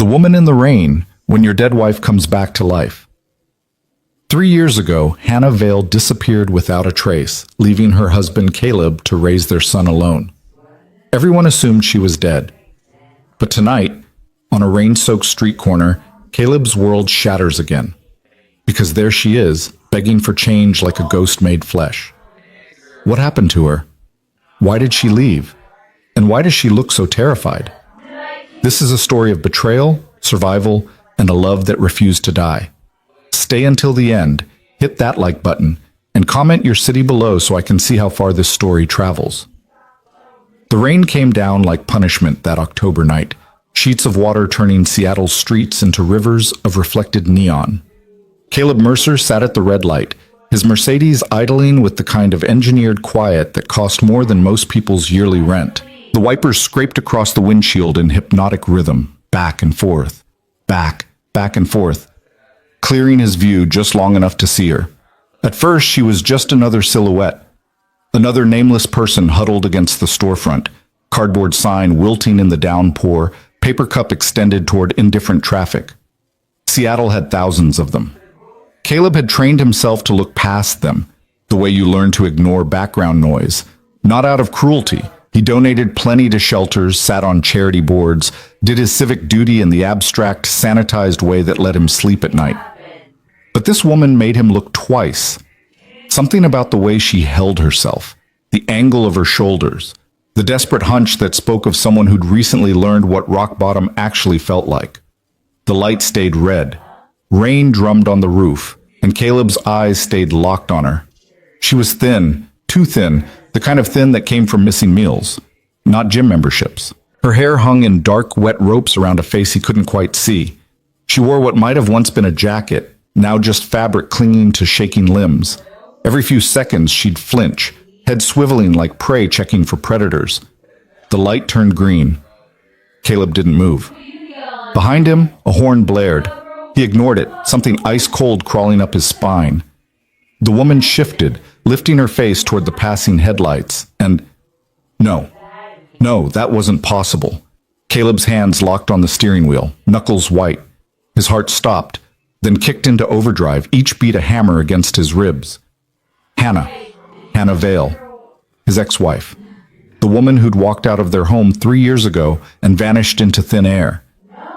The Woman in the Rain, When Your Dead Wife Comes Back to Life. 3 years ago, Hannah Vale disappeared without a trace, leaving her husband Caleb to raise their son alone. Everyone assumed she was dead. But tonight, on a rain-soaked street corner, Caleb's world shatters again. Because there she is, begging for change like a ghost made flesh. What happened to her? Why did she leave? And why does she look so terrified? This is a story of betrayal, survival, and a love that refused to die. Stay until the end, hit that like button, and comment your city below so I can see how far this story travels. The rain came down like punishment that October night, sheets of water turning Seattle's streets into rivers of reflected neon. Caleb Mercer sat at the red light, his Mercedes idling with the kind of engineered quiet that cost more than most people's yearly rent. The wipers scraped across the windshield in hypnotic rhythm, back and forth, back and forth, clearing his view just long enough to see her. At first, she was just another silhouette, another nameless person huddled against the storefront, cardboard sign wilting in the downpour, paper cup extended toward indifferent traffic. Seattle had thousands of them. Caleb had trained himself to look past them, the way you learn to ignore background noise, not out of cruelty. He donated plenty to shelters, sat on charity boards, did his civic duty in the abstract, sanitized way that let him sleep at night. But this woman made him look twice. Something about the way she held herself, the angle of her shoulders, the desperate hunch that spoke of someone who'd recently learned what rock bottom actually felt like. The light stayed red. Rain drummed on the roof, and Caleb's eyes stayed locked on her. She was thin, too thin, the kind of thin that came from missing meals, not gym memberships. Her hair hung in dark, wet ropes around a face he couldn't quite see. She wore what might have once been a jacket, now just fabric clinging to shaking limbs. Every few seconds she'd flinch, head swiveling like prey checking for predators. The light turned green. Caleb didn't move. Behind him, a horn blared. He ignored it, something ice cold crawling up his spine. The woman shifted, lifting her face toward the passing headlights, and no, that wasn't possible. Caleb's hands locked on the steering wheel, knuckles white. His heart stopped, then kicked into overdrive, each beat a hammer against his ribs. Hannah Vale, his ex-wife, the woman who'd walked out of their home 3 years ago and vanished into thin air.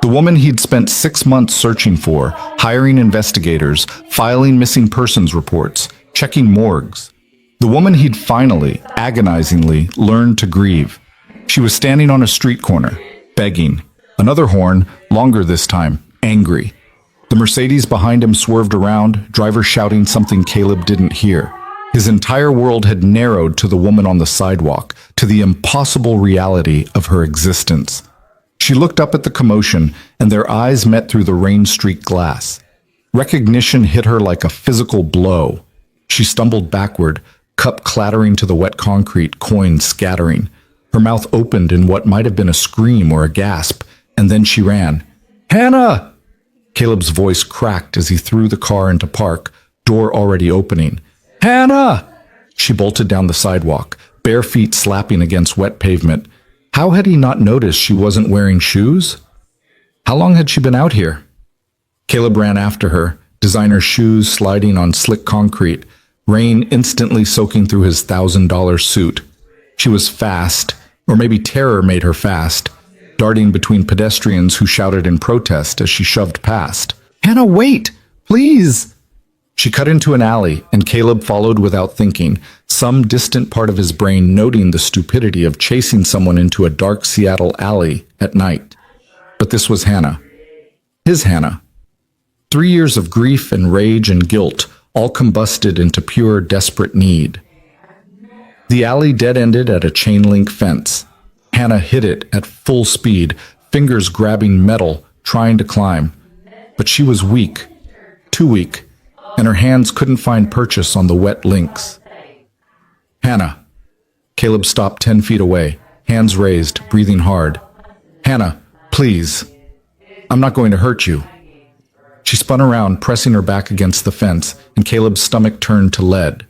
The woman he'd spent 6 months searching for, hiring investigators, filing missing persons reports, checking morgues. The woman he'd finally, agonizingly, learned to grieve. She was standing on a street corner, begging. Another horn, longer this time, angry. The Mercedes behind him swerved around, driver shouting something Caleb didn't hear. His entire world had narrowed to the woman on the sidewalk, to the impossible reality of her existence. She looked up at the commotion, and their eyes met through the rain-streaked glass. Recognition hit her like a physical blow. She stumbled backward, cup clattering to the wet concrete, coins scattering. Her mouth opened in what might have been a scream or a gasp, and then she ran. "Hannah!" Caleb's voice cracked as he threw the car into park, door already opening. "Hannah!" She bolted down the sidewalk, bare feet slapping against wet pavement. How had he not noticed she wasn't wearing shoes? How long had she been out here? Caleb ran after her, designer shoes sliding on slick concrete, rain instantly soaking through his $1,000 suit. She was fast, or maybe terror made her fast, darting between pedestrians who shouted in protest as she shoved past. "Hannah, wait! Please!" She cut into an alley, and Caleb followed without thinking, some distant part of his brain noting the stupidity of chasing someone into a dark Seattle alley at night. But this was Hannah. His Hannah. 3 years of grief and rage and guilt, all combusted into pure, desperate need. The alley dead-ended at a chain-link fence. Hannah hit it at full speed, fingers grabbing metal, trying to climb. But she was weak, too weak, and her hands couldn't find purchase on the wet links. "Hannah." Caleb stopped 10 feet away, hands raised, breathing hard. "Hannah, please. I'm not going to hurt you." She spun around, pressing her back against the fence, and Caleb's stomach turned to lead.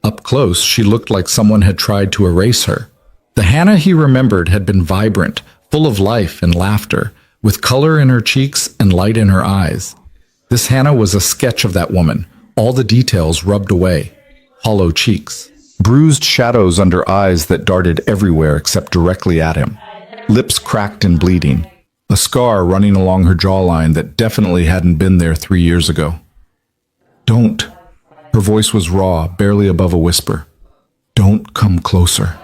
Up close, she looked like someone had tried to erase her. The Hannah he remembered had been vibrant, full of life and laughter, with color in her cheeks and light in her eyes. This Hannah was a sketch of that woman, all the details rubbed away. Hollow cheeks, bruised shadows under eyes that darted everywhere except directly at him, lips cracked and bleeding, a scar running along her jawline that definitely hadn't been there 3 years ago. Don't. Her voice was raw, barely above a whisper. Don't come closer.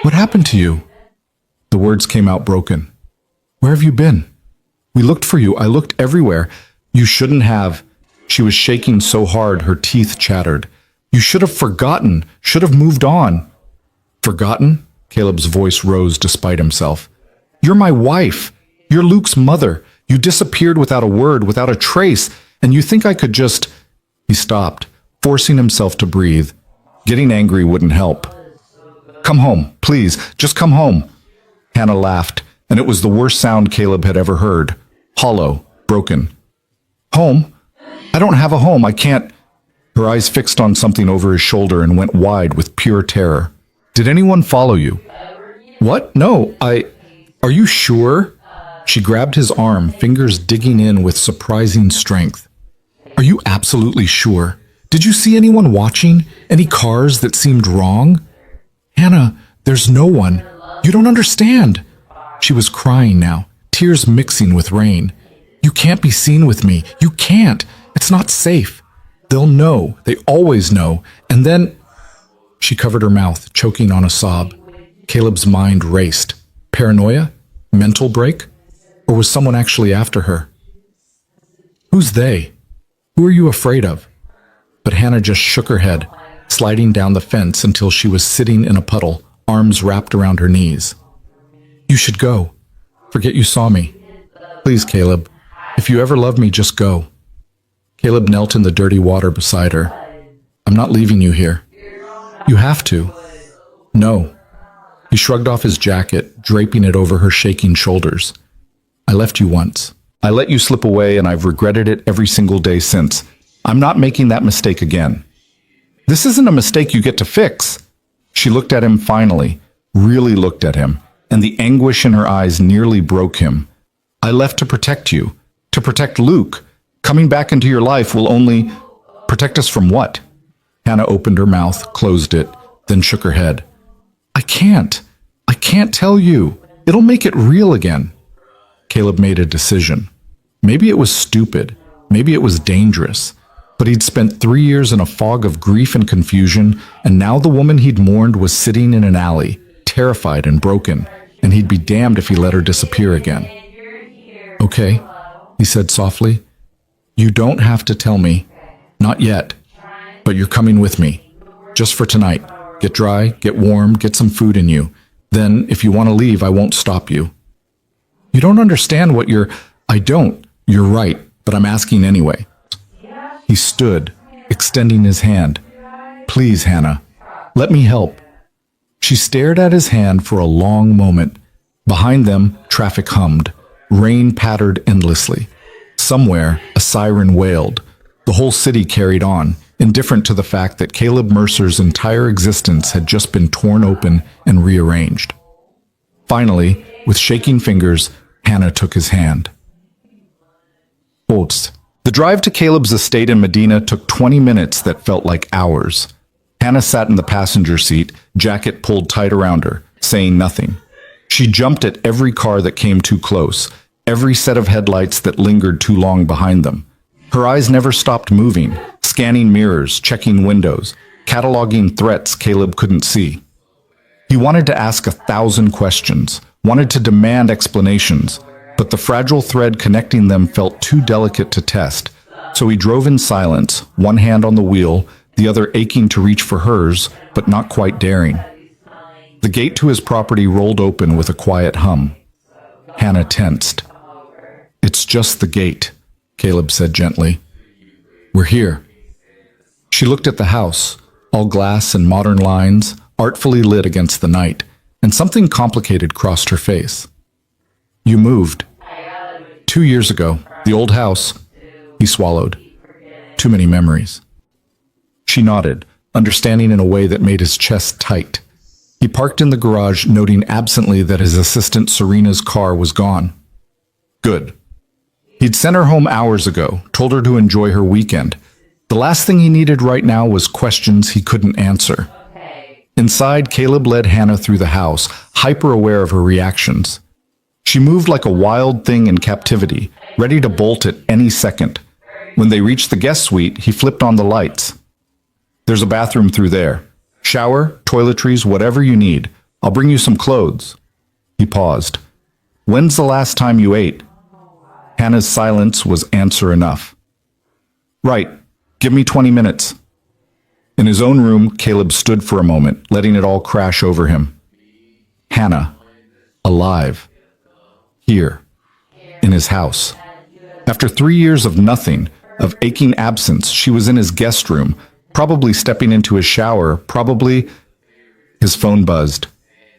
What happened to you? The words came out broken. Where have you been? We looked for you. I looked everywhere. You shouldn't have. She was shaking so hard her teeth chattered. You should have forgotten, should have moved on. Forgotten? Caleb's voice rose despite himself. You're my wife. You're Luke's mother. You disappeared without a word, without a trace, and you think I could just... He stopped, forcing himself to breathe. Getting angry wouldn't help. Come home, please, just come home. Hannah laughed, and it was the worst sound Caleb had ever heard. Hollow, broken. Home? I don't have a home, I can't... Her eyes fixed on something over his shoulder and went wide with pure terror. Did anyone follow you? What? No, Are you sure? She grabbed his arm, fingers digging in with surprising strength. Are you absolutely sure? Did you see anyone watching? Any cars that seemed wrong? Hannah, there's no one. You don't understand. She was crying now, tears mixing with rain. You can't be seen with me. You can't. It's not safe. They'll know. They always know. And then... She covered her mouth, choking on a sob. Caleb's mind raced. Paranoia? Mental break? Or was someone actually after her? Who's they? Who are you afraid of? But Hannah just shook her head, sliding down the fence until she was sitting in a puddle, arms wrapped around her knees. You should go. Forget you saw me. Please, Caleb. If you ever love me, just go. Caleb knelt in the dirty water beside her. I'm not leaving you here. You have to. No. He shrugged off his jacket, draping it over her shaking shoulders. I left you once. I let you slip away, and I've regretted it every single day since. I'm not making that mistake again. This isn't a mistake you get to fix. She looked at him finally, really looked at him, and the anguish in her eyes nearly broke him. I left to protect you, to protect Luke. Coming back into your life will only... Protect us from what? Hannah opened her mouth, closed it, then shook her head. I can't tell you. It'll make it real again. Caleb made a decision. Maybe it was stupid. Maybe it was dangerous. But he'd spent 3 years in a fog of grief and confusion, and now the woman he'd mourned was sitting in an alley, terrified and broken, and he'd be damned if he let her disappear again. Okay, he said softly. You don't have to tell me. Not yet. But you're coming with me. Just for tonight. Get dry, get warm, get some food in you. Then, if you want to leave, I won't stop you. You don't understand what you're... I don't. You're right, but I'm asking anyway. He stood, extending his hand. Please, Hannah. Let me help. She stared at his hand for a long moment. Behind them, traffic hummed. Rain pattered endlessly. Somewhere, a siren wailed. The whole city carried on, indifferent to the fact that Caleb Mercer's entire existence had just been torn open and rearranged. Finally, with shaking fingers, Hannah took his hand. Holtz. The drive to Caleb's estate in Medina took 20 minutes that felt like hours. Hannah sat in the passenger seat, jacket pulled tight around her, saying nothing. She jumped at every car that came too close, every set of headlights that lingered too long behind them. Her eyes never stopped moving, scanning mirrors, checking windows, cataloging threats Caleb couldn't see. He wanted to ask 1,000 questions, wanted to demand explanations, but the fragile thread connecting them felt too delicate to test, so he drove in silence, one hand on the wheel, the other aching to reach for hers, but not quite daring. The gate to his property rolled open with a quiet hum. Hannah tensed. It's just the gate, Caleb said gently. We're here. She looked at the house, all glass and modern lines, artfully lit against the night, and something complicated crossed her face. You moved. 2 years ago, the old house. He swallowed. Too many memories. She nodded, understanding in a way that made his chest tight. He parked in the garage, noting absently that his assistant Serena's car was gone. Good. He'd sent her home hours ago, told her to enjoy her weekend. The last thing he needed right now was questions he couldn't answer. Inside, Caleb led Hannah through the house, hyper-aware of her reactions. She moved like a wild thing in captivity, ready to bolt at any second. When they reached the guest suite, he flipped on the lights. There's a bathroom through there. Shower, toiletries, whatever you need. I'll bring you some clothes. He paused. When's the last time you ate? Hannah's silence was answer enough. Right. Give me 20 minutes. In his own room, Caleb stood for a moment, letting it all crash over him. Hannah. Alive. Here. In his house. After 3 years of nothing, of aching absence, she was in his guest room, probably stepping into his shower, probably... His phone buzzed.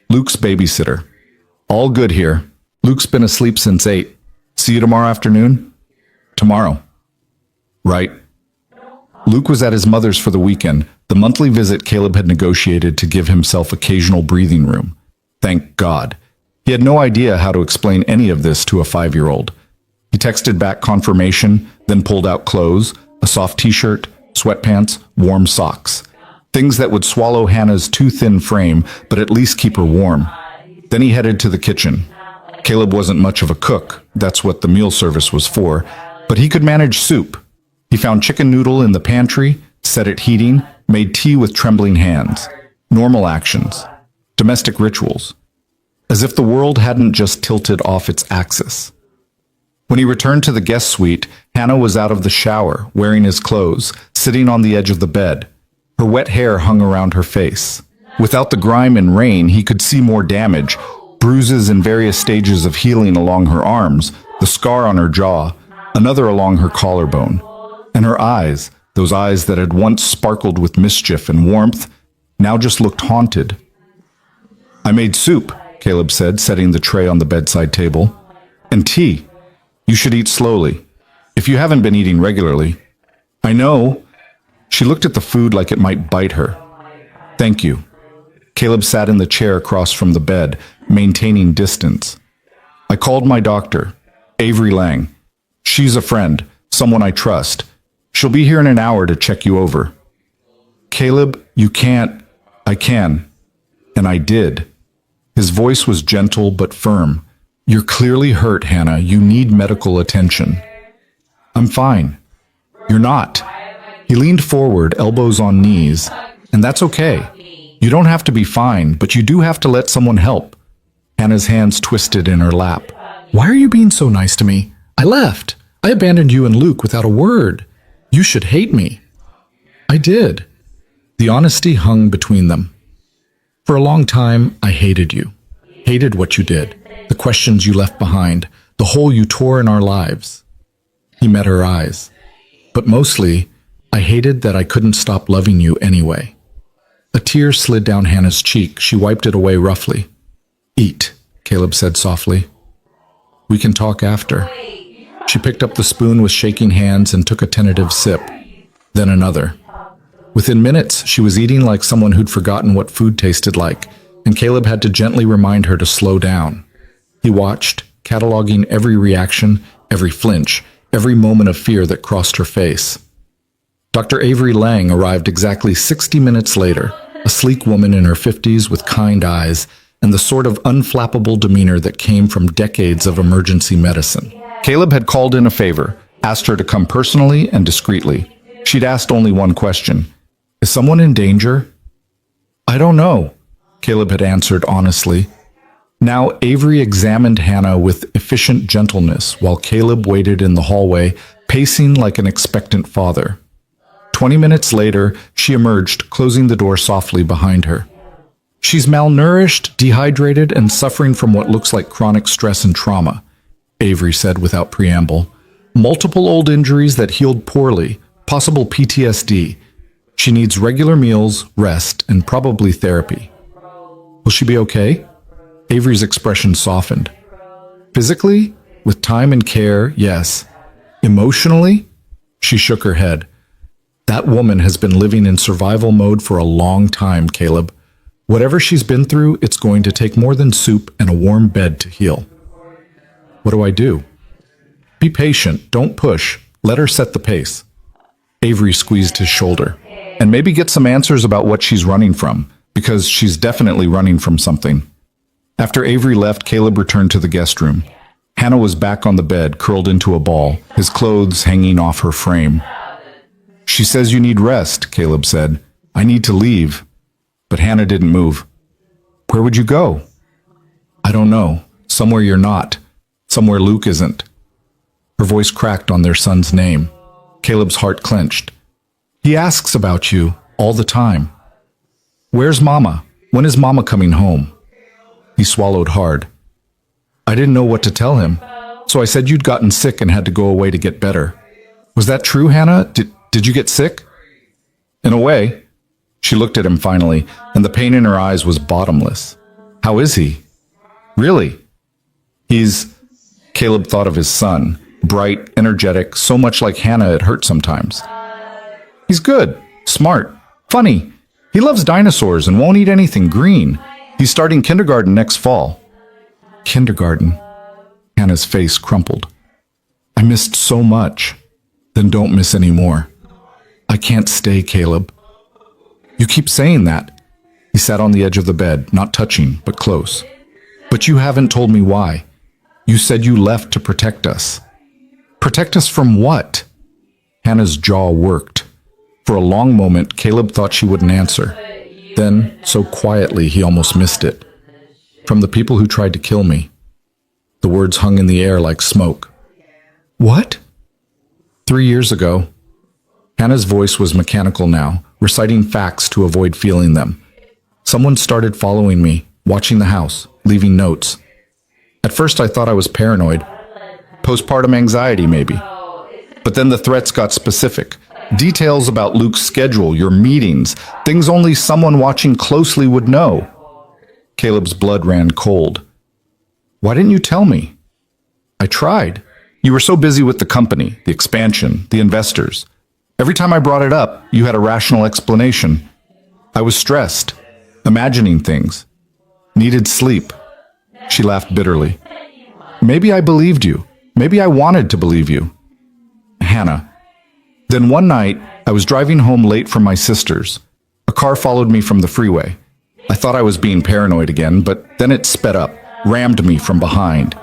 Luke's babysitter. All good here. Luke's been asleep since 8. See you tomorrow afternoon? Tomorrow. Right. Luke was at his mother's for the weekend, the monthly visit Caleb had negotiated to give himself occasional breathing room. Thank God. He had no idea how to explain any of this to a 5-year-old. He texted back confirmation, then pulled out clothes, a soft t-shirt, sweatpants, warm socks. Things that would swallow Hannah's too thin frame, but at least keep her warm. Then he headed to the kitchen. Caleb wasn't much of a cook, that's what the meal service was for, but he could manage soup. He found chicken noodle in the pantry, set it heating, made tea with trembling hands. Normal actions. Domestic rituals. As if the world hadn't just tilted off its axis. When he returned to the guest suite, Hannah was out of the shower, wearing his clothes, sitting on the edge of the bed. Her wet hair hung around her face. Without the grime and rain, he could see more damage, bruises in various stages of healing along her arms, the scar on her jaw, another along her collarbone. And her eyes, those eyes that had once sparkled with mischief and warmth, now just looked haunted. I made soup, Caleb said, setting the tray on the bedside table. And tea. You should eat slowly. If you haven't been eating regularly. I know. She looked at the food like it might bite her. Thank you. Caleb sat in the chair across from the bed, maintaining distance. I called my doctor, Avery Lang. She's a friend, someone I trust. She'll be here in an hour to check you over. Caleb, you can't. I can. And I did. His voice was gentle but firm. You're clearly hurt, Hannah. You need medical attention. I'm fine. You're not. He leaned forward, elbows on knees. And that's okay. You don't have to be fine, but you do have to let someone help. Hannah's hands twisted in her lap. Why are you being so nice to me? I left. I abandoned you and Luke without a word. You should hate me. I did. The honesty hung between them. For a long time, I hated you. Hated what you did. The questions you left behind. The hole you tore in our lives. He met her eyes. But mostly, I hated that I couldn't stop loving you anyway. A tear slid down Hannah's cheek. She wiped it away roughly. Eat, Caleb said softly. We can talk after. She picked up the spoon with shaking hands and took a tentative sip. Then another. Within minutes, she was eating like someone who'd forgotten what food tasted like, and Caleb had to gently remind her to slow down. He watched, cataloging every reaction, every flinch, every moment of fear that crossed her face. Dr. Avery Lang arrived exactly 60 minutes later, a sleek woman in her 50s with kind eyes and the sort of unflappable demeanor that came from decades of emergency medicine. Caleb had called in a favor, asked her to come personally and discreetly. She'd asked only one question. Is someone in danger? I don't know, Caleb had answered honestly. Now Avery examined Hannah with efficient gentleness while Caleb waited in the hallway, pacing like an expectant father. 20 minutes later, she emerged, closing the door softly behind her. She's malnourished, dehydrated, and suffering from what looks like chronic stress and trauma, Avery said without preamble. Multiple old injuries that healed poorly, possible PTSD. She needs regular meals, rest, and probably therapy. Will she be okay? Avery's expression softened. Physically, with time and care, yes. Emotionally? She shook her head. That woman has been living in survival mode for a long time, Caleb. Whatever she's been through, it's going to take more than soup and a warm bed to heal. What do I do? Be patient, don't push. Let her set the pace. Avery squeezed his shoulder. And maybe get some answers about what she's running from, because she's definitely running from something. After Avery left, Caleb returned to the guest room. Hannah was back on the bed, curled into a ball, his clothes hanging off her frame. She says you need rest, Caleb said. I need to leave. But Hannah didn't move. Where would you go? I don't know. Somewhere you're not. Somewhere Luke isn't. Her voice cracked on their son's name. Caleb's heart clenched. He asks about you all the time. Where's Mama? When is Mama coming home? He swallowed hard. I didn't know what to tell him, so I said you'd gotten sick and had to go away to get better. Was that true, Hannah? Did you get sick? In a way. She looked at him finally, and the pain in her eyes was bottomless. How is he? Really? Caleb thought of his son, bright, energetic, so much like Hannah it hurt sometimes. He's good, smart, funny. He loves dinosaurs and won't eat anything green. He's starting kindergarten next fall. Kindergarten. Hannah's face crumpled. I missed so much. Then don't miss any more. I can't stay, Caleb. You keep saying that. He sat on the edge of the bed, not touching, but close. But you haven't told me why. You said you left to protect us. Protect us from what? Hannah's jaw worked. For a long moment, Caleb thought she wouldn't answer. Then, so quietly, he almost missed it. From the people who tried to kill me. The words hung in the air like smoke. What? 3 years ago. Hannah's voice was mechanical now, reciting facts to avoid feeling them. Someone started following me, watching the house, leaving notes. At first I thought I was paranoid. Postpartum anxiety, maybe. But then the threats got specific. Details about Luke's schedule, your meetings, things only someone watching closely would know. Caleb's blood ran cold. Why didn't you tell me? I tried. You were so busy with the company, the expansion, the investors. Every time I brought it up, you had a rational explanation. I was stressed, imagining things. Needed sleep. She laughed bitterly. Maybe I believed you. Maybe I wanted to believe you. Hannah. Then one night, I was driving home late from my sister's. A car followed me from the freeway. I thought I was being paranoid again, but then it sped up, rammed me from behind.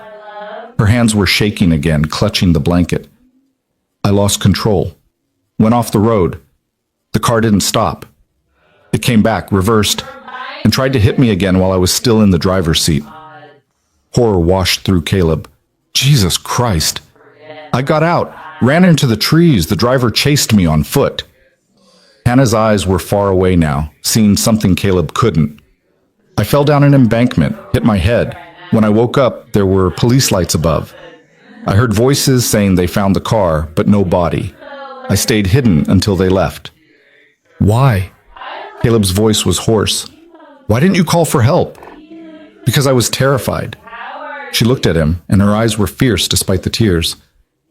Her hands were shaking again, clutching the blanket. I lost control. Went off the road. The car didn't stop. It came back, reversed, and tried to hit me again while I was still in the driver's seat. Horror washed through Caleb. Jesus Christ. I got out, ran into the trees. The driver chased me on foot. Hannah's eyes were far away now, seeing something Caleb couldn't. I fell down an embankment, hit my head. When I woke up, there were police lights above. I heard voices saying they found the car, but no body. I stayed hidden until they left. Why? Caleb's voice was hoarse. Why didn't you call for help? Because I was terrified. She looked at him, and her eyes were fierce despite the tears.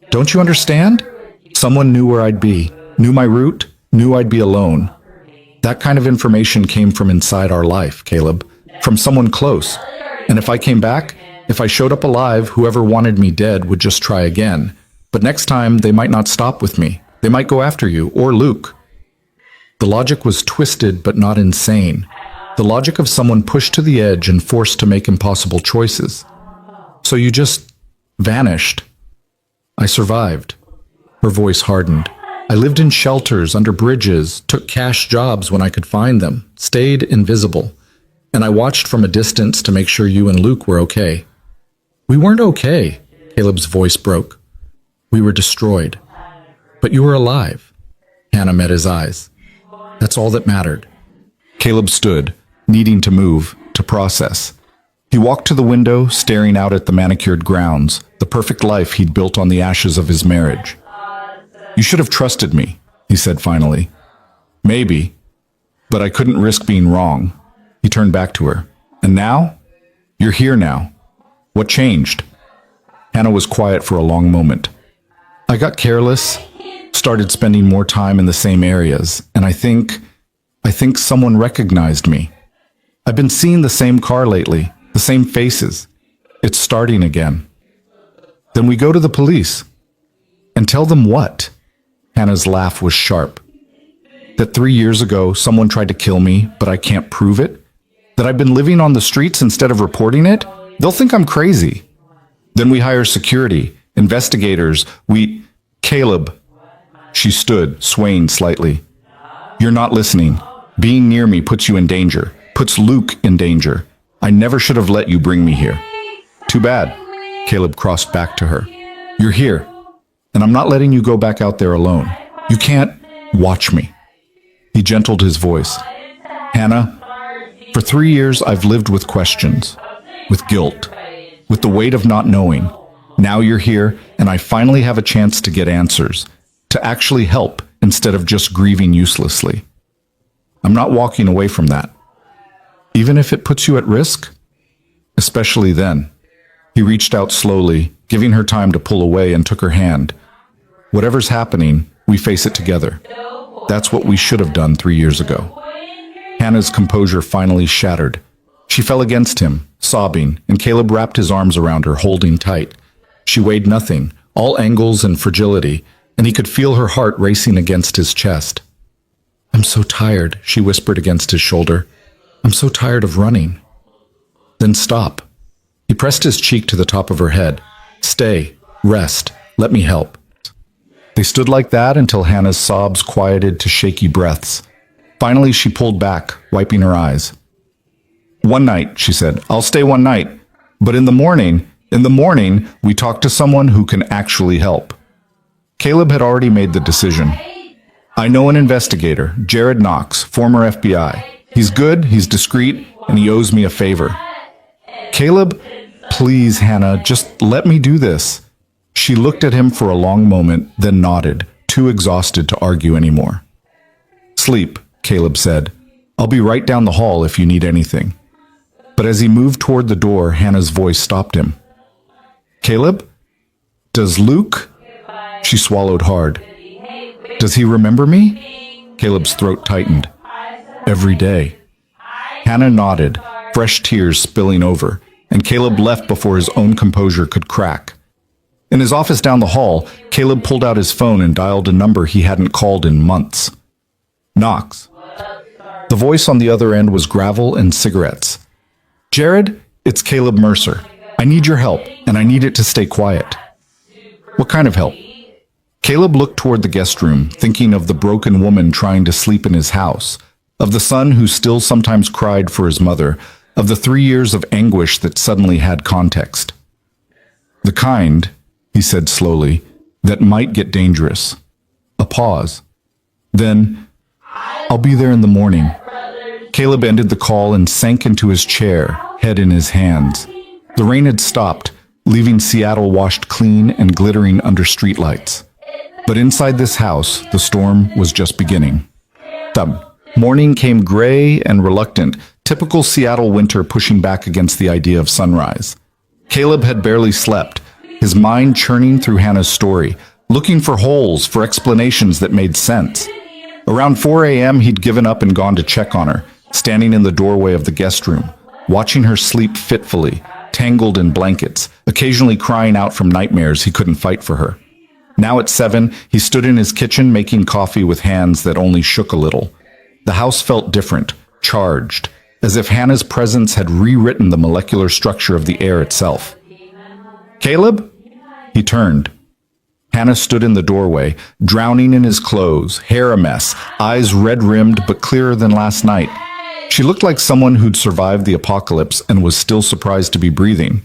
Don't you understand? Someone knew where I'd be, knew my route, knew I'd be alone. That kind of information came from inside our life, Caleb, from someone close. And if I came back, if I showed up alive, whoever wanted me dead would just try again. But next time, they might not stop with me. They might go after you, or Luke. The logic was twisted but not insane. The logic of someone pushed to the edge and forced to make impossible choices. So you just vanished. I survived. Her voice hardened. I lived in shelters, under bridges, took cash jobs when I could find them, stayed invisible. And I watched from a distance to make sure you and Luke were okay. We weren't okay, Caleb's voice broke. We were destroyed. But you were alive. Hannah met his eyes. That's all that mattered. Caleb stood, needing to move, to process. He walked to the window, staring out at the manicured grounds, the perfect life he'd built on the ashes of his marriage. You should have trusted me, he said finally. Maybe, but I couldn't risk being wrong. He turned back to her. And now? You're here now. What changed? Hannah was quiet for a long moment. I got careless, started spending more time in the same areas, and I think someone recognized me. I've been seeing the same car lately, the same faces. It's starting again. Then we go to the police. And tell them what? Hannah's laugh was sharp. That 3 years ago someone tried to kill me, but I can't prove it? That I've been living on the streets instead of reporting it? They'll think I'm crazy. Then we hire security, investigators, Caleb. She stood, swaying slightly. You're not listening. Being near me puts you in danger, puts Luke in danger. I never should have let you bring me here. Too bad. Caleb crossed back to her. You're here, and I'm not letting you go back out there alone. You can't watch me. He gentled his voice. Hannah, for 3 years I've lived with questions, with guilt, with the weight of not knowing. Now you're here, and I finally have a chance to get answers, to actually help instead of just grieving uselessly. I'm not walking away from that. Even if it puts you at risk? Especially then. He reached out slowly, giving her time to pull away, and took her hand. Whatever's happening, we face it together. That's what we should have done 3 years ago. Hannah's composure finally shattered. She fell against him, sobbing, and Caleb wrapped his arms around her, holding tight. She weighed nothing, all angles and fragility, and he could feel her heart racing against his chest. I'm so tired, she whispered against his shoulder. I'm so tired of running. Then stop. He pressed his cheek to the top of her head. Stay, rest, let me help. They stood like that until Hannah's sobs quieted to shaky breaths. Finally, she pulled back, wiping her eyes. One night, she said, I'll stay one night. But in the morning, we talk to someone who can actually help. Caleb had already made the decision. I know an investigator, Jared Knox, former FBI. He's good, he's discreet, and he owes me a favor. Caleb, please, Hannah, just let me do this. She looked at him for a long moment, then nodded, too exhausted to argue anymore. Sleep, Caleb said. I'll be right down the hall if you need anything. But as he moved toward the door, Hannah's voice stopped him. Caleb? Does Luke? She swallowed hard. Does he remember me? Caleb's throat tightened. Every day. Hannah nodded, fresh tears spilling over, and Caleb left before his own composure could crack. In his office down the hall, Caleb pulled out his phone and dialed a number he hadn't called in months. Knox. The voice on the other end was gravel and cigarettes. Jared, it's Caleb Mercer. I need your help, and I need it to stay quiet. What kind of help? Caleb looked toward the guest room, thinking of the broken woman trying to sleep in his house, of the son who still sometimes cried for his mother, of the 3 years of anguish that suddenly had context. The kind, he said slowly, that might get dangerous. A pause. Then, I'll be there in the morning. Caleb ended the call and sank into his chair, head in his hands. The rain had stopped, leaving Seattle washed clean and glittering under streetlights. But inside this house, the storm was just beginning. The morning came gray and reluctant, typical Seattle winter pushing back against the idea of sunrise. Caleb had barely slept, his mind churning through Hannah's story, looking for holes, for explanations that made sense. Around 4 a.m., he'd given up and gone to check on her, standing in the doorway of the guest room, watching her sleep fitfully, tangled in blankets, occasionally crying out from nightmares he couldn't fight for her. Now at 7, he stood in his kitchen making coffee with hands that only shook a little. The house felt different, charged, as if Hannah's presence had rewritten the molecular structure of the air itself. Caleb? He turned. Hannah stood in the doorway, drowning in his clothes, hair a mess, eyes red-rimmed but clearer than last night. She looked like someone who'd survived the apocalypse and was still surprised to be breathing.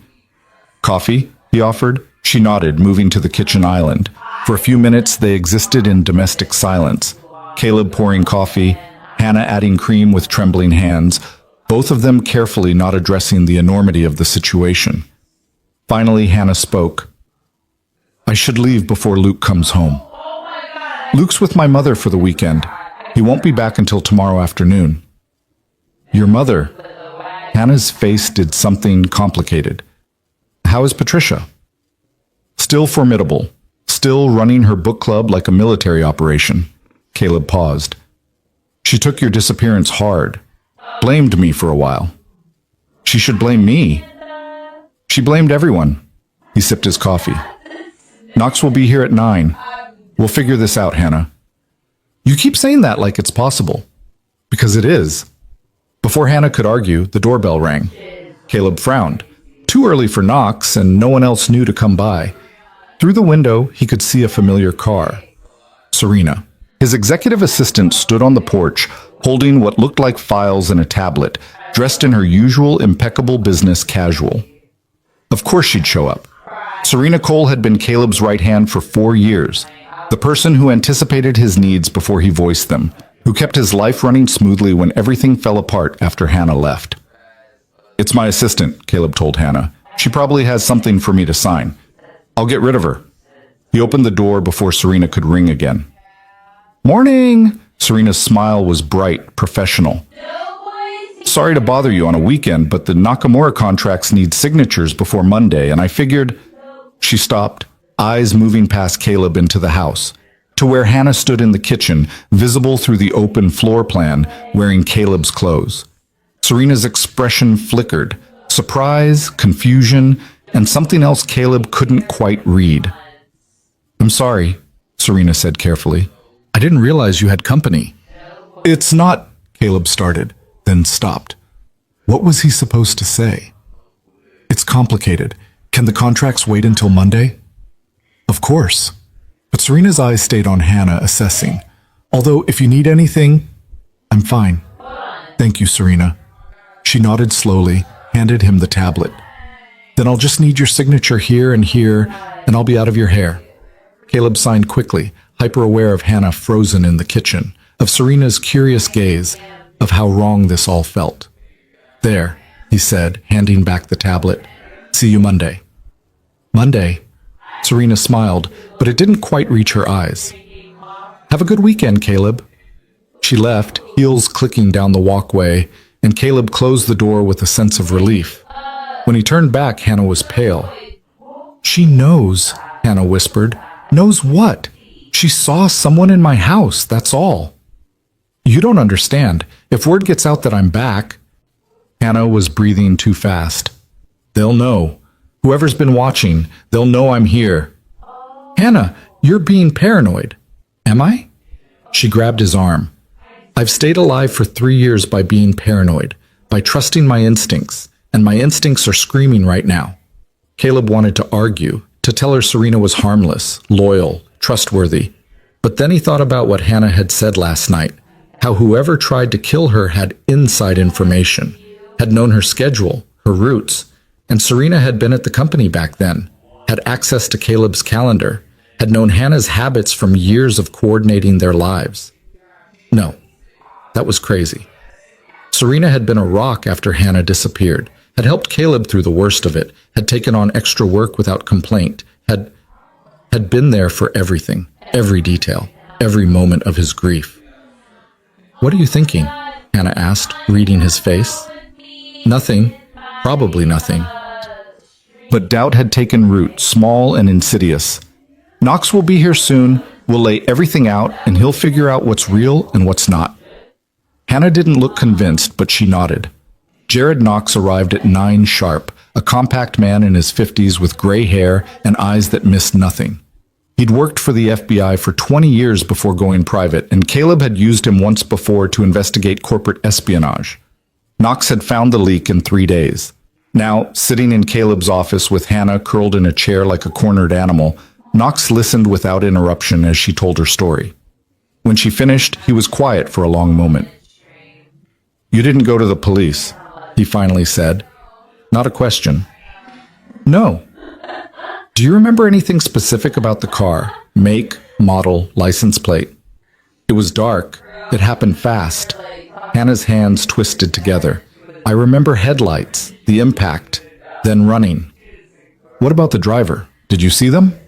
Coffee? He offered. She nodded, moving to the kitchen island. For a few minutes, they existed in domestic silence. Caleb pouring coffee, Hannah adding cream with trembling hands, both of them carefully not addressing the enormity of the situation. Finally, Hannah spoke. I should leave before Luke comes home. Luke's with my mother for the weekend. He won't be back until tomorrow afternoon. Your mother? Hannah's face did something complicated. How is Patricia? Still formidable. Still running her book club like a military operation. Caleb paused. She took your disappearance hard. Blamed me for a while. She should blame me. She blamed everyone. He sipped his coffee. Knox will be here at 9. We'll figure this out, Hannah. You keep saying that like it's possible. Because it is. Before Hannah could argue, the doorbell rang. Caleb frowned. Too early for knocks, and no one else knew to come by. Through the window, he could see a familiar car. Serena. His executive assistant stood on the porch, holding what looked like files and a tablet, dressed in her usual impeccable business casual. Of course she'd show up. Serena Cole had been Caleb's right hand for 4 years, the person who anticipated his needs before he voiced them, who kept his life running smoothly when everything fell apart after Hannah left. It's my assistant, Caleb told Hannah. She probably has something for me to sign. I'll get rid of her. He opened the door before Serena could ring again. Morning! Serena's smile was bright, professional. Sorry to bother you on a weekend, but the Nakamura contracts need signatures before Monday, and I figured... She stopped, eyes moving past Caleb into the house, to where Hannah stood in the kitchen, visible through the open floor plan, wearing Caleb's clothes. Serena's expression flickered, surprise, confusion, and something else Caleb couldn't quite read. I'm sorry, Serena said carefully. I didn't realize you had company. It's not, Caleb started, then stopped. What was he supposed to say? It's complicated. Can the contracts wait until Monday? Of course. But Serena's eyes stayed on Hannah, assessing. Although, if you need anything, I'm fine. Thank you, Serena. She nodded slowly, handed him the tablet. Then I'll just need your signature here, and I'll be out of your hair. Caleb signed quickly, hyper-aware of Hannah frozen in the kitchen, of Serena's curious gaze, of how wrong this all felt. There, he said, handing back the tablet. See you Monday. Monday. Serena smiled, but it didn't quite reach her eyes. Have a good weekend, Caleb. She left, heels clicking down the walkway, and Caleb closed the door with a sense of relief. When he turned back, Hannah was pale. She knows, Hannah whispered. Knows what? She saw someone in my house, that's all. You don't understand. If word gets out that I'm back... Hannah was breathing too fast. They'll know. Whoever's been watching, they'll know I'm here. Hannah, you're being paranoid. Am I? She grabbed his arm. I've stayed alive for 3 years by being paranoid, by trusting my instincts, and my instincts are screaming right now. Caleb wanted to argue, to tell her Serena was harmless, loyal, trustworthy. But then he thought about what Hannah had said last night, how whoever tried to kill her had inside information, had known her schedule, her routes, and Serena had been at the company back then, had access to Caleb's calendar, had known Hannah's habits from years of coordinating their lives. No, that was crazy. Serena had been a rock after Hannah disappeared, had helped Caleb through the worst of it, had taken on extra work without complaint, had been there for everything, every detail, every moment of his grief. What are you thinking? Hannah asked, reading his face. Nothing, probably nothing. But doubt had taken root, small and insidious. Knox will be here soon, we'll lay everything out, and he'll figure out what's real and what's not. Hannah didn't look convinced, but she nodded. Jared Knox arrived at 9 sharp, a compact man in his 50s with gray hair and eyes that missed nothing. He'd worked for the FBI for 20 years before going private, and Caleb had used him once before to investigate corporate espionage. Knox had found the leak in 3 days. Now, sitting in Caleb's office with Hannah curled in a chair like a cornered animal, Knox listened without interruption as she told her story. When she finished, he was quiet for a long moment. You didn't go to the police, he finally said. Not a question. No. Do you remember anything specific about the car? Make, model, license plate? It was dark. It happened fast. Hannah's hands twisted together. I remember headlights, the impact, then running. What about the driver? Did you see them?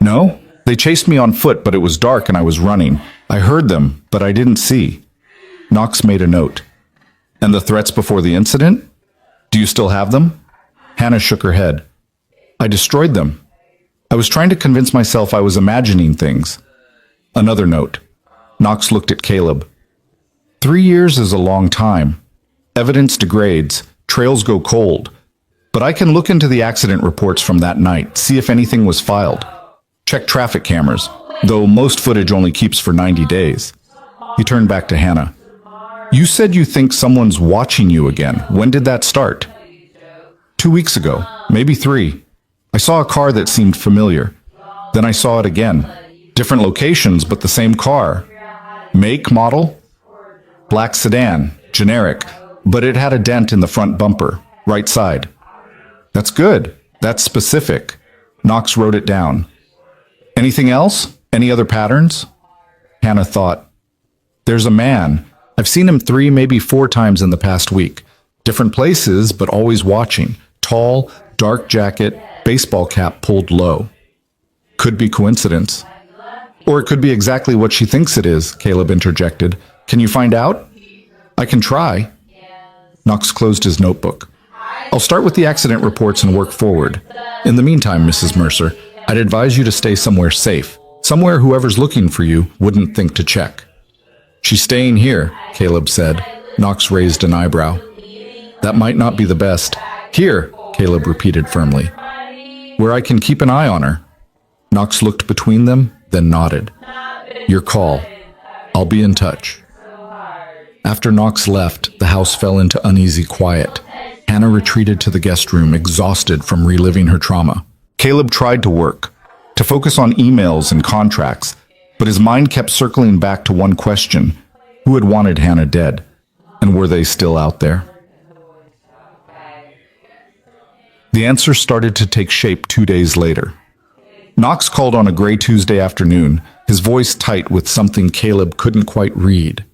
No. They chased me on foot, but it was dark and I was running. I heard them, but I didn't see. Knox made a note. And the threats before the incident? Do you still have them? Hannah shook her head. I destroyed them. I was trying to convince myself I was imagining things. Another note. Knox looked at Caleb. 3 years is a long time. Evidence degrades, trails go cold. But I can look into the accident reports from that night, see if anything was filed. Check traffic cameras. though most footage only keeps for 90 days. He turned back to Hannah. You said you think someone's watching you again. When did that start? 2 weeks ago, maybe 3. I saw a car that seemed familiar. Then I saw it again. Different locations, but the same car. Make, model? Black sedan, generic, but it had a dent in the front bumper, right side. That's good. That's specific. Knox wrote it down. Anything else? Any other patterns? Hannah thought. There's a man. I've seen him 3, maybe 4 times in the past week. Different places, but always watching. Tall, dark jacket, baseball cap pulled low. Could be coincidence. Or it could be exactly what she thinks it is, Caleb interjected. Can you find out? I can try. Knox closed his notebook. I'll start with the accident reports and work forward. In the meantime, Mrs. Mercer, I'd advise you to stay somewhere safe. Somewhere whoever's looking for you wouldn't think to check. She's staying here, Caleb said. Knox raised an eyebrow. That might not be the best. Here, Caleb repeated firmly. Where I can keep an eye on her. Knox looked between them, then nodded. Your call. I'll be in touch. After Knox left, the house fell into uneasy quiet. Hannah retreated to the guest room, exhausted from reliving her trauma. Caleb tried to work, to focus on emails and contracts, but his mind kept circling back to one question. Who had wanted Hannah dead? And were they still out there? The answer started to take shape 2 days later. Knox called on a gray Tuesday afternoon, his voice tight with something Caleb couldn't quite read.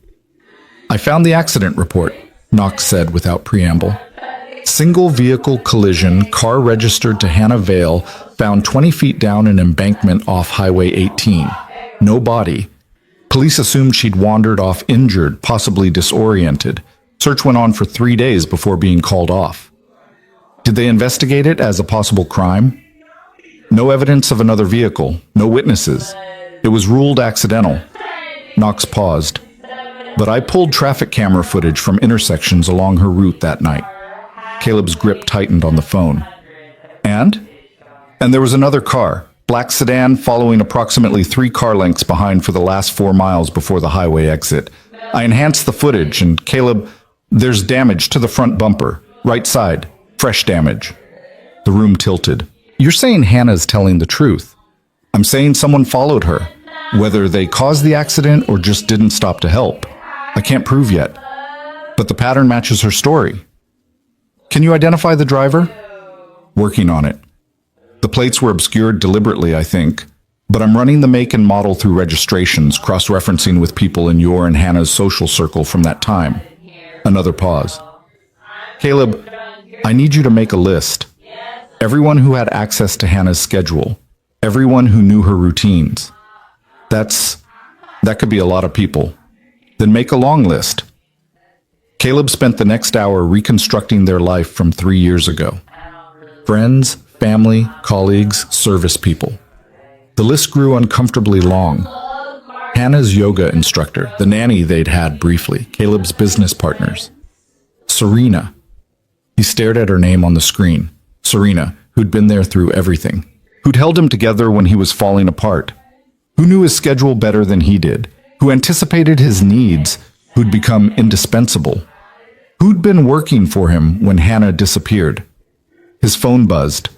I found the accident report, Knox said without preamble. Single vehicle collision, car registered to Hannah Vale, found 20 feet down an embankment off Highway 18. No body. Police assumed she'd wandered off injured, possibly disoriented. Search went on for 3 days before being called off. Did they investigate it as a possible crime? No evidence of another vehicle, no witnesses. It was ruled accidental. Knox paused. But I pulled traffic camera footage from intersections along her route that night. Caleb's grip tightened on the phone. And there was another car, black sedan, following approximately 3 car lengths behind for the last 4 miles before the highway exit. I enhanced the footage, and Caleb, there's damage to the front bumper, right side, fresh damage. The room tilted. You're saying Hannah's telling the truth. I'm saying someone followed her, whether they caused the accident or just didn't stop to help. I can't prove yet, but the pattern matches her story. Can you identify the driver? Working on it. The plates were obscured deliberately, I think, but I'm running the make and model through registrations, cross-referencing with people in your and Hannah's social circle from that time. Another pause. Caleb, I need you to make a list. Everyone who had access to Hannah's schedule. Everyone who knew her routines. That could be a lot of people. Then make a long list. Caleb spent the next hour reconstructing their life from 3 years ago. Friends, family, colleagues, service people. The list grew uncomfortably long. Hannah's yoga instructor, the nanny they'd had briefly, Caleb's business partners. Serena. He stared at her name on the screen. Serena, who'd been there through everything. Who'd held him together when he was falling apart. Who knew his schedule better than he did. Who anticipated his needs. Who'd become indispensable. Who'd been working for him when Hannah disappeared. His phone buzzed.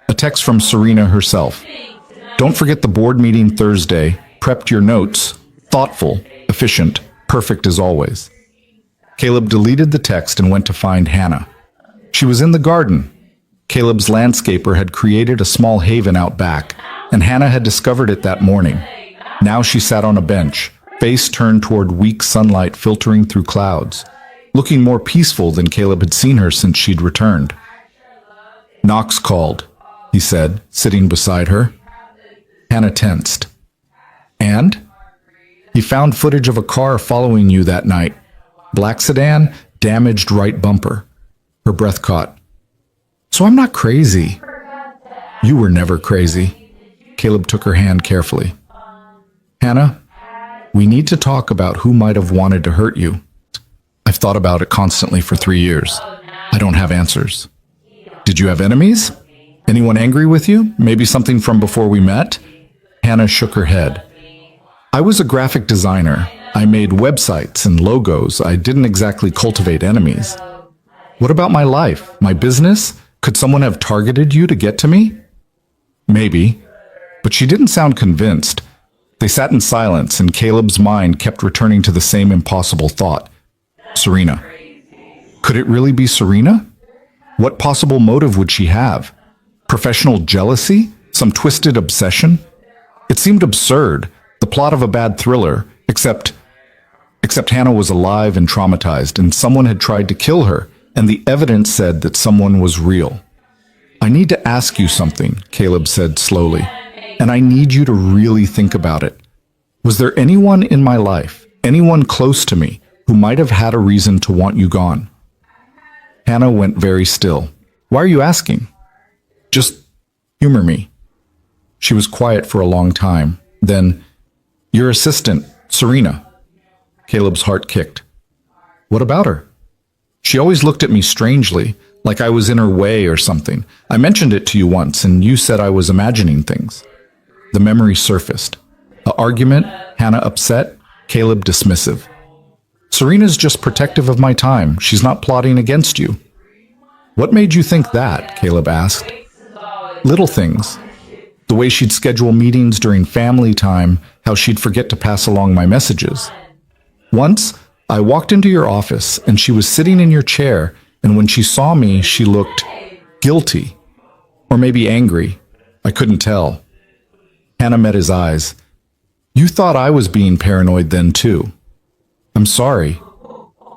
A text from Serena herself. Don't forget the board meeting Thursday. Prepped your notes. Thoughtful, efficient, perfect as always. Caleb deleted the text and went to find Hannah. She was in the garden. Caleb's landscaper had created a small haven out back, and Hannah had discovered it that morning. Now she sat on a bench, face turned toward weak sunlight filtering through clouds, looking more peaceful than Caleb had seen her since she'd returned. Knox called, he said, sitting beside her. Hannah tensed. And? He found footage of a car following you that night. Black sedan, damaged right bumper. Her breath caught. So I'm not crazy. You were never crazy. Caleb took her hand carefully. Hannah, we need to talk about who might have wanted to hurt you. I've thought about it constantly for 3 years. I don't have answers. Did you have enemies? Anyone angry with you? Maybe something from before we met? Hannah shook her head. I was a graphic designer. I made websites and logos. I didn't exactly cultivate enemies. What about my life? My business? Could someone have targeted you to get to me? Maybe. But she didn't sound convinced. They sat in silence, and Caleb's mind kept returning to the same impossible thought. Serena. Could it really be Serena? What possible motive would she have? Professional jealousy? Some twisted obsession? It seemed absurd, the plot of a bad thriller, except Hannah was alive and traumatized, and someone had tried to kill her, and the evidence said that someone was real. I need to ask you something, Caleb said slowly, and I need you to really think about it. Was there anyone in my life, anyone close to me, who might have had a reason to want you gone? Hannah went very still. Why are you asking? Just humor me. She was quiet for a long time. Then, your assistant, Serena. Caleb's heart kicked. What about her? She always looked at me strangely, like I was in her way or something. I mentioned it to you once, and you said I was imagining things. The memory surfaced. An argument, Hannah upset, Caleb dismissive. Serena's just protective of my time. She's not plotting against you. What made you think that? Caleb asked. Little things. The way she'd schedule meetings during family time, how she'd forget to pass along my messages. Once, I walked into your office and she was sitting in your chair, and when she saw me, she looked guilty. Or maybe angry. I couldn't tell. Hannah met his eyes. You thought I was being paranoid then too. I'm sorry.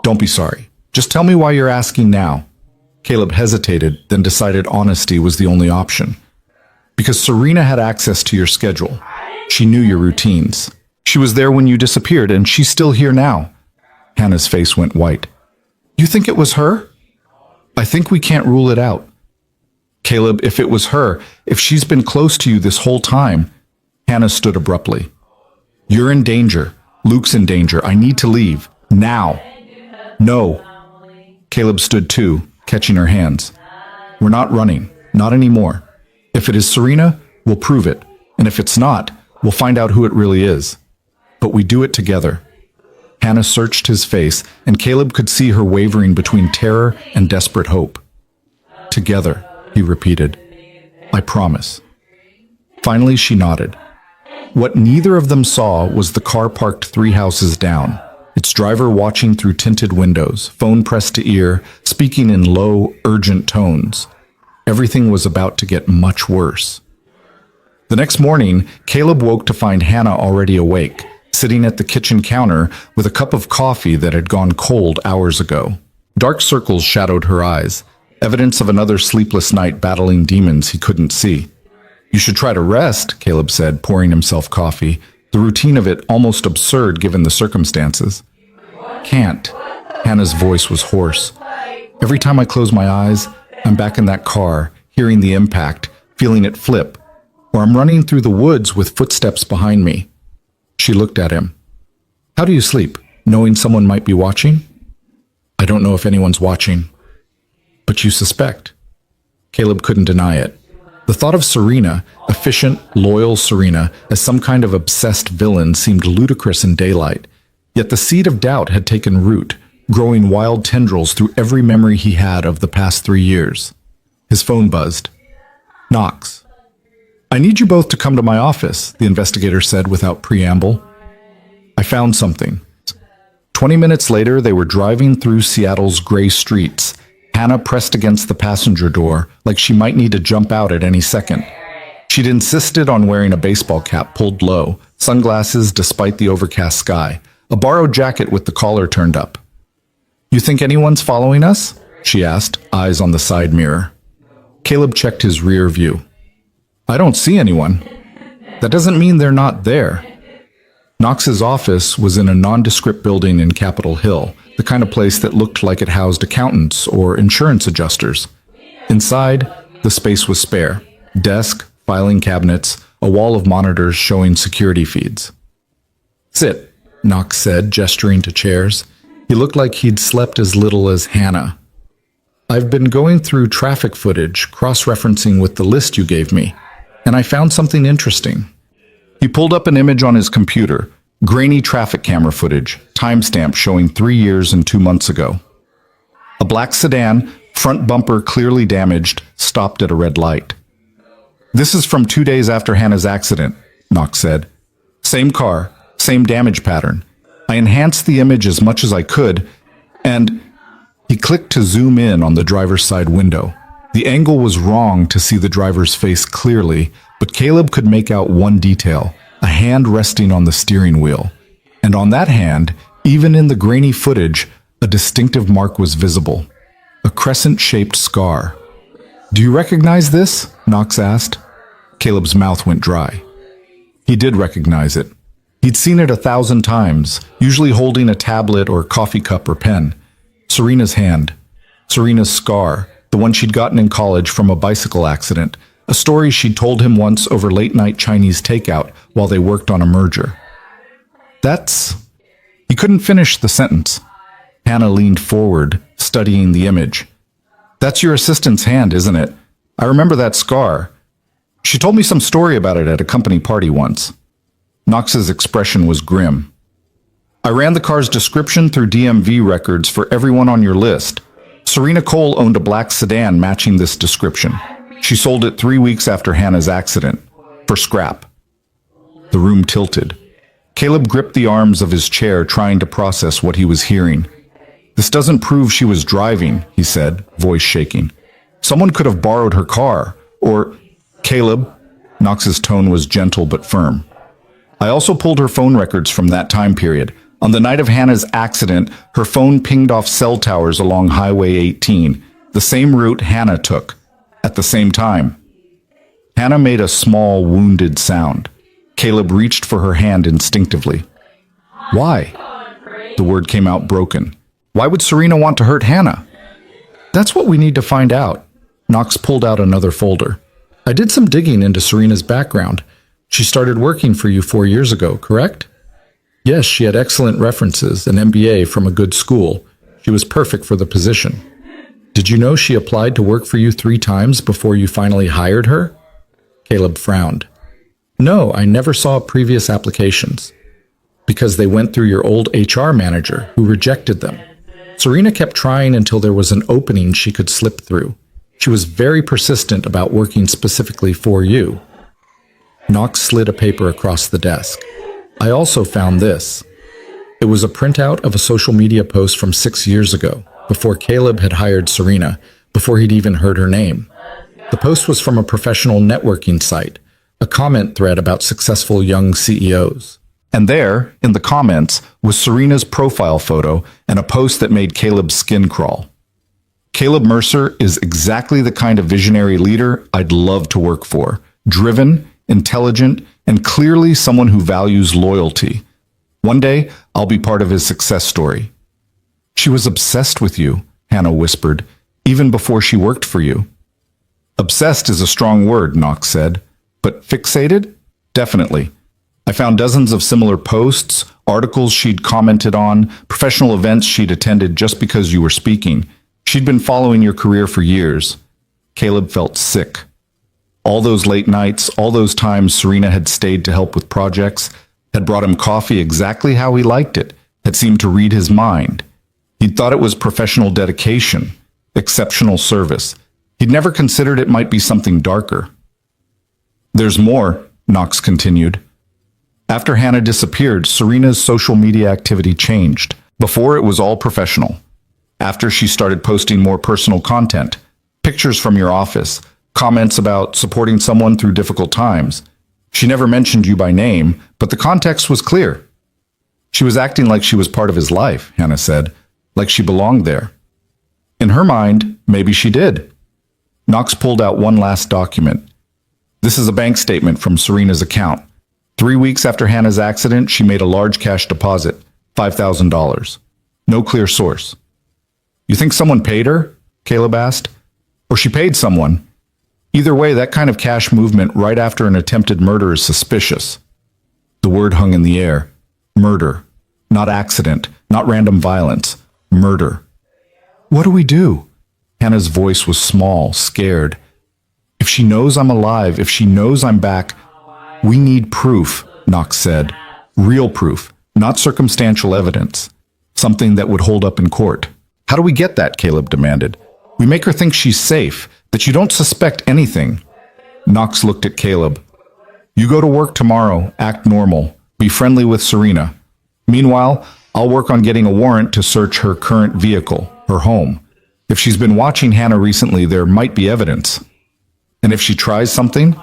Don't be sorry. Just tell me why you're asking now. Caleb hesitated, then decided honesty was the only option. Because Serena had access to your schedule. She knew your routines. She was there when you disappeared, and she's still here now. Hannah's face went white. You think it was her? I think we can't rule it out. Caleb, if it was her, if she's been close to you this whole time. Hannah stood abruptly. You're in danger. Luke's in danger. I need to leave. Now. No. Caleb stood too, catching her hands. We're not running. Not anymore. If it is Serena, we'll prove it. And if it's not, we'll find out who it really is. But we do it together. Hannah searched his face, and Caleb could see her wavering between terror and desperate hope. Together, he repeated. I promise. Finally, she nodded. What neither of them saw was the car parked 3 houses down, its driver watching through tinted windows, phone pressed to ear, speaking in low, urgent tones. Everything was about to get much worse. The next morning, Caleb woke to find Hannah already awake, sitting at the kitchen counter with a cup of coffee that had gone cold hours ago. Dark circles shadowed her eyes, evidence of another sleepless night battling demons he couldn't see. You should try to rest, Caleb said, pouring himself coffee, the routine of it almost absurd given the circumstances. Can't. Hannah's voice was hoarse. Every time I close my eyes, I'm back in that car, hearing the impact, feeling it flip, or I'm running through the woods with footsteps behind me. She looked at him. How do you sleep, knowing someone might be watching? I don't know if anyone's watching. But you suspect. Caleb couldn't deny it. The thought of Serena, efficient, loyal Serena, as some kind of obsessed villain seemed ludicrous in daylight. Yet the seed of doubt had taken root, growing wild tendrils through every memory he had of the past 3 years. His phone buzzed. Knox. I need you both to come to my office, the investigator said without preamble. I found something. 20 minutes later, they were driving through Seattle's gray streets. Hannah pressed against the passenger door, like she might need to jump out at any second. She'd insisted on wearing a baseball cap pulled low, sunglasses despite the overcast sky, a borrowed jacket with the collar turned up. You think anyone's following us? She asked, eyes on the side mirror. Caleb checked his rear view. I don't see anyone. That doesn't mean they're not there. Knox's office was in a nondescript building in Capitol Hill, the kind of place that looked like it housed accountants or insurance adjusters. Inside, the space was spare. Desk, filing cabinets, a wall of monitors showing security feeds. Sit, Knox said, gesturing to chairs. He looked like he'd slept as little as Hannah. I've been going through traffic footage, cross-referencing with the list you gave me, and I found something interesting. He pulled up an image on his computer, Grainy traffic camera footage, timestamp showing 3 years and 2 months ago. A black sedan, front bumper clearly damaged, stopped at a red light. This is from 2 days after Hannah's accident, Knox said. Same car, same damage pattern. I enhanced the image as much as I could, and he clicked to zoom in on the driver's side window. The angle was wrong to see the driver's face clearly, but Caleb could make out one detail, a hand resting on the steering wheel. And on that hand, even in the grainy footage, a distinctive mark was visible. A crescent-shaped scar. Do you recognize this? Knox asked. Caleb's mouth went dry. He did recognize it. He'd seen it 1,000 times, usually holding a tablet or coffee cup or pen. Serena's hand. Serena's scar, the one she'd gotten in college from a bicycle accident, a story she'd told him once over late-night Chinese takeout while they worked on a merger. That's... He couldn't finish the sentence. Hannah leaned forward, studying the image. That's your assistant's hand, isn't it? I remember that scar. She told me some story about it at a company party once. Knox's expression was grim. I ran the car's description through DMV records for everyone on your list. Serena Cole owned a black sedan matching this description. She sold it 3 weeks after Hannah's accident. For scrap. The room tilted. Caleb gripped the arms of his chair, trying to process what he was hearing. This doesn't prove she was driving, he said, voice shaking. Someone could have borrowed her car, or... Caleb, Knox's tone was gentle but firm. I also pulled her phone records from that time period. On the night of Hannah's accident, her phone pinged off cell towers along Highway 18, the same route Hannah took, at the same time. Hannah made a small, wounded sound. Caleb reached for her hand instinctively. Why? The word came out broken. Why would Serena want to hurt Hannah? That's what we need to find out. Knox pulled out another folder. I did some digging into Serena's background. She started working for you 4 years ago, correct? Yes, she had excellent references, an MBA from a good school. She was perfect for the position. Did you know she applied to work for you 3 times before you finally hired her? Caleb frowned. No, I never saw previous applications. Because they went through your old HR manager, who rejected them. Serena kept trying until there was an opening she could slip through. She was very persistent about working specifically for you. Knox slid a paper across the desk. I also found this. It was a printout of a social media post from 6 years ago, before Caleb had hired Serena, before he'd even heard her name. The post was from a professional networking site, a comment thread about successful young CEOs. And there, in the comments, was Serena's profile photo and a post that made Caleb's skin crawl. Caleb Mercer is exactly the kind of visionary leader I'd love to work for. Driven, intelligent, and clearly someone who values loyalty. One day, I'll be part of his success story. She was obsessed with you, Hannah whispered, even before she worked for you. Obsessed is a strong word, Knox said. But fixated? Definitely. I found dozens of similar posts, articles she'd commented on, professional events she'd attended just because you were speaking. She'd been following your career for years. Caleb felt sick. All those late nights, all those times Serena had stayed to help with projects, had brought him coffee exactly how he liked it, had seemed to read his mind. He'd thought it was professional dedication, exceptional service. He'd never considered it might be something darker. There's more, Knox continued. After Hannah disappeared, Serena's social media activity changed. Before, it was all professional. After, she started posting more personal content, pictures from your office, comments about supporting someone through difficult times. She never mentioned you by name, but the context was clear. She was acting like she was part of his life, Hannah said, like she belonged there. In her mind, maybe she did. Knox pulled out one last document. This is a bank statement from Serena's account. 3 weeks after Hannah's accident, she made a large cash deposit, $5,000. No clear source. You think someone paid her? Caleb asked. Or she paid someone. Either way, that kind of cash movement right after an attempted murder is suspicious. The word hung in the air. Murder. Not accident. Not random violence. Murder. What do we do? Hannah's voice was small, scared. If she knows I'm alive, if she knows I'm back, we need proof, Knox said. Real proof, not circumstantial evidence. Something that would hold up in court. How do we get that? Caleb demanded. We make her think she's safe, that you don't suspect anything. Knox looked at Caleb. You go to work tomorrow, act normal, be friendly with Serena. Meanwhile, I'll work on getting a warrant to search her current vehicle, her home. If she's been watching Hannah recently, there might be evidence. And if she tries something?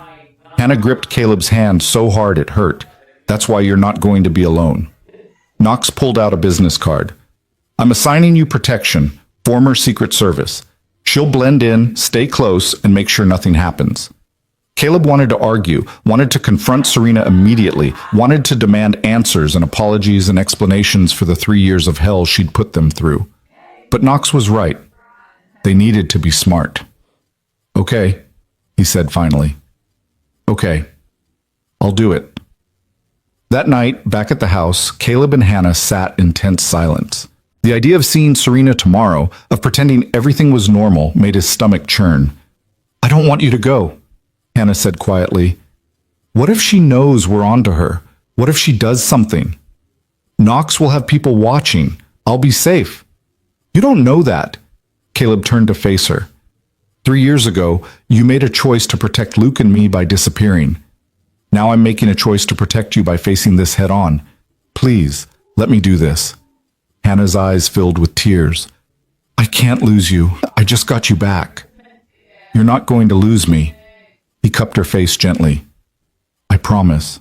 Hannah gripped Caleb's hand so hard it hurt. That's why you're not going to be alone. Knox pulled out a business card. I'm assigning you protection, former Secret Service. She'll blend in, stay close, and make sure nothing happens. Caleb wanted to argue, wanted to confront Serena immediately, wanted to demand answers and apologies and explanations for the 3 years of hell she'd put them through. But Knox was right. They needed to be smart. Okay, he said finally. Okay, I'll do it. That night, back at the house, Caleb and Hannah sat in tense silence. The idea of seeing Serena tomorrow, of pretending everything was normal, made his stomach churn. I don't want you to go, Hannah said quietly. What if she knows we're onto her? What if she does something? Knox will have people watching. I'll be safe. You don't know that. Caleb turned to face her. 3 years ago, you made a choice to protect Luke and me by disappearing. Now I'm making a choice to protect you by facing this head on. Please, let me do this. Hannah's eyes filled with tears. I can't lose you. I just got you back. You're not going to lose me. He cupped her face gently. I promise.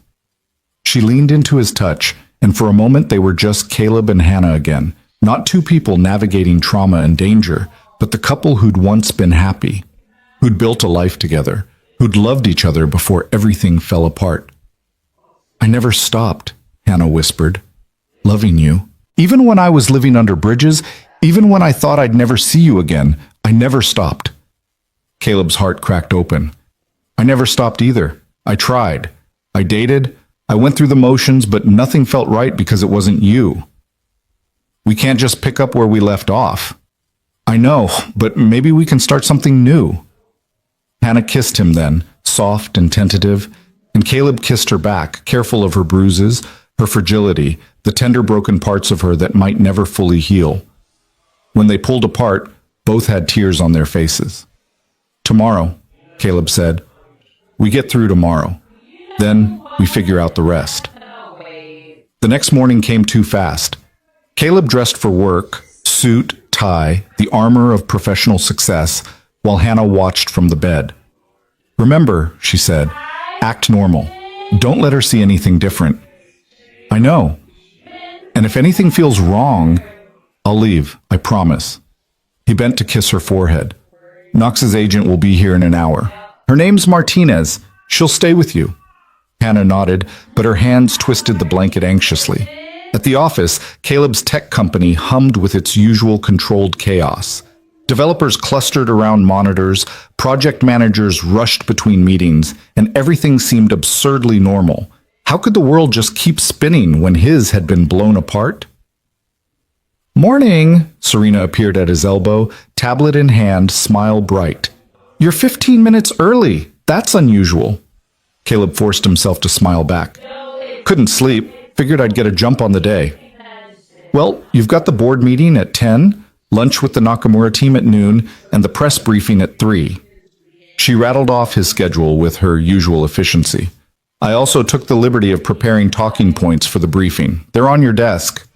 She leaned into his touch, and for a moment they were just Caleb and Hannah again. Not two people navigating trauma and danger, but the couple who'd once been happy, who'd built a life together, who'd loved each other before everything fell apart. I never stopped, Hannah whispered, loving you. Even when I was living under bridges, even when I thought I'd never see you again, I never stopped. Caleb's heart cracked open. I never stopped either. I tried. I dated. I went through the motions, but nothing felt right because it wasn't you. We can't just pick up where we left off. I know, but maybe we can start something new. Hannah kissed him then, soft and tentative, and Caleb kissed her back, careful of her bruises, her fragility, the tender broken parts of her that might never fully heal. When they pulled apart, both had tears on their faces. Tomorrow, Caleb said. We get through tomorrow. Then we figure out the rest. The next morning came too fast. Caleb dressed for work, suit, tie, the armor of professional success, while Hannah watched from the bed. Remember, she said, act normal. Don't let her see anything different. I know. And if anything feels wrong, I'll leave, I promise. He bent to kiss her forehead. Knox's agent will be here in an hour. Her name's Martinez. She'll stay with you. Hannah nodded, but her hands twisted the blanket anxiously. At the office, Caleb's tech company hummed with its usual controlled chaos. Developers clustered around monitors, project managers rushed between meetings, and everything seemed absurdly normal. How could the world just keep spinning when his had been blown apart? Morning, Serena appeared at his elbow, tablet in hand, smile bright. You're 15 minutes early. That's unusual. Caleb forced himself to smile back. Couldn't sleep. Figured I'd get a jump on the day. Well, you've got the board meeting at 10, lunch with the Nakamura team at noon, and the press briefing at 3. She rattled off his schedule with her usual efficiency. I also took the liberty of preparing talking points for the briefing. They're on your desk.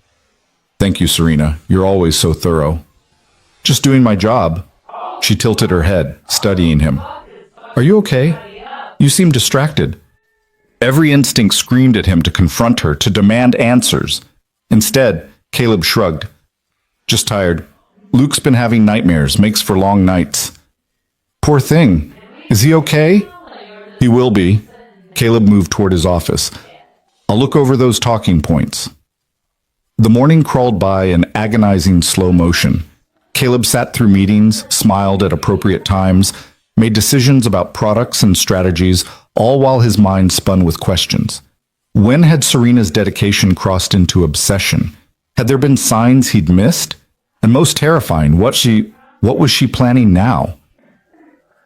Thank you, Serena. You're always so thorough. Just doing my job. She tilted her head, studying him. Are you okay? You seem distracted. Every instinct screamed at him to confront her, to demand answers. Instead, Caleb shrugged. Just tired. Luke's been having nightmares, makes for long nights. Poor thing. Is he okay? He will be. Caleb moved toward his office. I'll look over those talking points. The morning crawled by in agonizing slow motion. Caleb sat through meetings, smiled at appropriate times, made decisions about products and strategies, all while his mind spun with questions. When had Serena's dedication crossed into obsession? Had there been signs he'd missed? And most terrifying, what was she planning now?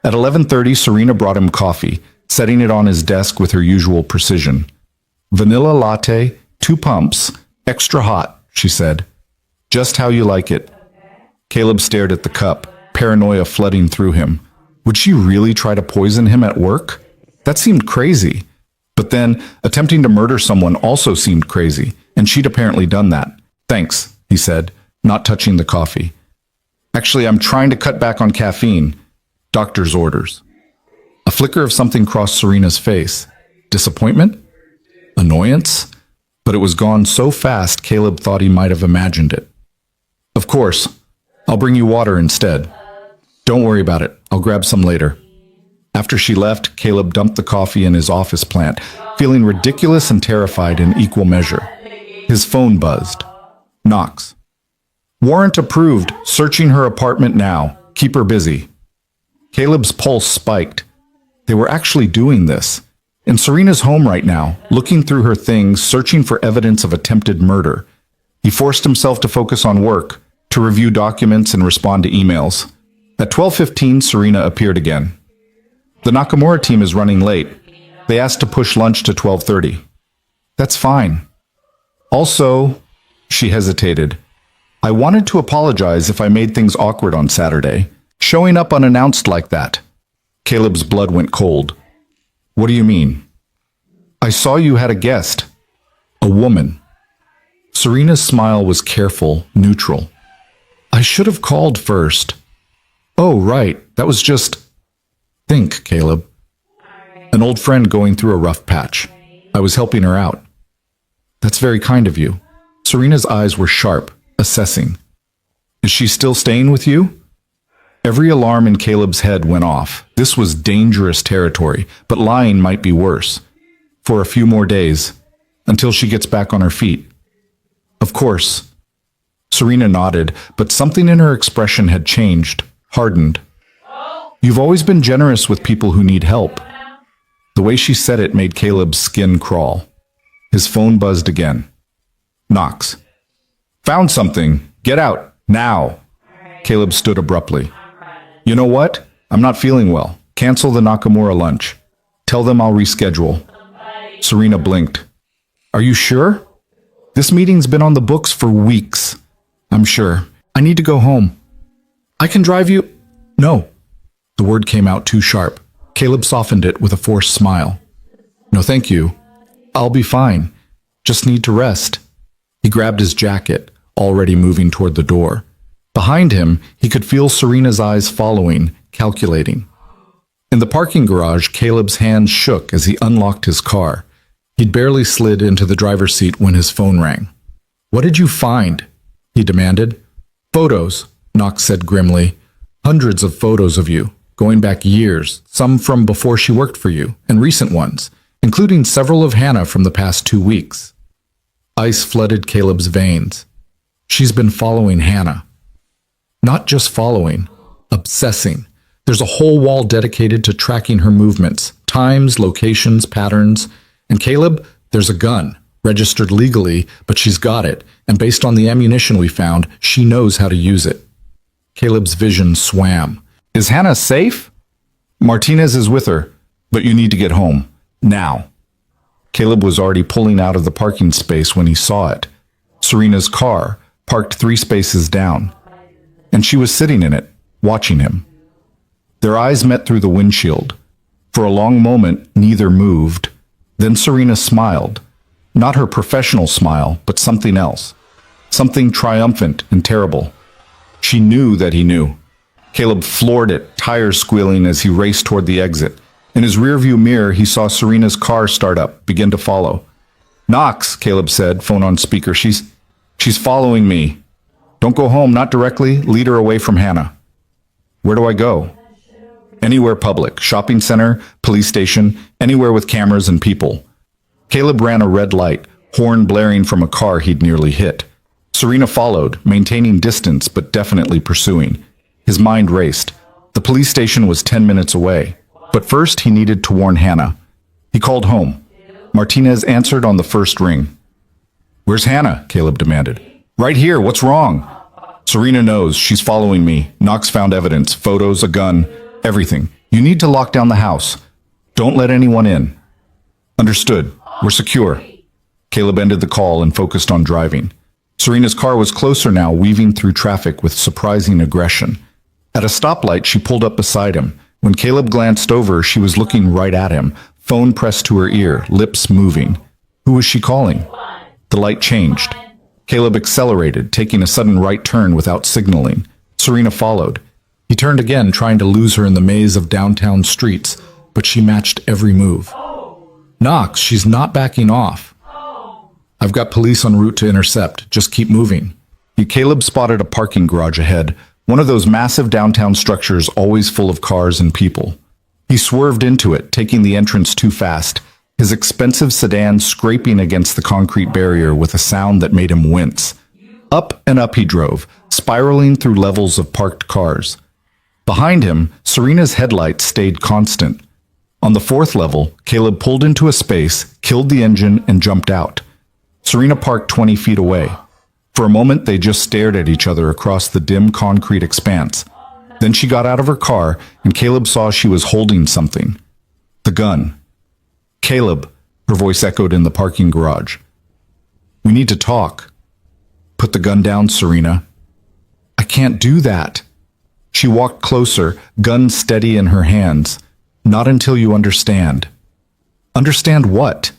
At 11:30, Serena brought him coffee, setting it on his desk with her usual precision. Vanilla latte, 2 pumps, extra hot, she said. Just how you like it. Caleb stared at the cup, paranoia flooding through him. Would she really try to poison him at work? That seemed crazy. But then, attempting to murder someone also seemed crazy, and she'd apparently done that. Thanks, he said, not touching the coffee. Actually, I'm trying to cut back on caffeine. Doctor's orders. A flicker of something crossed Serena's face. Disappointment? Annoyance? But it was gone so fast Caleb thought he might have imagined it. Of course. I'll bring you water instead. Don't worry about it. I'll grab some later. After she left, Caleb dumped the coffee in his office plant, feeling ridiculous and terrified in equal measure. His phone buzzed. Knox. Warrant approved. Searching her apartment now. Keep her busy. Caleb's pulse spiked. They were actually doing this. In Serena's home right now, looking through her things, searching for evidence of attempted murder. He forced himself to focus on work, to review documents and respond to emails. At 12:15, Serena appeared again. The Nakamura team is running late. They asked to push lunch to 12:30. That's fine. Also, she hesitated. I wanted to apologize if I made things awkward on Saturday. Showing up unannounced like that. Caleb's blood went cold. What do you mean? I saw you had a guest. A woman. Serena's smile was careful, neutral. I should have called first. Oh, right. That was just... Think, Caleb. An old friend going through a rough patch. I was helping her out. That's very kind of you. Serena's eyes were sharp, assessing. Is she still staying with you? Every alarm in Caleb's head went off. This was dangerous territory, but lying might be worse. For a few more days, until she gets back on her feet. Of course. Serena nodded, but something in her expression had changed, hardened. You've always been generous with people who need help. The way she said it made Caleb's skin crawl. His phone buzzed again. Knox. Found something. Get out. Now. Caleb stood abruptly. You know what? I'm not feeling well. Cancel the Nakamura lunch. Tell them I'll reschedule. Serena blinked. Are you sure? This meeting's been on the books for weeks. I'm sure. I need to go home. I can drive you... No. The word came out too sharp. Caleb softened it with a forced smile. No, thank you. I'll be fine. Just need to rest. He grabbed his jacket, already moving toward the door. Behind him, he could feel Serena's eyes following, calculating. In the parking garage, Caleb's hands shook as he unlocked his car. He'd barely slid into the driver's seat when his phone rang. What did you find? He demanded. Photos, Knox said grimly. Hundreds of photos of you, going back years, some from before she worked for you, and recent ones, including several of Hannah from the past 2 weeks. Ice flooded Caleb's veins. She's been following Hannah. Not just following, obsessing. There's a whole wall dedicated to tracking her movements, times, locations, patterns. And Caleb, there's a gun, registered legally, but she's got it, and based on the ammunition we found, she knows how to use it. Caleb's vision swam. Is Hannah safe? Martinez is with her, but you need to get home. Now. Caleb was already pulling out of the parking space when he saw it. Serena's car, parked 3 spaces down. And she was sitting in it, watching him. Their eyes met through the windshield. For a long moment, neither moved. Then Serena smiled. Not her professional smile, but something else. Something triumphant and terrible. She knew that he knew. Caleb floored it, tires squealing as he raced toward the exit. In his rearview mirror, he saw Serena's car start up, begin to follow. Knox, Caleb said, phone on speaker. She's following me. Don't go home, not directly. Lead her away from Hannah. Where do I go? Anywhere public. Shopping center, police station, anywhere with cameras and people. Caleb ran a red light, horn blaring from a car he'd nearly hit. Serena followed, maintaining distance but definitely pursuing. His mind raced. The police station was 10 minutes away. But first he needed to warn Hannah. He called home. Martinez answered on the first ring. Where's Hannah? Caleb demanded. Right here. What's wrong? Serena knows. She's following me. Knox found evidence, photos, a gun, everything. You need to lock down the house. Don't let anyone in. Understood. We're secure. Caleb ended the call and focused on driving. Serena's car was closer now, weaving through traffic with surprising aggression. At a stoplight, she pulled up beside him. When Caleb glanced over, she was looking right at him, phone pressed to her ear, lips moving. Who was she calling? The light changed. Caleb accelerated, taking a sudden right turn without signaling. Serena followed. He turned again, trying to lose her in the maze of downtown streets, but she matched every move. Knox, she's not backing off. I've got police en route to intercept. Just keep moving. Caleb spotted a parking garage ahead, one of those massive downtown structures always full of cars and people. He swerved into it, taking the entrance too fast, his expensive sedan scraping against the concrete barrier with a sound that made him wince. Up and up he drove, spiraling through levels of parked cars. Behind him, Serena's headlights stayed constant. On the fourth level, Caleb pulled into a space, killed the engine, and jumped out. Serena parked 20 feet away. For a moment, they just stared at each other across the dim concrete expanse. Then she got out of her car, and Caleb saw she was holding something. The gun. Caleb, her voice echoed in the parking garage. We need to talk. Put the gun down, Serena. I can't do that. She walked closer, gun steady in her hands. Not until you understand. Understand what?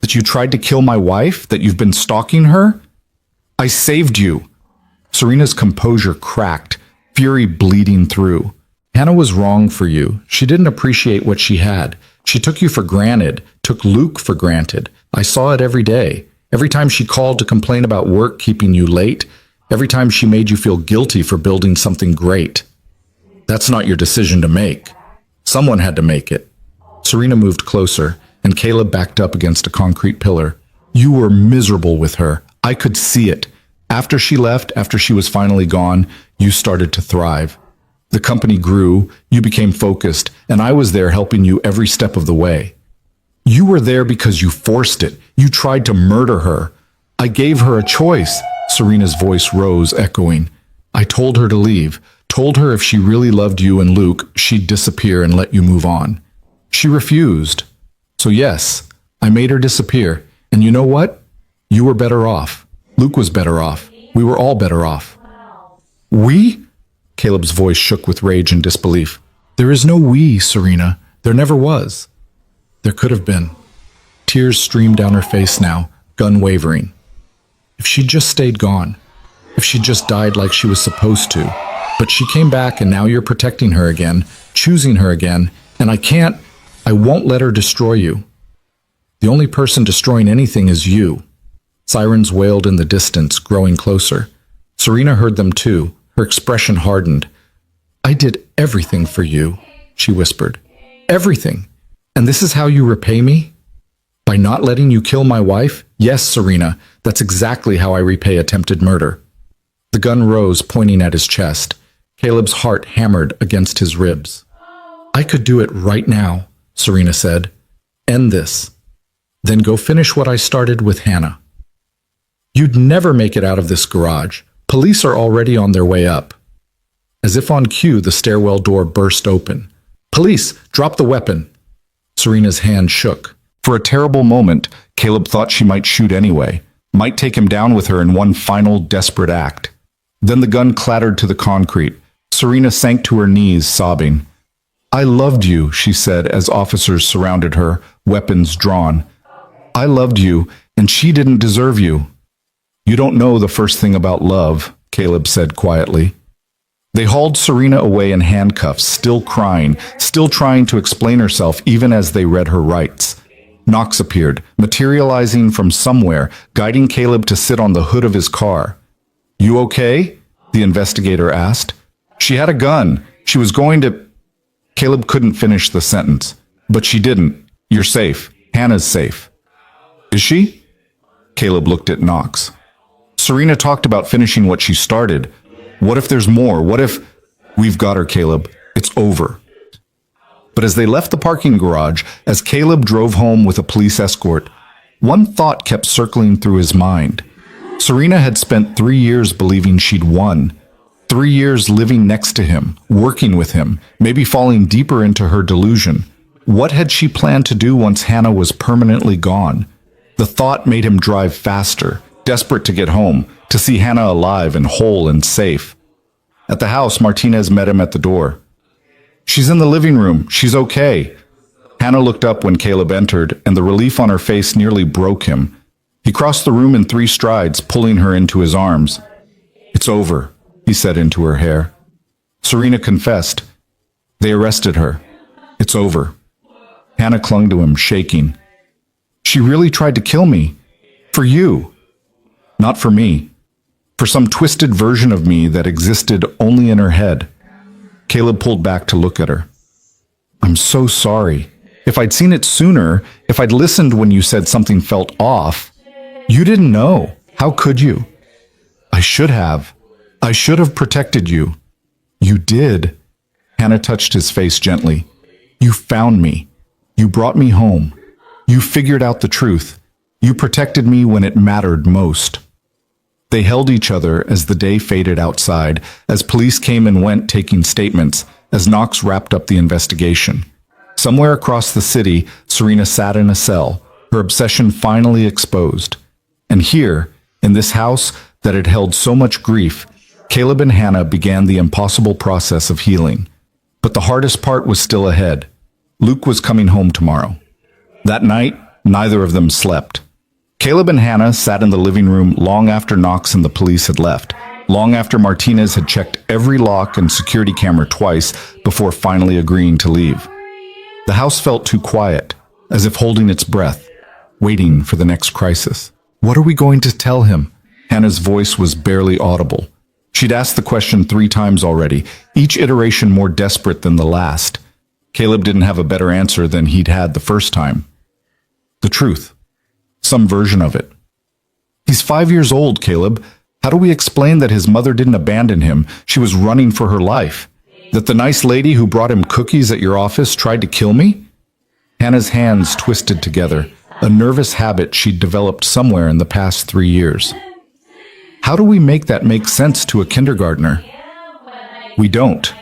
That you tried to kill my wife? That you've been stalking her? I saved you. Serena's composure cracked, fury bleeding through. Hannah was wrong for you. She didn't appreciate what she had. She took you for granted, took Luke for granted. I saw it every day. Every time she called to complain about work keeping you late, every time she made you feel guilty for building something great. That's not your decision to make. Someone had to make it. Serena moved closer, and Caleb backed up against a concrete pillar. You were miserable with her. I could see it. After she left, after she was finally gone, you started to thrive. The company grew, you became focused, and I was there helping you every step of the way. You were there because you forced it. You tried to murder her. I gave her a choice. Serena's voice rose, echoing. I told her to leave, told her if she really loved you and Luke, she'd disappear and let you move on. She refused. So yes, I made her disappear. And you know what? You were better off. Luke was better off. We were all better off. We? Caleb's voice shook with rage and disbelief. There is no we, Serena. There never was. There could have been. Tears streamed down her face now, gun wavering. If she'd just stayed gone. If she'd just died like she was supposed to. But she came back and now you're protecting her again, choosing her again, and I won't let her destroy you. The only person destroying anything is you. Sirens wailed in the distance, growing closer. Serena heard them too, her expression hardened. I did everything for you, she whispered. Everything. And this is how you repay me? By not letting you kill my wife? Yes, Serena, that's exactly how I repay attempted murder. The gun rose, pointing at his chest. Caleb's heart hammered against his ribs. I could do it right now, Serena said. End this. Then go finish what I started with Hannah. You'd never make it out of this garage. Police are already on their way up. As if on cue, the stairwell door burst open. Police, drop the weapon. Serena's hand shook. For a terrible moment, Caleb thought she might shoot anyway, might take him down with her in one final desperate act. Then the gun clattered to the concrete. Serena sank to her knees, sobbing. I loved you, she said as officers surrounded her, weapons drawn. I loved you, and she didn't deserve you. You don't know the first thing about love, Caleb said quietly. They hauled Serena away in handcuffs, still crying, still trying to explain herself even as they read her rights. Knox appeared, materializing from somewhere, guiding Caleb to sit on the hood of his car. You okay? The investigator asked. She had a gun. She was going to... Caleb couldn't finish the sentence. But she didn't. You're safe. Hannah's safe. Is she? Caleb looked at Knox. Serena talked about finishing what she started. What if there's more? What if... We've got her, Caleb. It's over. But as they left the parking garage, as Caleb drove home with a police escort, one thought kept circling through his mind. Serena had spent 3 years believing she'd won. 3 years living next to him, working with him, maybe falling deeper into her delusion. What had she planned to do once Hannah was permanently gone? The thought made him drive faster, desperate to get home, to see Hannah alive and whole and safe. At the house, Martinez met him at the door. "She's in the living room. She's okay." Hannah looked up when Caleb entered, and the relief on her face nearly broke him. He crossed the room in 3 strides, pulling her into his arms. "It's over," he said into her hair. Serena confessed. "They arrested her. It's over." Hannah clung to him, shaking. "She really tried to kill me. For you." "Not for me. For some twisted version of me that existed only in her head." Caleb pulled back to look at her. "I'm so sorry. If I'd seen it sooner, if I'd listened when you said something felt off." "You didn't know. How could you?" "I should have. I should have protected you." "You did." Hannah touched his face gently. "You found me. You brought me home. You figured out the truth. You protected me when it mattered most." They held each other as the day faded outside, as police came and went taking statements, as Knox wrapped up the investigation. Somewhere across the city, Serena sat in a cell, her obsession finally exposed. And here, in this house that had held so much grief, Caleb and Hannah began the impossible process of healing. But the hardest part was still ahead. Luke was coming home tomorrow. That night, neither of them slept. Caleb and Hannah sat in the living room long after Knox and the police had left, long after Martinez had checked every lock and security camera twice before finally agreeing to leave. The house felt too quiet, as if holding its breath, waiting for the next crisis. "What are we going to tell him?" Hannah's voice was barely audible. She'd asked the question 3 times already, each iteration more desperate than the last. Caleb didn't have a better answer than he'd had the first time. The truth. Some version of it. "He's 5 years old, Caleb. How do we explain that his mother didn't abandon him? She was running for her life. That the nice lady who brought him cookies at your office tried to kill me?" Hannah's hands twisted together, a nervous habit she'd developed somewhere in the past 3 years. "How do we make that make sense to a kindergartner?" "We don't."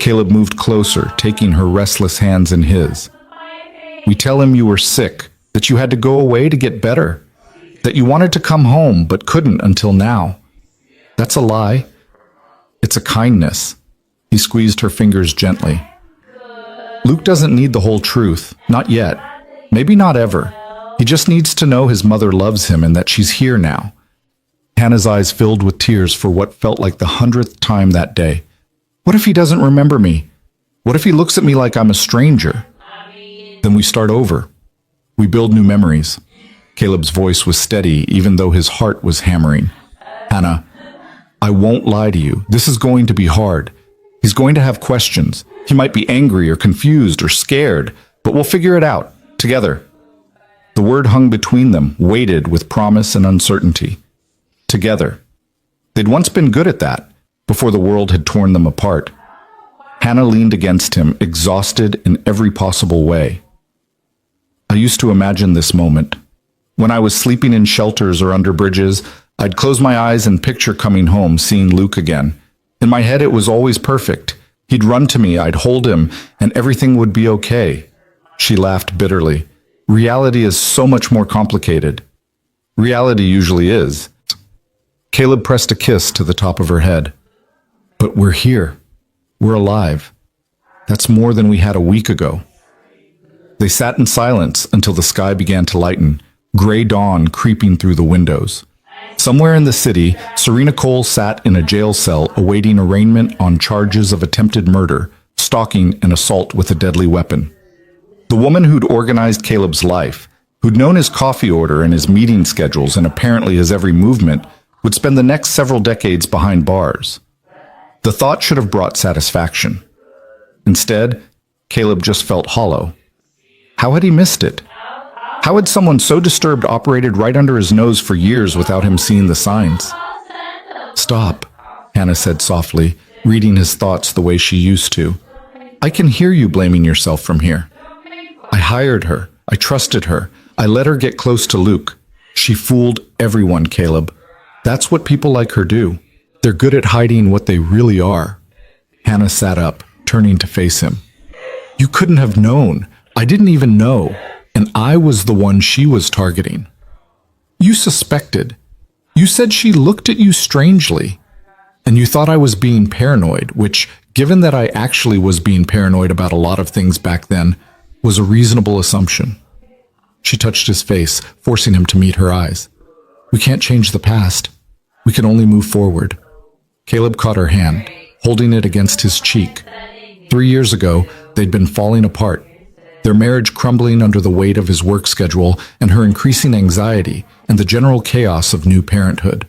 Caleb moved closer, taking her restless hands in his. "We tell him you were sick, that you had to go away to get better, that you wanted to come home but couldn't until now. That's a lie. It's a kindness." He squeezed her fingers gently. "Luke doesn't need the whole truth, not yet. Maybe not ever. He just needs to know his mother loves him and that she's here now." Hannah's eyes filled with tears for what felt like the 100th time that day. "What if he doesn't remember me? What if he looks at me like I'm a stranger?" "Then we start over. We build new memories." Caleb's voice was steady, even though his heart was hammering. "Hannah, I won't lie to you. This is going to be hard. He's going to have questions. He might be angry or confused or scared, but we'll figure it out, together." The word hung between them, weighted with promise and uncertainty. Together. They'd once been good at that, before the world had torn them apart. Hannah leaned against him, exhausted in every possible way. "I used to imagine this moment. When I was sleeping in shelters or under bridges, I'd close my eyes and picture coming home, seeing Luke again. In my head, it was always perfect. He'd run to me, I'd hold him, and everything would be okay." She laughed bitterly. "Reality is so much more complicated." "Reality usually is." Caleb pressed a kiss to the top of her head. "But we're here. We're alive. That's more than we had a week ago." They sat in silence until the sky began to lighten, gray dawn creeping through the windows. Somewhere in the city, Serena Cole sat in a jail cell awaiting arraignment on charges of attempted murder, stalking, and assault with a deadly weapon. The woman who'd organized Caleb's life, who'd known his coffee order and his meeting schedules and apparently his every movement, would spend the next several decades behind bars. The thought should have brought satisfaction. Instead, Caleb just felt hollow. How had he missed it? How had someone so disturbed operated right under his nose for years without him seeing the signs? "Stop," Hannah said softly, reading his thoughts the way she used to. "I can hear you blaming yourself from here. I hired her. I trusted her. I let her get close to Luke. She fooled everyone, Caleb. That's what people like her do. They're good at hiding what they really are." Hannah sat up, turning to face him. "You couldn't have known. I didn't even know." and I was the one she was targeting. You suspected. You said she looked at you strangely, and you thought I was being paranoid, which, given that I actually was being paranoid about a lot of things back then, was a reasonable assumption. She touched his face, forcing him to meet her eyes. We can't change the past. We can only move forward. Caleb caught her hand, holding it against his cheek. 3 years ago, they'd been falling apart, their marriage crumbling under the weight of his work schedule and her increasing anxiety and the general chaos of new parenthood.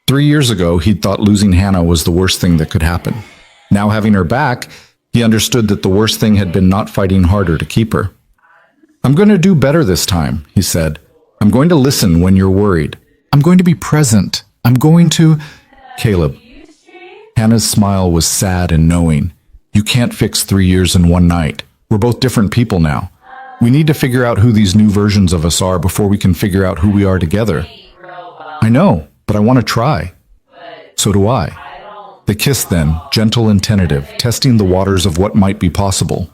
3 years ago, he'd thought losing Hannah was the worst thing that could happen. Now having her back, he understood that the worst thing had been not fighting harder to keep her. I'm going to do better this time, he said. I'm going to listen when you're worried. I'm going to be present. I'm going to... Caleb. Hannah's smile was sad and knowing. You can't fix 3 years in one night. We're both different people now. We need to figure out who these new versions of us are before we can figure out who we are together. I know, but I want to try. So do I. They kissed then, gentle and tentative, testing the waters of what might be possible.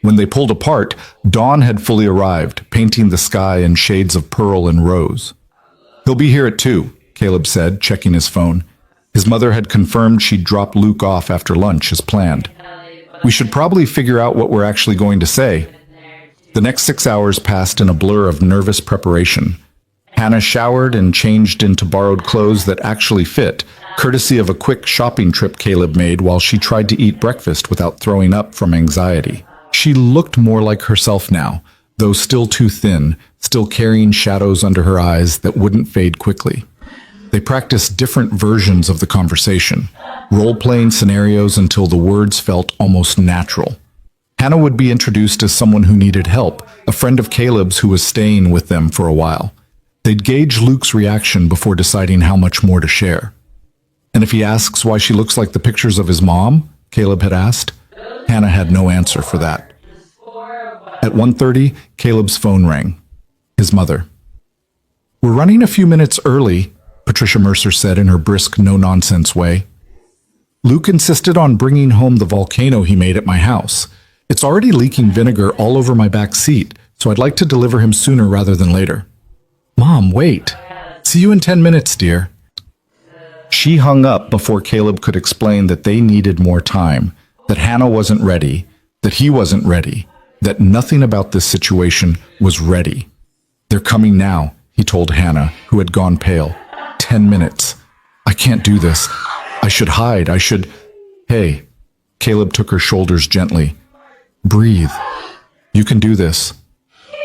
When they pulled apart, dawn had fully arrived, painting the sky in shades of pearl and rose. He'll be here at 2, Caleb said, checking his phone. His mother had confirmed she'd drop Luke off after lunch as planned. We should probably figure out what we're actually going to say. The next 6 hours passed in a blur of nervous preparation. Hannah showered and changed into borrowed clothes that actually fit, courtesy of a quick shopping trip Caleb made while she tried to eat breakfast without throwing up from anxiety. She looked more like herself now, though still too thin, still carrying shadows under her eyes that wouldn't fade quickly. They practiced different versions of the conversation, role-playing scenarios until the words felt almost natural. Hannah would be introduced as someone who needed help, a friend of Caleb's who was staying with them for a while. They'd gauge Luke's reaction before deciding how much more to share. And if he asks why she looks like the pictures of his mom, Caleb had asked, Hannah had no answer for that. At 1:30, Caleb's phone rang. His mother. We're running a few minutes early, Patricia Mercer said in her brisk, no-nonsense way. Luke insisted on bringing home the volcano he made at my house. It's already leaking vinegar all over my back seat, so I'd like to deliver him sooner rather than later. Mom, wait. See you in 10 minutes, dear. She hung up before Caleb could explain that they needed more time, that Hannah wasn't ready, that he wasn't ready, that nothing about this situation was ready. They're coming now, he told Hannah, who had gone pale. 10 minutes. I can't do this. I should hide. I should... Hey. Caleb took her shoulders gently. Breathe. You can do this.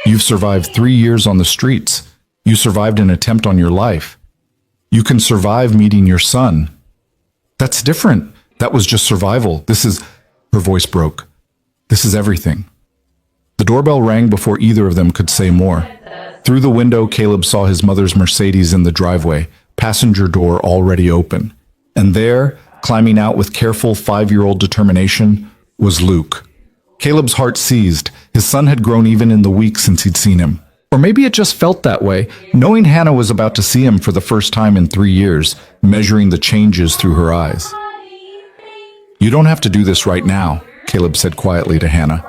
You've survived 3 years on the streets. You survived an attempt on your life. You can survive meeting your son. That's different. That was just survival. This is... Her voice broke. This is everything. The doorbell rang before either of them could say more. Through the window, Caleb saw his mother's Mercedes in the driveway, passenger door already open. And there, climbing out with careful 5-year-old determination, was Luke. Caleb's heart seized. His son had grown even in the week since he'd seen him. Or maybe it just felt that way, knowing Hannah was about to see him for the first time in 3 years, measuring the changes through her eyes. You don't have to do this right now, Caleb said quietly to Hannah.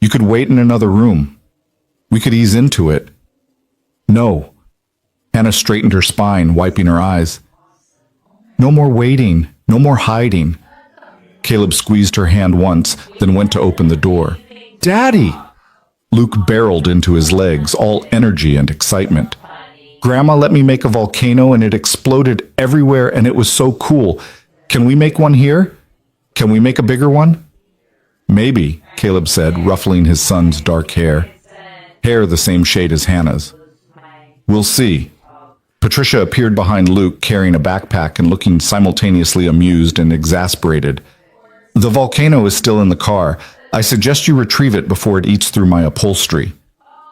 You could wait in another room. We could ease into it. No. Hannah straightened her spine, wiping her eyes. No more waiting. No more hiding. Caleb squeezed her hand once, then went to open the door. Daddy! Luke barreled into his legs, all energy and excitement. Grandma let me make a volcano and it exploded everywhere and it was so cool. Can we make one here? Can we make a bigger one? Maybe, Caleb said, ruffling his son's dark hair. Hair the same shade as Hannah's. We'll see. Patricia appeared behind Luke, carrying a backpack and looking simultaneously amused and exasperated. The volcano is still in the car. I suggest you retrieve it before it eats through my upholstery.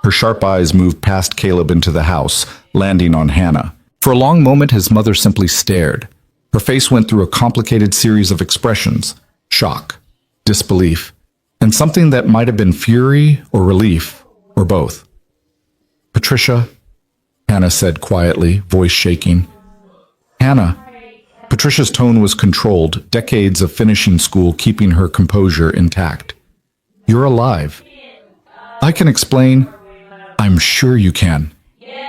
Her sharp eyes moved past Caleb into the house, landing on Hannah. For a long moment, his mother simply stared. Her face went through a complicated series of expressions. Shock, disbelief, and something that might have been fury or relief, or both. Patricia, Hannah said quietly, voice shaking. Hannah. Patricia's tone was controlled, decades of finishing school keeping her composure intact. You're alive. I can explain. I'm sure you can.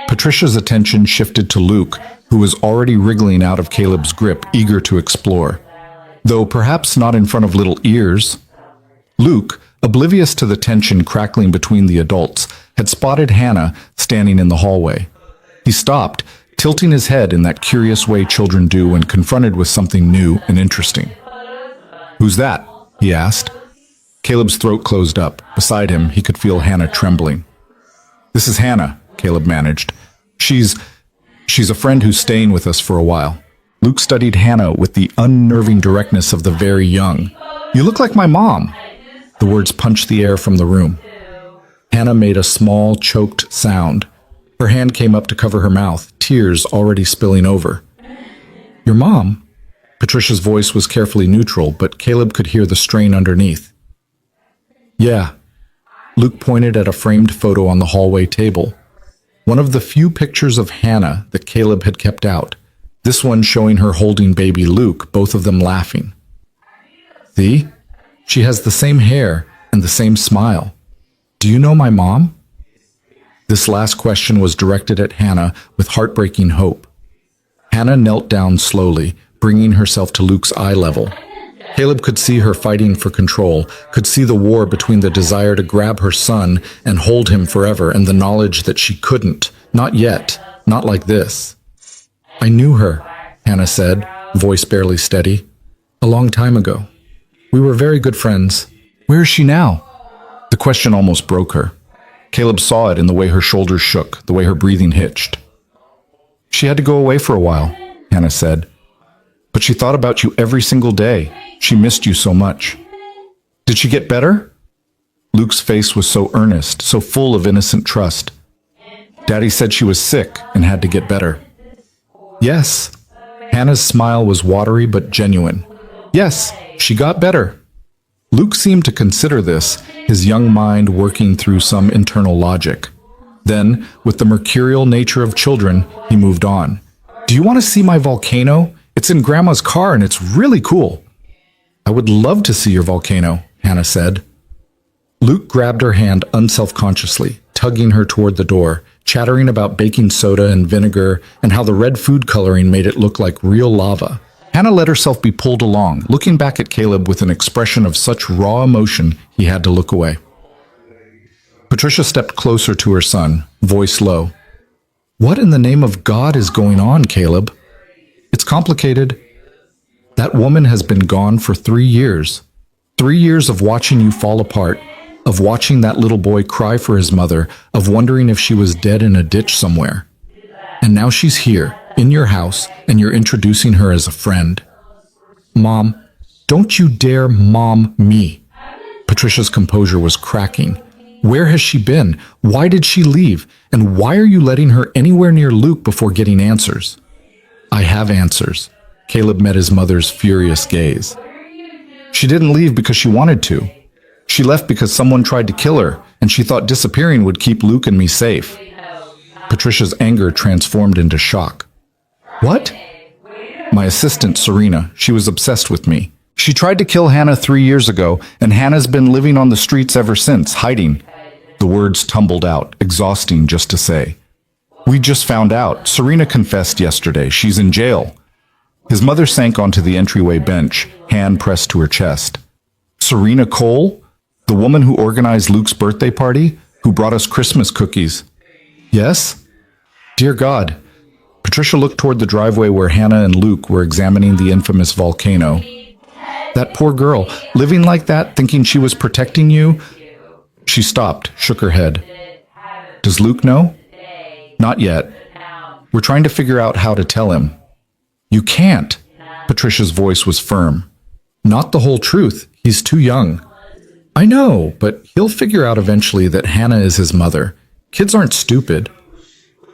Patricia's attention shifted to Luke, who was already wriggling out of Caleb's grip, eager to explore. Though perhaps not in front of little ears. Luke, oblivious to the tension crackling between the adults, had spotted Hannah standing in the hallway. He stopped, tilting his head in that curious way children do when confronted with something new and interesting. "Who's that?" he asked. Caleb's throat closed up. Beside him, he could feel Hannah trembling. "This is Hannah," Caleb managed. She's a friend who's staying with us for a while." Luke studied Hannah with the unnerving directness of the very young. "You look like my mom." The words punched the air from the room. Hannah made a small, choked sound. Her hand came up to cover her mouth, tears already spilling over. "Your mom?" Patricia's voice was carefully neutral, but Caleb could hear the strain underneath. "Yeah." Luke pointed at a framed photo on the hallway table. One of the few pictures of Hannah that Caleb had kept out. This one showing her holding baby Luke, both of them laughing. "See? She has the same hair and the same smile. Do you know my mom?" This last question was directed at Hannah with heartbreaking hope. Hannah knelt down slowly, bringing herself to Luke's eye level. Caleb could see her fighting for control, could see the war between the desire to grab her son and hold him forever and the knowledge that she couldn't, not yet, not like this. "I knew her," Hannah said, voice barely steady. "A long time ago. We were very good friends. Where is she now?" The question almost broke her. Caleb saw it in the way her shoulders shook, the way her breathing hitched. "She had to go away for a while," Hannah said. "But she thought about you every single day. She missed you so much." "Did she get better?" Luke's face was so earnest, so full of innocent trust. "Daddy said she was sick and had to get better." "Yes." Hannah's smile was watery but genuine. "Yes, she got better." Luke seemed to consider this, his young mind working through some internal logic. Then, with the mercurial nature of children, he moved on. "Do you want to see my volcano? It's in Grandma's car and it's really cool." "I would love to see your volcano," Hannah said. Luke grabbed her hand unselfconsciously, tugging her toward the door, chattering about baking soda and vinegar and how the red food coloring made it look like real lava. Hannah let herself be pulled along, looking back at Caleb with an expression of such raw emotion he had to look away. Patricia stepped closer to her son, voice low. "What in the name of God is going on, Caleb?" "It's complicated. That woman has been gone for 3 years. 3 years of watching you fall apart, of watching that little boy cry for his mother, of wondering if she was dead in a ditch somewhere. And now she's here, in your house, and you're introducing her as a friend. Mom, don't you dare mom me." Patricia's composure was cracking. Where has she been? Why did she leave? And why are you letting her anywhere near Luke before getting answers? "I have answers." Caleb met his mother's furious gaze. "She didn't leave because she wanted to. She left because someone tried to kill her, and she thought disappearing would keep Luke and me safe." Patricia's anger transformed into shock. "What?" "My assistant, Serena. She was obsessed with me. She tried to kill Hannah 3 years ago, and Hannah's been living on the streets ever since, hiding." The words tumbled out, exhausting just to say. "We just found out. Serena confessed yesterday. She's in jail." His mother sank onto the entryway bench, hand pressed to her chest. "Serena Cole? The woman who organized Luke's birthday party? Who brought us Christmas cookies?" "Yes?" "Dear God." Patricia looked toward the driveway where Hannah and Luke were examining the infamous volcano. "That poor girl, living like that, thinking she was protecting you." She stopped, shook her head. "Does Luke know?" "Not yet. We're trying to figure out how to tell him." "You can't." Patricia's voice was firm. "Not the whole truth. He's too young." "I know, but he'll figure out eventually that Hannah is his mother. Kids aren't stupid."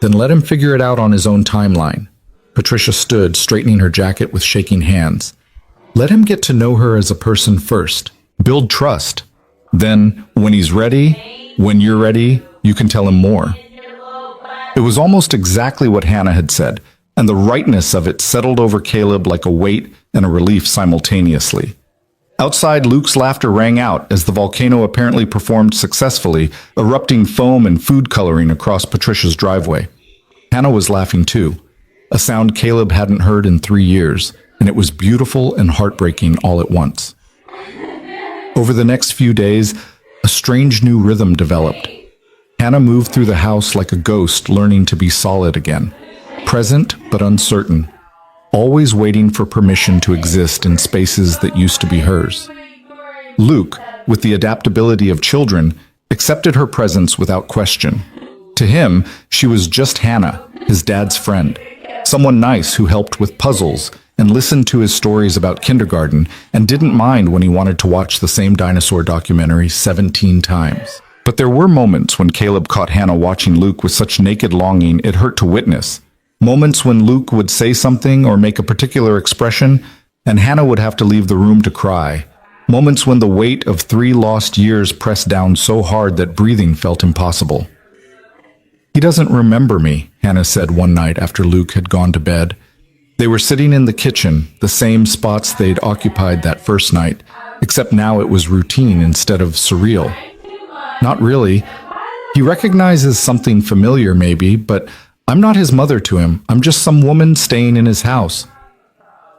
"Then let him figure it out on his own timeline." Patricia stood, straightening her jacket with shaking hands. "Let him get to know her as a person first. Build trust. Then, when he's ready, when you're ready, you can tell him more." It was almost exactly what Hannah had said, and the rightness of it settled over Caleb like a weight and a relief simultaneously. Outside, Luke's laughter rang out as the volcano apparently performed successfully, erupting foam and food coloring across Patricia's driveway. Hannah was laughing too, a sound Caleb hadn't heard in 3 years, and it was beautiful and heartbreaking all at once. Over the next few days, a strange new rhythm developed. Hannah moved through the house like a ghost, learning to be solid again, present but uncertain, always waiting for permission to exist in spaces that used to be hers. Luke, with the adaptability of children, accepted her presence without question. To him, she was just Hannah, his dad's friend, someone nice who helped with puzzles and listened to his stories about kindergarten and didn't mind when he wanted to watch the same dinosaur documentary 17 times. But there were moments when Caleb caught Hannah watching Luke with such naked longing it hurt to witness. Moments when Luke would say something or make a particular expression, and Hannah would have to leave the room to cry. Moments when the weight of 3 lost years pressed down so hard that breathing felt impossible. "He doesn't remember me," Hannah said one night after Luke had gone to bed. They were sitting in the kitchen, the same spots they'd occupied that first night, except now it was routine instead of surreal. "Not really. He recognizes something familiar maybe, but I'm not his mother to him. I'm just some woman staying in his house."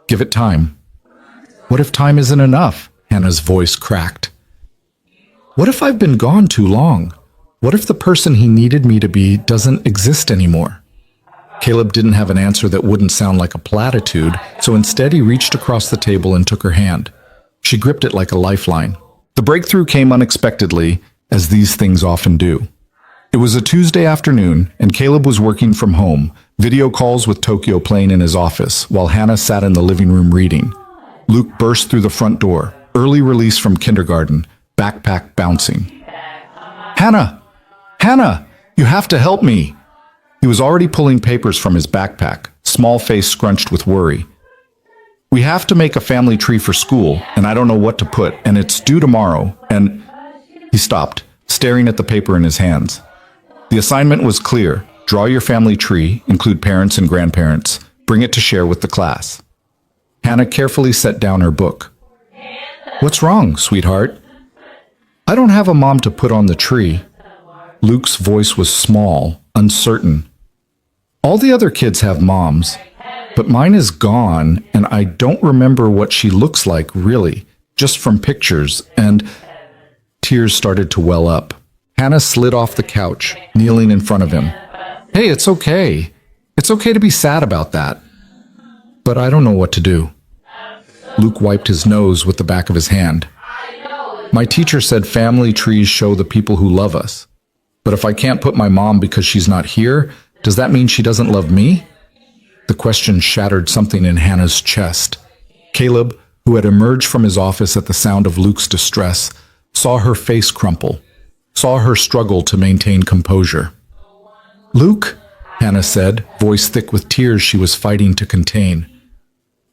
"Give it time." "What if time isn't enough?" Hannah's voice cracked. "What if I've been gone too long? What if the person he needed me to be doesn't exist anymore?" Caleb didn't have an answer that wouldn't sound like a platitude, so instead he reached across the table and took her hand. She gripped it like a lifeline. The breakthrough came unexpectedly, as these things often do. It was a Tuesday afternoon, and Caleb was working from home, video calls with Tokyo playing in his office, while Hannah sat in the living room reading. Luke burst through the front door, early release from kindergarten, backpack bouncing. "Hannah! Hannah! You have to help me!" He was already pulling papers from his backpack, small face scrunched with worry. "We have to make a family tree for school, and I don't know what to put, and it's due tomorrow, and—" He stopped, staring at the paper in his hands. The assignment was clear. Draw your family tree, include parents and grandparents, bring it to share with the class. Hannah carefully set down her book. "What's wrong, sweetheart?" "I don't have a mom to put on the tree." Luke's voice was small, uncertain. "All the other kids have moms, but mine is gone, and I don't remember what she looks like, really, just from pictures," and tears started to well up. Hannah slid off the couch, kneeling in front of him. "Hey, it's okay. It's okay to be sad about that. But I don't know what to do." Luke wiped his nose with the back of his hand. "My teacher said family trees show the people who love us. But if I can't put my mom because she's not here, does that mean she doesn't love me?" The question shattered something in Hannah's chest. Caleb, who had emerged from his office at the sound of Luke's distress, saw her face crumple, saw her struggle to maintain composure. "Luke," Hannah said, voice thick with tears she was fighting to contain.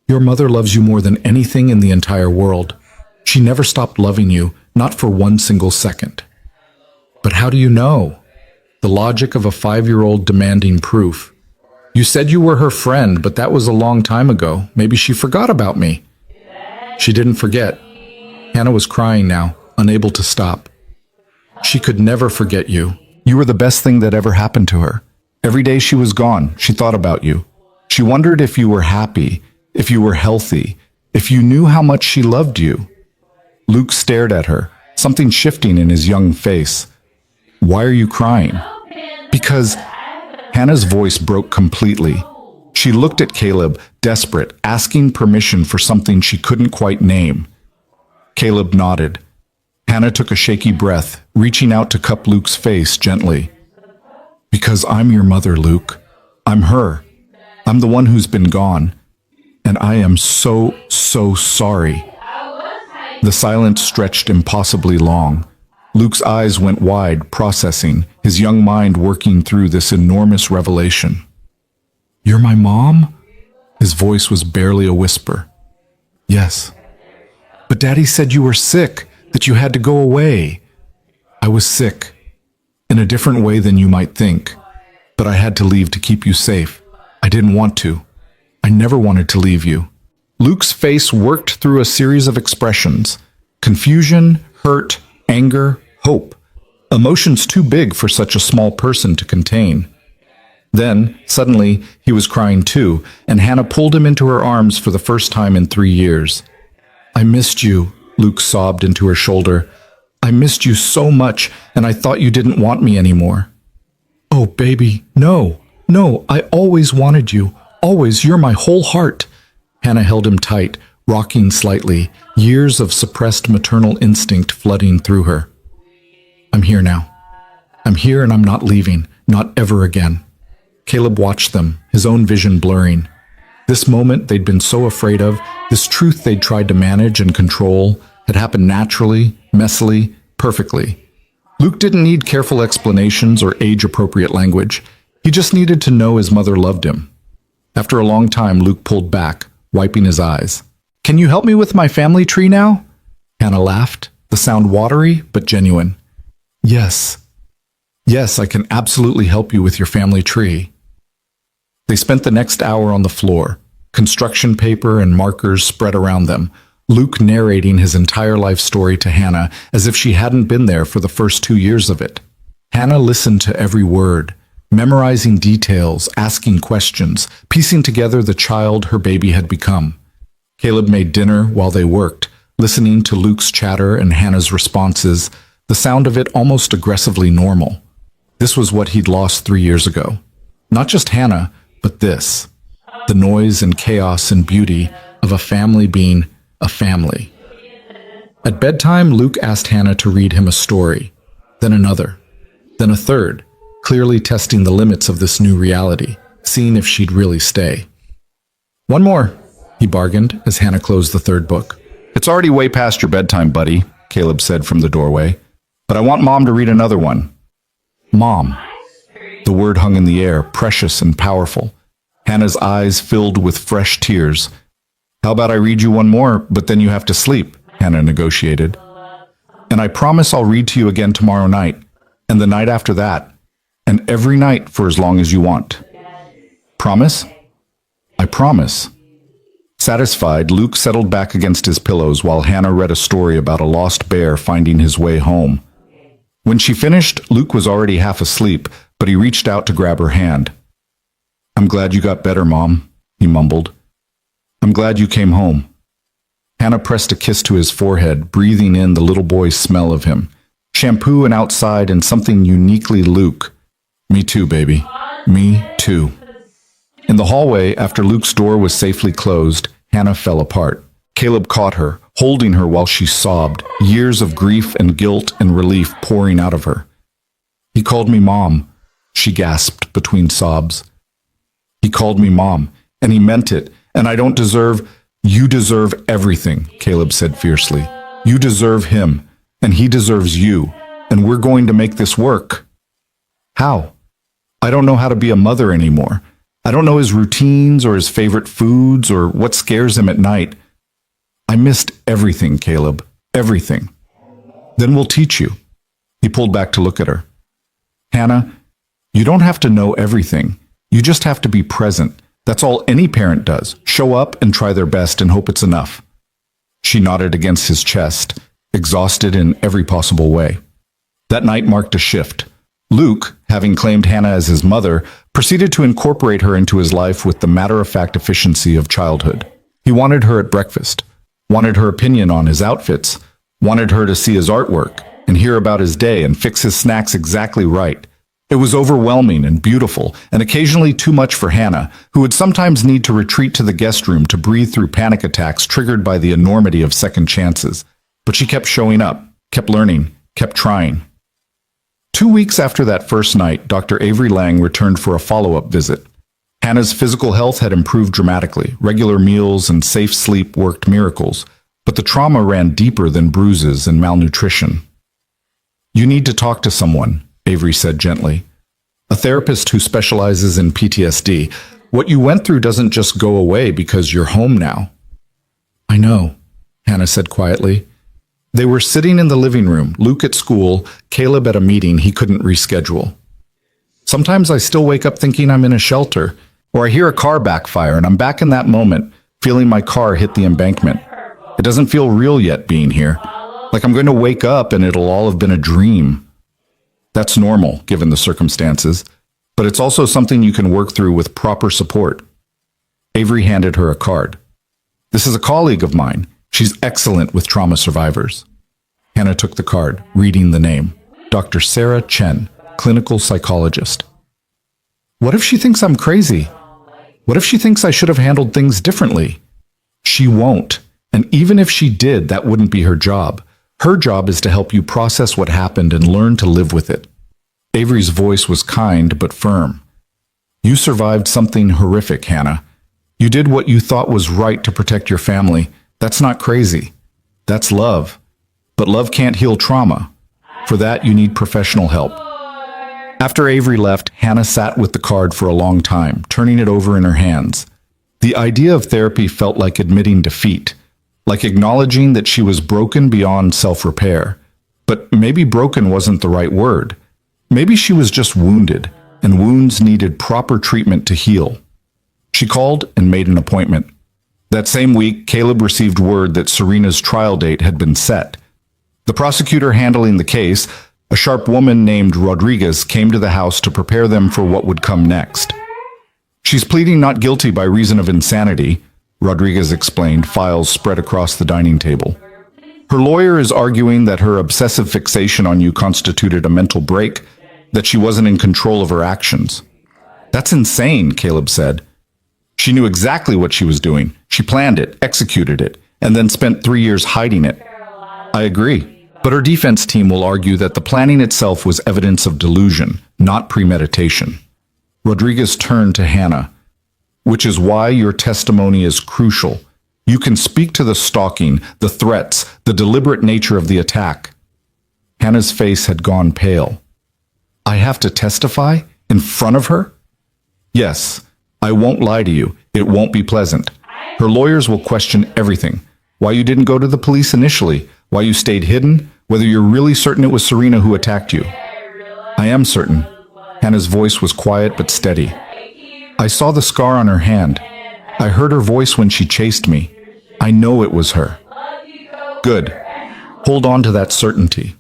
"Your mother loves you more than anything in the entire world. She never stopped loving you, not for one single second." "But how do you know?" The logic of a 5-year-old demanding proof. "You said you were her friend, but that was a long time ago. Maybe she forgot about me." She didn't forget. Hannah was crying now, unable to stop. "She could never forget you. You were the best thing that ever happened to her. Every day she was gone, she thought about you. She wondered if you were happy, if you were healthy, if you knew how much she loved you." Luke stared at her, something shifting in his young face. "Why are you crying?" "Because—" Hannah's voice broke completely. She looked at Caleb, desperate, asking permission for something she couldn't quite name. Caleb nodded. Hannah took a shaky breath, reaching out to cup Luke's face gently. "Because I'm your mother, Luke. I'm her. I'm the one who's been gone. And I am so, so sorry." The silence stretched impossibly long. Luke's eyes went wide, processing, his young mind working through this enormous revelation. "You're my mom?" His voice was barely a whisper. "Yes." "But Daddy said you were sick, that you had to go away." "I was sick. In a different way than you might think. But I had to leave to keep you safe. I didn't want to. I never wanted to leave you. Luke's face worked through a series of expressions: confusion, hurt, anger, hope. Emotions too big for such a small person to contain. Then, suddenly, he was crying too, and Hannah pulled him into her arms for the first time in 3 years. "I missed you," Luke sobbed into her shoulder. "I missed you so much, and I thought you didn't want me anymore." "Oh, baby, no, no, I always wanted you. Always, you're my whole heart." Hannah held him tight, rocking slightly, years of suppressed maternal instinct flooding through her. "I'm here now. I'm here and I'm not leaving, not ever again." Caleb watched them, his own vision blurring. This moment they'd been so afraid of, this truth they'd tried to manage and control, had happened naturally, messily, perfectly. Luke didn't need careful explanations or age-appropriate language. He just needed to know his mother loved him. After a long time, Luke pulled back, wiping his eyes. "Can you help me with my family tree now?" Hannah laughed, the sound watery but genuine. "Yes. Yes, I can absolutely help you with your family tree." They spent the next hour on the floor, construction paper and markers spread around them, Luke narrating his entire life story to Hannah as if she hadn't been there for the first 2 years of it. Hannah listened to every word, memorizing details, asking questions, piecing together the child her baby had become. Caleb made dinner while they worked, listening to Luke's chatter and Hannah's responses, the sound of it almost aggressively normal. This was what he'd lost 3 years ago. Not just Hannah, but this. The noise and chaos and beauty of a family being a family. At bedtime, Luke asked Hannah to read him a story, then another, then a third, clearly testing the limits of this new reality, seeing if she'd really stay. "One more," he bargained as Hannah closed the third book. "It's already way past your bedtime, buddy," Caleb said from the doorway, "but I want Mom to read another one." Mom. The word hung in the air, precious and powerful. Hannah's eyes filled with fresh tears. "How about I read you one more, but then you have to sleep," Hannah negotiated. "And I promise I'll read to you again tomorrow night, and the night after that, and every night for as long as you want." "Promise?" "I promise." Satisfied, Luke settled back against his pillows while Hannah read a story about a lost bear finding his way home. When she finished, Luke was already half asleep, but he reached out to grab her hand. "I'm glad you got better, Mom," he mumbled. "I'm glad you came home." Hannah pressed a kiss to his forehead, breathing in the little boy's smell of him. Shampoo and outside and something uniquely Luke. "Me too, baby. Me too." In the hallway, after Luke's door was safely closed, Hannah fell apart. Caleb caught her, holding her while she sobbed, years of grief and guilt and relief pouring out of her. "He called me Mom," she gasped between sobs. "He called me Mom, and he meant it, and I don't deserve—" "You deserve everything," Caleb said fiercely. "You deserve him, and he deserves you, and we're going to make this work." "How?" "I don't know how to be a mother anymore. I don't know his routines or his favorite foods or what scares him at night. I missed everything, Caleb, everything." "Then we'll teach you." He pulled back to look at her. "Hannah, you don't have to know everything. You just have to be present. That's all any parent does. Show up and try their best and hope it's enough." She nodded against his chest, exhausted in every possible way. That night marked a shift. Luke, having claimed Hannah as his mother, proceeded to incorporate her into his life with the matter-of-fact efficiency of childhood. He wanted her at breakfast, wanted her opinion on his outfits, wanted her to see his artwork and hear about his day and fix his snacks exactly right. It was overwhelming and beautiful, and occasionally too much for Hannah, who would sometimes need to retreat to the guest room to breathe through panic attacks triggered by the enormity of second chances. But she kept showing up, kept learning, kept trying. 2 weeks after that first night, Dr. Avery Lang returned for a follow-up visit. Hannah's physical health had improved dramatically. Regular meals and safe sleep worked miracles, but the trauma ran deeper than bruises and malnutrition. "You need to talk to someone," Avery said gently. "A therapist who specializes in PTSD. What you went through doesn't just go away because you're home now." "I know," Hannah said quietly. They were sitting in the living room, Luke at school, Caleb at a meeting he couldn't reschedule. "Sometimes I still wake up thinking I'm in a shelter, or I hear a car backfire and I'm back in that moment, feeling my car hit the embankment. It doesn't feel real yet being here. Like I'm going to wake up and it'll all have been a dream. That's normal, given the circumstances, but it's also something you can work through with proper support. Avery handed her a card. This is a colleague of mine. She's excellent with trauma survivors. Hannah took the card, reading the name. Dr. Sarah Chen, clinical psychologist. What if she thinks I'm crazy? What if she thinks I should have handled things differently? She won't. And even if she did, that wouldn't be her job. Her job is to help you process what happened and learn to live with it. Avery's voice was kind but firm. You survived something horrific, Hannah. You did what you thought was right to protect your family. That's not crazy. That's love. But love can't heal trauma. For that, you need professional help. After Avery left, Hannah sat with the card for a long time, turning it over in her hands. The idea of therapy felt like admitting defeat, like acknowledging that she was broken beyond self-repair. But maybe broken wasn't the right word. Maybe she was just wounded, and wounds needed proper treatment to heal. She called and made an appointment. That same week, Caleb received word that Serena's trial date had been set. The prosecutor handling the case, a sharp woman named Rodriguez, came to the house to prepare them for what would come next. She's pleading not guilty by reason of insanity, Rodriguez explained, files spread across the dining table. Her lawyer is arguing that her obsessive fixation on you constituted a mental break, that she wasn't in control of her actions. That's insane, Caleb said. She knew exactly what she was doing. She planned it, executed it, and then spent 3 years hiding it. I agree. But her defense team will argue that the planning itself was evidence of delusion, not premeditation. Rodriguez turned to Hannah, which is why your testimony is crucial. You can speak to the stalking, the threats, the deliberate nature of the attack. Hannah's face had gone pale. I have to testify? In front of her? Yes. I won't lie to you. It won't be pleasant. Her lawyers will question everything. Why you didn't go to the police initially, why you stayed hidden, whether you're really certain it was Serena who attacked you. I am certain. Hannah's voice was quiet but steady. I saw the scar on her hand. I heard her voice when she chased me. I know it was her. Good. Hold on to that certainty.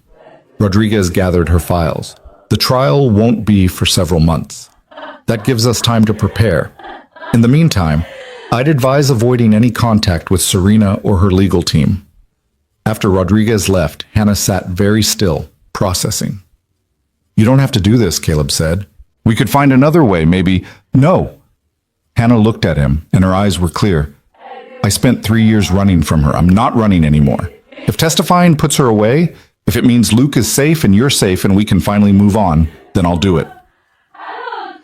Rodriguez gathered her files. The trial won't be for several months. That gives us time to prepare. In the meantime, I'd advise avoiding any contact with Serena or her legal team. After Rodriguez left, Hannah sat very still, processing. You don't have to do this, Caleb said. We could find another way, maybe. No. Hannah looked at him, and her eyes were clear. I spent 3 years running from her. I'm not running anymore. If testifying puts her away, if it means Luke is safe and you're safe and we can finally move on, then I'll do it.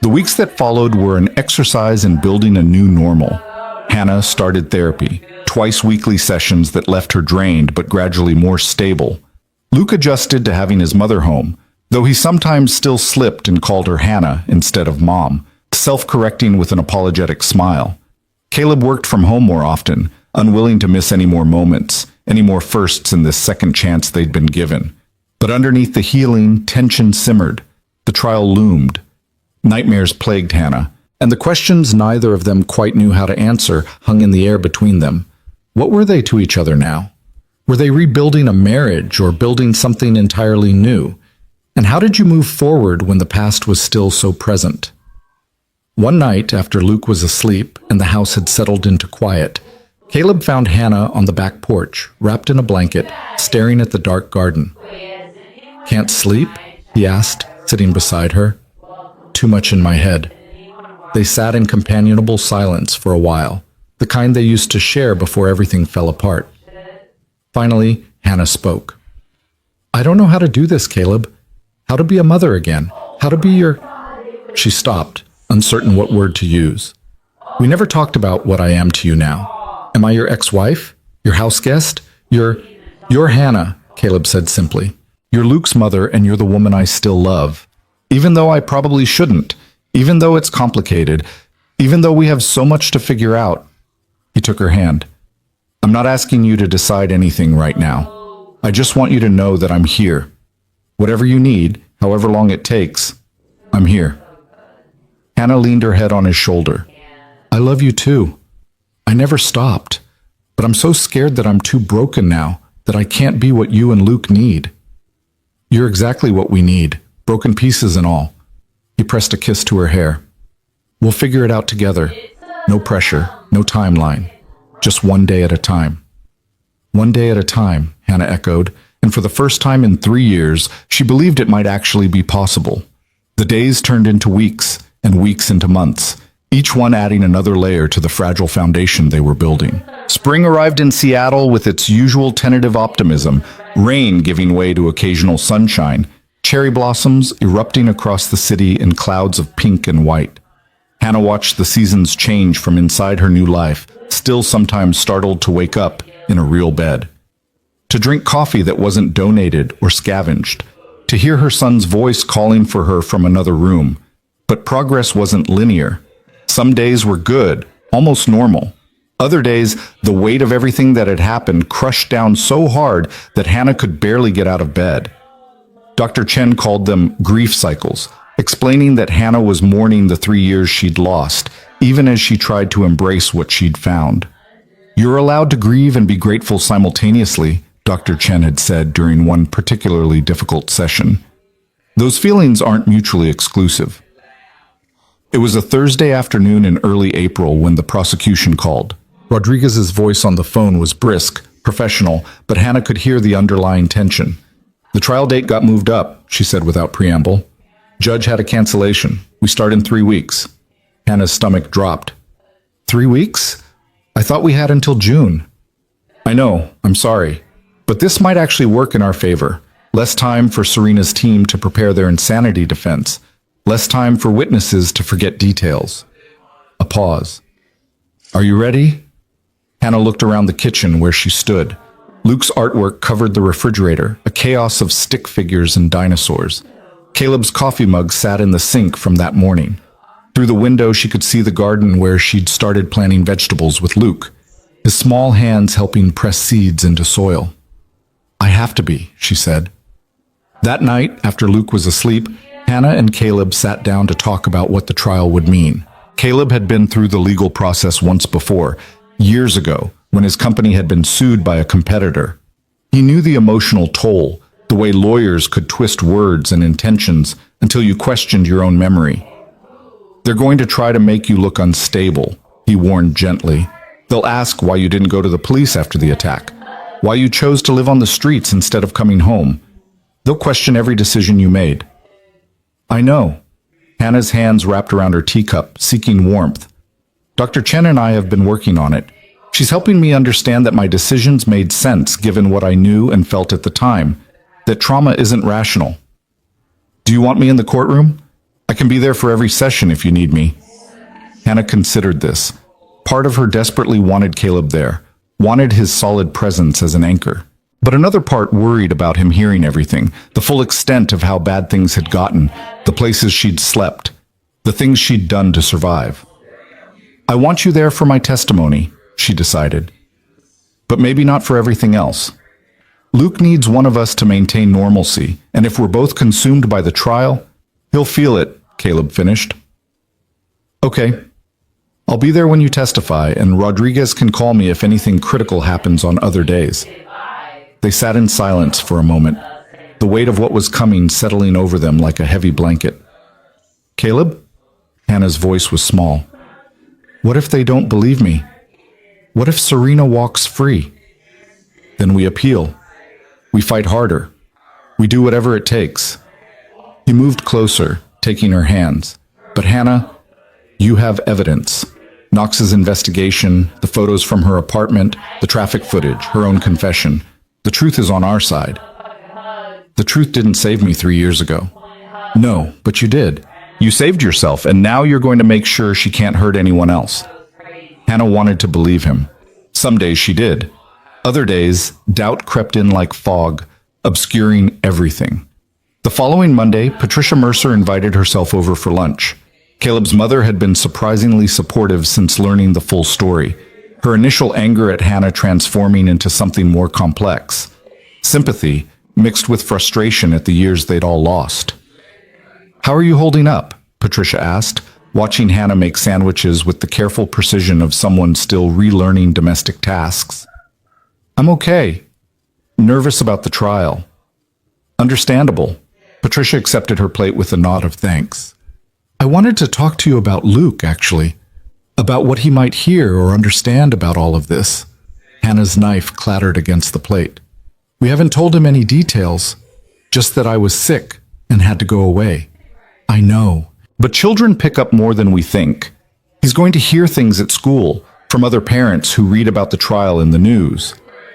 The weeks that followed were an exercise in building a new normal. Hannah started therapy, twice-weekly sessions that left her drained but gradually more stable. Luke adjusted to having his mother home, though he sometimes still slipped and called her Hannah instead of Mom, self-correcting with an apologetic smile. Caleb worked from home more often, unwilling to miss any more moments, any more firsts in this second chance they'd been given. But underneath the healing, tension simmered. The trial loomed. Nightmares plagued Hannah, and the questions neither of them quite knew how to answer hung in the air between them. What were they to each other now? Were they rebuilding a marriage or building something entirely new? And how did you move forward when the past was still so present? One night, after Luke was asleep and the house had settled into quiet, Caleb found Hannah on the back porch, wrapped in a blanket, staring at the dark garden. Can't sleep? He asked, sitting beside her. Too much in my head. They sat in companionable silence for a while, the kind they used to share before everything fell apart. Finally, Hannah spoke. I don't know how to do this, Caleb. How to be a mother again. How to be your... She stopped, uncertain what word to use. We never talked about what I am to you now. Am I your ex-wife? Your house guest? You're Hannah, Caleb said simply. You're Luke's mother and you're the woman I still love. Even though I probably shouldn't, even though it's complicated, even though we have so much to figure out. He took her hand. I'm not asking you to decide anything right now. I just want you to know that I'm here. Whatever you need, however long it takes, I'm here. Hannah leaned her head on his shoulder. I love you too. I I never stopped. But I'm so scared that I'm too broken now, that I can't be what you and Luke need. You're exactly what we need, broken pieces and all. He pressed a kiss to her hair. We'll figure it out together. No pressure, no timeline. Just one day at a time. One day at a time, Hannah echoed, and for the first time in 3 years, she believed it might actually be possible. The days turned into weeks, and weeks into months, each one adding another layer to the fragile foundation they were building. Spring arrived in Seattle with its usual tentative optimism, rain giving way to occasional sunshine, cherry blossoms erupting across the city in clouds of pink and white. Hannah watched the seasons change from inside her new life, still sometimes startled to wake up in a real bed. To drink coffee that wasn't donated or scavenged. To hear her son's voice calling for her from another room. But progress wasn't linear. Some days were good, almost normal. Other days, the weight of everything that had happened crushed down so hard that Hannah could barely get out of bed. Dr. Chen called them grief cycles, explaining that Hannah was mourning the 3 years she'd lost, even as she tried to embrace what she'd found. You're allowed to grieve and be grateful simultaneously, Dr. Chen had said during one particularly difficult session. Those feelings aren't mutually exclusive. It was a Thursday afternoon in early April when the prosecution called. Rodriguez's voice on the phone was brisk, professional, but Hannah could hear the underlying tension. The trial date got moved up, she said without preamble. Judge had a cancellation. We start in 3 weeks. Hannah's stomach dropped. 3 weeks? I thought we had until June. I know, I'm sorry. But this might actually work in our favor. Less time for Serena's team to prepare their insanity defense. Less time for witnesses to forget details. A pause. Are you ready? Hannah looked around the kitchen where she stood. Luke's artwork covered the refrigerator, a chaos of stick figures and dinosaurs. Caleb's coffee mug sat in the sink from that morning. Through the window, she could see the garden where she'd started planting vegetables with Luke, his small hands helping press seeds into soil. I have to be, she said. That night, after Luke was asleep, Hannah and Caleb sat down to talk about what the trial would mean. Caleb had been through the legal process once before, years ago, when his company had been sued by a competitor. He knew the emotional toll, the way lawyers could twist words and intentions until you questioned your own memory. They're going to try to make you look unstable, he warned gently. They'll ask why you didn't go to the police after the attack, why you chose to live on the streets instead of coming home. They'll question every decision you made. I know. Hannah's hands wrapped around her teacup, seeking warmth. Dr. Chen and I have been working on it. She's helping me understand that my decisions made sense given what I knew and felt at the time, that trauma isn't rational. Do you want me in the courtroom? I can be there for every session if you need me. Hannah considered this. Part of her desperately wanted Caleb there, wanted his solid presence as an anchor. But another part worried about him hearing everything, the full extent of how bad things had gotten, the places she'd slept, the things she'd done to survive. I want you there for my testimony, she decided. But maybe not for everything else. Luke needs one of us to maintain normalcy, and if we're both consumed by the trial, he'll feel it, Caleb finished. Okay. I'll be there when you testify, and Rodriguez can call me if anything critical happens on other days. They sat in silence for a moment, the weight of what was coming settling over them like a heavy blanket. Caleb? Hannah's voice was small. What if they don't believe me? What if Serena walks free? Then we appeal. We fight harder. We do whatever it takes. He moved closer, taking her hands. But Hannah, you have evidence. Knox's investigation, the photos from her apartment, the traffic footage, her own confession. The truth is on our side. The truth didn't save me 3 years ago. No, but you did. You saved yourself, and now you're going to make sure she can't hurt anyone else. Hannah wanted to believe him. Some days she did. Other days, doubt crept in like fog, obscuring everything. The following Monday, Patricia Mercer invited herself over for lunch. Caleb's mother had been surprisingly supportive since learning the full story, her initial anger at Hannah transforming into something more complex. Sympathy, mixed with frustration at the years they'd all lost. How are you holding up? Patricia asked, watching Hannah make sandwiches with the careful precision of someone still relearning domestic tasks. I'm okay. Nervous about the trial. Understandable. Patricia accepted her plate with a nod of thanks. I wanted to talk to you about Luke, actually. About what he might hear or understand about all of this. Hannah's knife clattered against the plate. We haven't told him any details, just that I was sick and had to go away. I know. But children pick up more than we think. He's going to hear things at school from other parents who read about the trial in the news.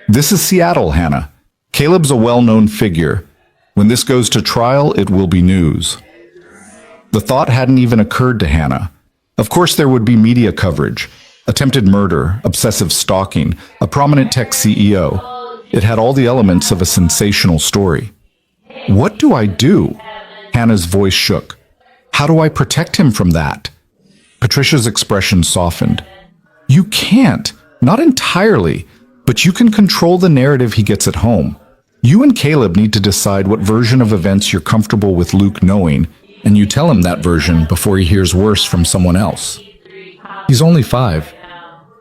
This is Seattle, Hannah. Caleb's a well-known figure. When this goes to trial, it will be news. The thought hadn't even occurred to Hannah. Of course there would be media coverage. Attempted murder, obsessive stalking, a prominent tech CEO. It had all the elements of a sensational story. What do I do? Hannah's voice shook. How do I protect him from that? Patricia's expression softened. You can't. Not entirely. But you can control the narrative he gets at home. You and Caleb need to decide what version of events you're comfortable with Luke knowing, and you tell him that version before he hears worse from someone else. He's only 5,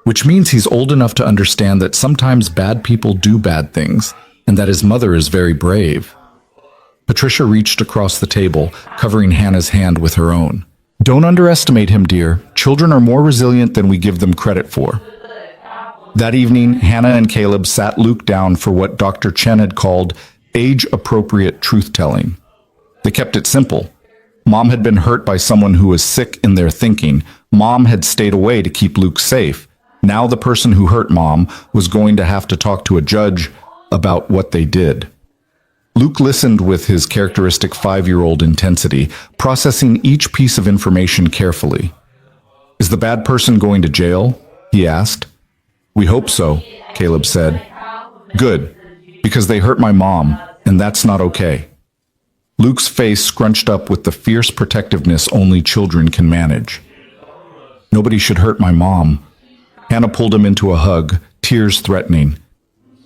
which means he's old enough to understand that sometimes bad people do bad things, and that his mother is very brave. Patricia reached across the table, covering Hannah's hand with her own. Don't underestimate him, dear. Children are more resilient than we give them credit for. That evening, Hannah and Caleb sat Luke down for what Dr. Chen had called age-appropriate truth-telling. They kept it simple. Mom had been hurt by someone who was sick in their thinking. Mom had stayed away to keep Luke safe. Now the person who hurt Mom was going to have to talk to a judge about what they did. Luke listened with his characteristic 5-year-old intensity, processing each piece of information carefully. Is the bad person going to jail? He asked. We hope so, Caleb said. Good, because they hurt my mom, and that's not okay. Luke's face scrunched up with the fierce protectiveness only children can manage. Nobody should hurt my mom. Hannah pulled him into a hug, tears threatening.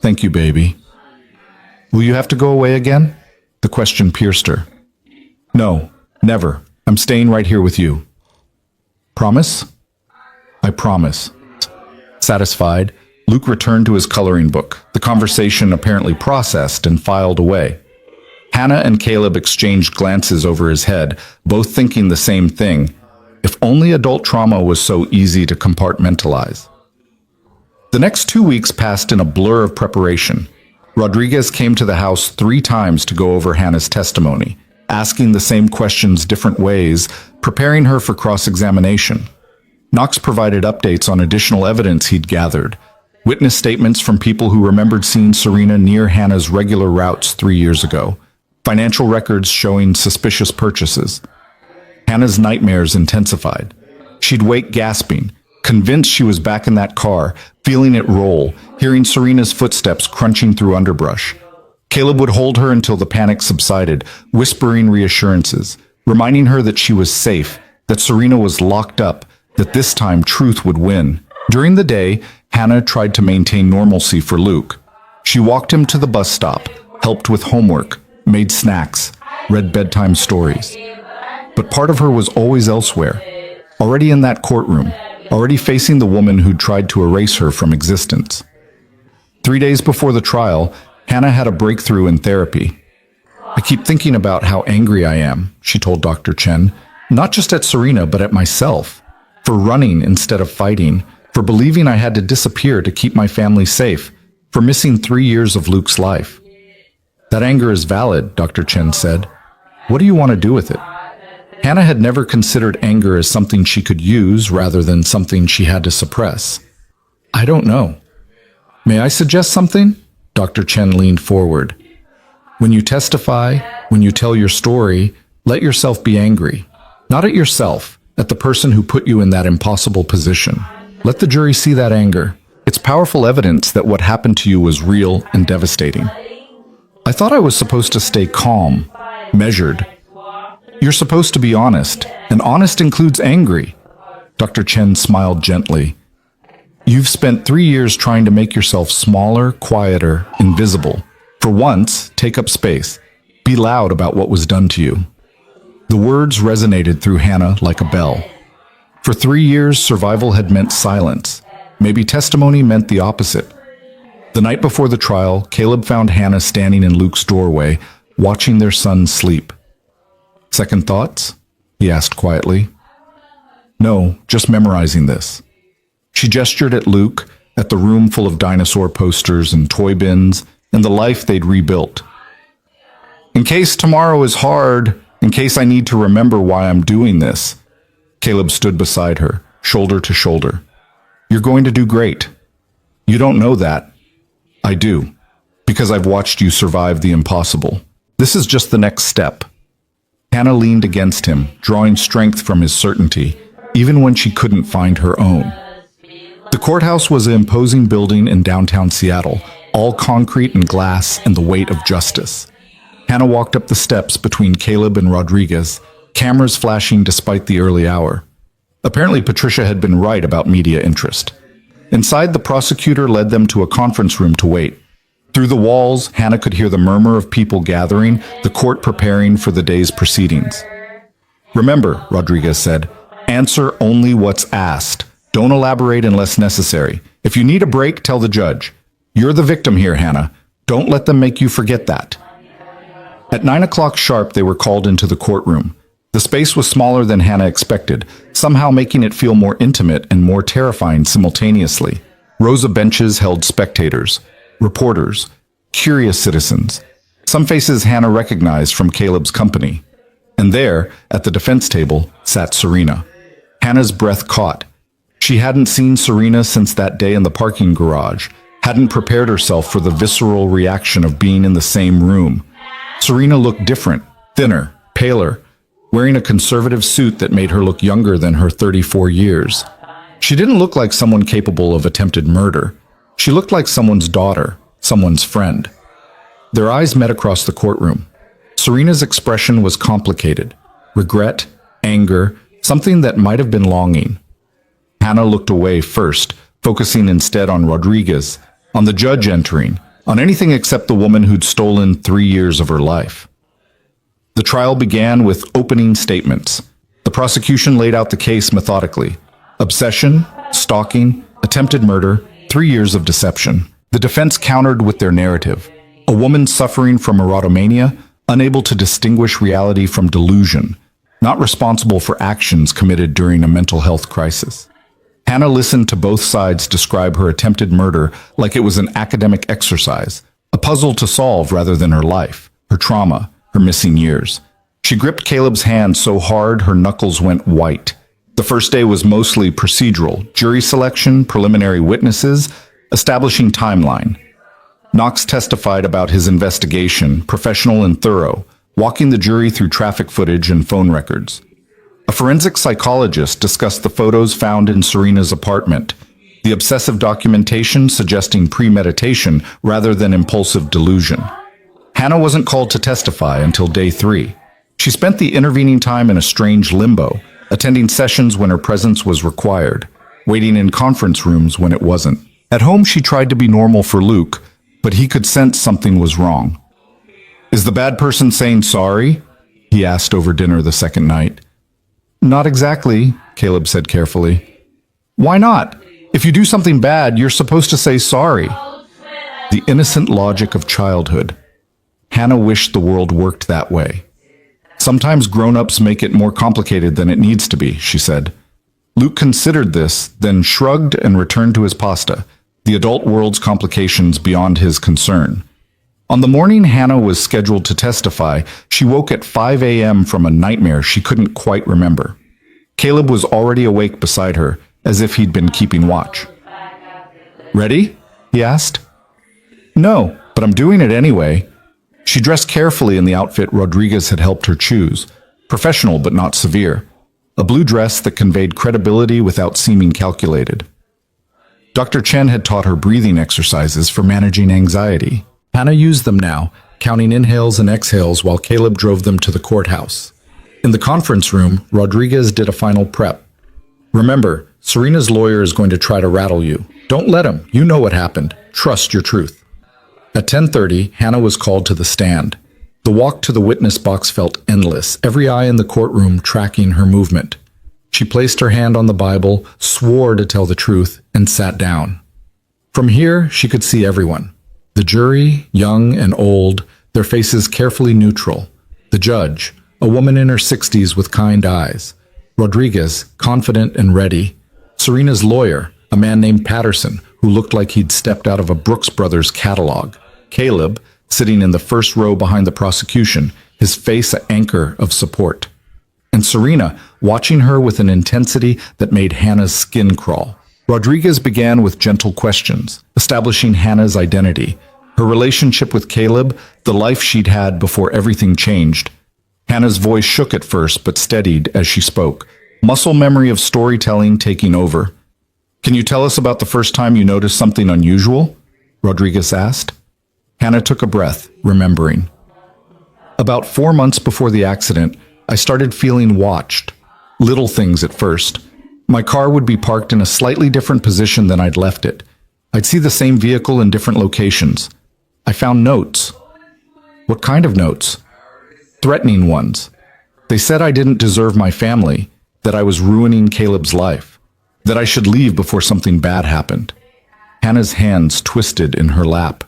Thank you, baby. Will you have to go away again? The question pierced her. No, never. I'm staying right here with you. Promise? I promise. Satisfied, Luke returned to his coloring book, the conversation apparently processed and filed away. Hannah and Caleb exchanged glances over his head, both thinking the same thing. If only adult trauma was so easy to compartmentalize. The next 2 weeks passed in a blur of preparation. Rodriguez came to the house 3 times to go over Hannah's testimony, asking the same questions different ways, preparing her for cross-examination. Knox provided updates on additional evidence he'd gathered, witness statements from people who remembered seeing Serena near Hannah's regular routes 3 years ago, financial records showing suspicious purchases. Hannah's nightmares intensified. She'd wake gasping, convinced she was back in that car, feeling it roll, hearing Serena's footsteps crunching through underbrush. Caleb would hold her until the panic subsided, whispering reassurances, reminding her that she was safe, that Serena was locked up, that this time truth would win. During the day, Hannah tried to maintain normalcy for Luke. She walked him to the bus stop, helped with homework, made snacks, read bedtime stories. But part of her was always elsewhere, already in that courtroom, already facing the woman who'd tried to erase her from existence. 3 days before the trial, Hannah had a breakthrough in therapy. I keep thinking about how angry I am, she told Dr. Chen, not just at Serena, but at myself. For running instead of fighting, for believing I had to disappear to keep my family safe, for missing 3 years of Luke's life. That anger is valid, Dr. Chen said. What do you want to do with it? Hannah had never considered anger as something she could use rather than something she had to suppress. I don't know. May I suggest something? Dr. Chen leaned forward. When you testify, when you tell your story, let yourself be angry. Not at yourself, at the person who put you in that impossible position. Let the jury see that anger. It's powerful evidence that what happened to you was real and devastating. I thought I was supposed to stay calm, measured. You're supposed to be honest, and honest includes angry. Dr. Chen smiled gently. You've spent 3 years trying to make yourself smaller, quieter, invisible. For once, take up space. Be loud about what was done to you. The words resonated through Hannah like a bell. For 3 years, survival had meant silence. Maybe testimony meant the opposite. The night before the trial, Caleb found Hannah standing in Luke's doorway, watching their son sleep. "Second thoughts?" he asked quietly. "No, just memorizing this." She gestured at Luke, at the room full of dinosaur posters and toy bins, and the life they'd rebuilt. "In case tomorrow is hard, in case I need to remember why I'm doing this." Caleb stood beside her, shoulder to shoulder. "You're going to do great." "You don't know that." "I do, because I've watched you survive the impossible. This is just the next step." Hannah leaned against him, drawing strength from his certainty, even when she couldn't find her own. The courthouse was an imposing building in downtown Seattle, all concrete and glass and the weight of justice. Hannah walked up the steps between Caleb and Rodriguez, cameras flashing despite the early hour. Apparently, Patricia had been right about media interest. Inside, the prosecutor led them to a conference room to wait. Through the walls, Hannah could hear the murmur of people gathering, the court preparing for the day's proceedings. "Remember," Rodriguez said, "answer only what's asked. Don't elaborate unless necessary. If you need a break, tell the judge. You're the victim here, Hannah. Don't let them make you forget that." At 9 o'clock sharp, they were called into the courtroom. The space was smaller than Hannah expected, somehow making it feel more intimate and more terrifying simultaneously. Rows of benches held spectators, reporters, curious citizens. Some faces Hannah recognized from Caleb's company. And there, at the defense table, sat Serena. Hannah's breath caught. She hadn't seen Serena since that day in the parking garage, hadn't prepared herself for the visceral reaction of being in the same room. Serena looked different, thinner, paler, wearing a conservative suit that made her look younger than her 34 years. She didn't look like someone capable of attempted murder. She looked like someone's daughter, someone's friend. Their eyes met across the courtroom. Serena's expression was complicated. Regret, anger, something that might have been longing. Hannah looked away first, focusing instead on Rodriguez, on the judge entering, on anything except the woman who'd stolen 3 years of her life. The trial began with opening statements. The prosecution laid out the case methodically. Obsession, stalking, attempted murder, 3 years of deception. The defense countered with their narrative. A woman suffering from erotomania, unable to distinguish reality from delusion, not responsible for actions committed during a mental health crisis. Hannah listened to both sides describe her attempted murder like it was an academic exercise, a puzzle to solve rather than her life, her trauma, her missing years. She gripped Caleb's hand so hard her knuckles went white. The first day was mostly procedural, jury selection, preliminary witnesses, establishing timeline. Knox testified about his investigation, professional and thorough, walking the jury through traffic footage and phone records. A forensic psychologist discussed the photos found in Serena's apartment, the obsessive documentation suggesting premeditation rather than impulsive delusion. Hannah wasn't called to testify until day 3. She spent the intervening time in a strange limbo, attending sessions when her presence was required, waiting in conference rooms when it wasn't. At home, she tried to be normal for Luke, but he could sense something was wrong. "Is the bad person saying sorry?" he asked over dinner the second night. "Not exactly," Caleb said carefully. "Why not? If you do something bad, you're supposed to say sorry." The innocent logic of childhood. Hannah wished the world worked that way. "Sometimes grown-ups make it more complicated than it needs to be," she said. Luke considered this, then shrugged and returned to his pasta, the adult world's complications beyond his concern. On the morning Hannah was scheduled to testify, she woke at 5 a.m. from a nightmare she couldn't quite remember. Caleb was already awake beside her, as if he'd been keeping watch. "Ready?" he asked. "No, but I'm doing it anyway." She dressed carefully in the outfit Rodriguez had helped her choose, professional but not severe, a blue dress that conveyed credibility without seeming calculated. Dr. Chen had taught her breathing exercises for managing anxiety. Hannah used them now, counting inhales and exhales while Caleb drove them to the courthouse. In the conference room, Rodriguez did a final prep. "Remember, Serena's lawyer is going to try to rattle you. Don't let him. You know what happened. Trust your truth." At 10:30, Hannah was called to the stand. The walk to the witness box felt endless, every eye in the courtroom tracking her movement. She placed her hand on the Bible, swore to tell the truth, and sat down. From here, she could see everyone. The jury, young and old, their faces carefully neutral. The judge, a woman in her 60s with kind eyes. Rodriguez, confident and ready. Serena's lawyer, a man named Patterson, who looked like he'd stepped out of a Brooks Brothers catalog. Caleb, sitting in the first row behind the prosecution, his face an anchor of support. And Serena, watching her with an intensity that made Hannah's skin crawl. Rodriguez began with gentle questions, establishing Hannah's identity, her relationship with Caleb, the life she'd had before everything changed. Hannah's voice shook at first, but steadied as she spoke, muscle memory of storytelling taking over. "Can you tell us about the first time you noticed something unusual?" Rodriguez asked. Hannah took a breath, remembering. "About 4 months before the accident, I started feeling watched. Little things at first. My car would be parked in a slightly different position than I'd left it. I'd see the same vehicle in different locations. I found notes." "What kind of notes?" "Threatening ones. They said I didn't deserve my family, that I was ruining Caleb's life, that I should leave before something bad happened." Hannah's hands twisted in her lap.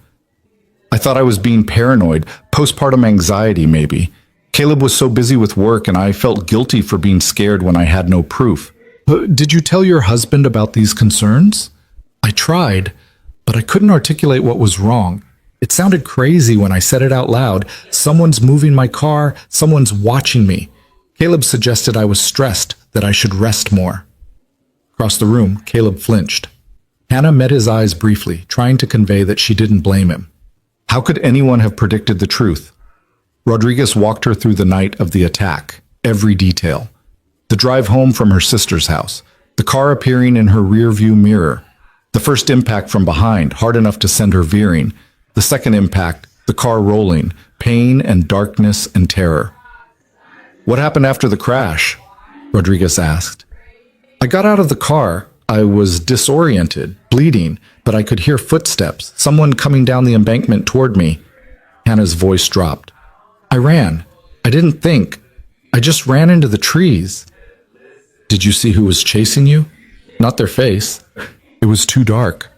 "I thought I was being paranoid, postpartum anxiety maybe. Caleb was so busy with work and I felt guilty for being scared when I had no proof." "Did you tell your husband about these concerns?" "I tried, but I couldn't articulate what was wrong. It sounded crazy when I said it out loud. Someone's moving my car, someone's watching me. Caleb suggested I was stressed, that I should rest more." Across the room, Caleb flinched. Hannah met his eyes briefly, trying to convey that she didn't blame him. How could anyone have predicted the truth? Rodriguez walked her through the night of the attack, every detail. The drive home from her sister's house, the car appearing in her rearview mirror, the first impact from behind, hard enough to send her veering, the second impact, the car rolling, pain and darkness and terror. "What happened after the crash?" Rodriguez asked. "I got out of the car. I was disoriented, bleeding, but I could hear footsteps, someone coming down the embankment toward me." Hannah's voice dropped. "I ran. I didn't think. I just ran into the trees." "Did you see who was chasing you?" "Not their face. It was too dark.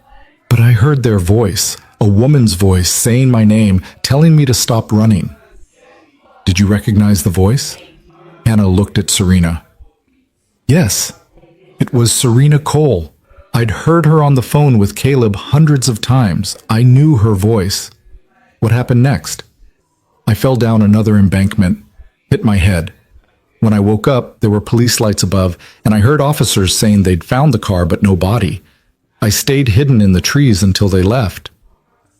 But I heard their voice, a woman's voice saying my name, telling me to stop running." "Did you recognize the voice?" Hannah looked at Serena. "Yes. It was Serena Cole. I'd heard her on the phone with Caleb hundreds of times. I knew her voice." "What happened next?" "I fell down another embankment, hit my head. When I woke up, there were police lights above, and I heard officers saying they'd found the car but no body. I stayed hidden in the trees until they left."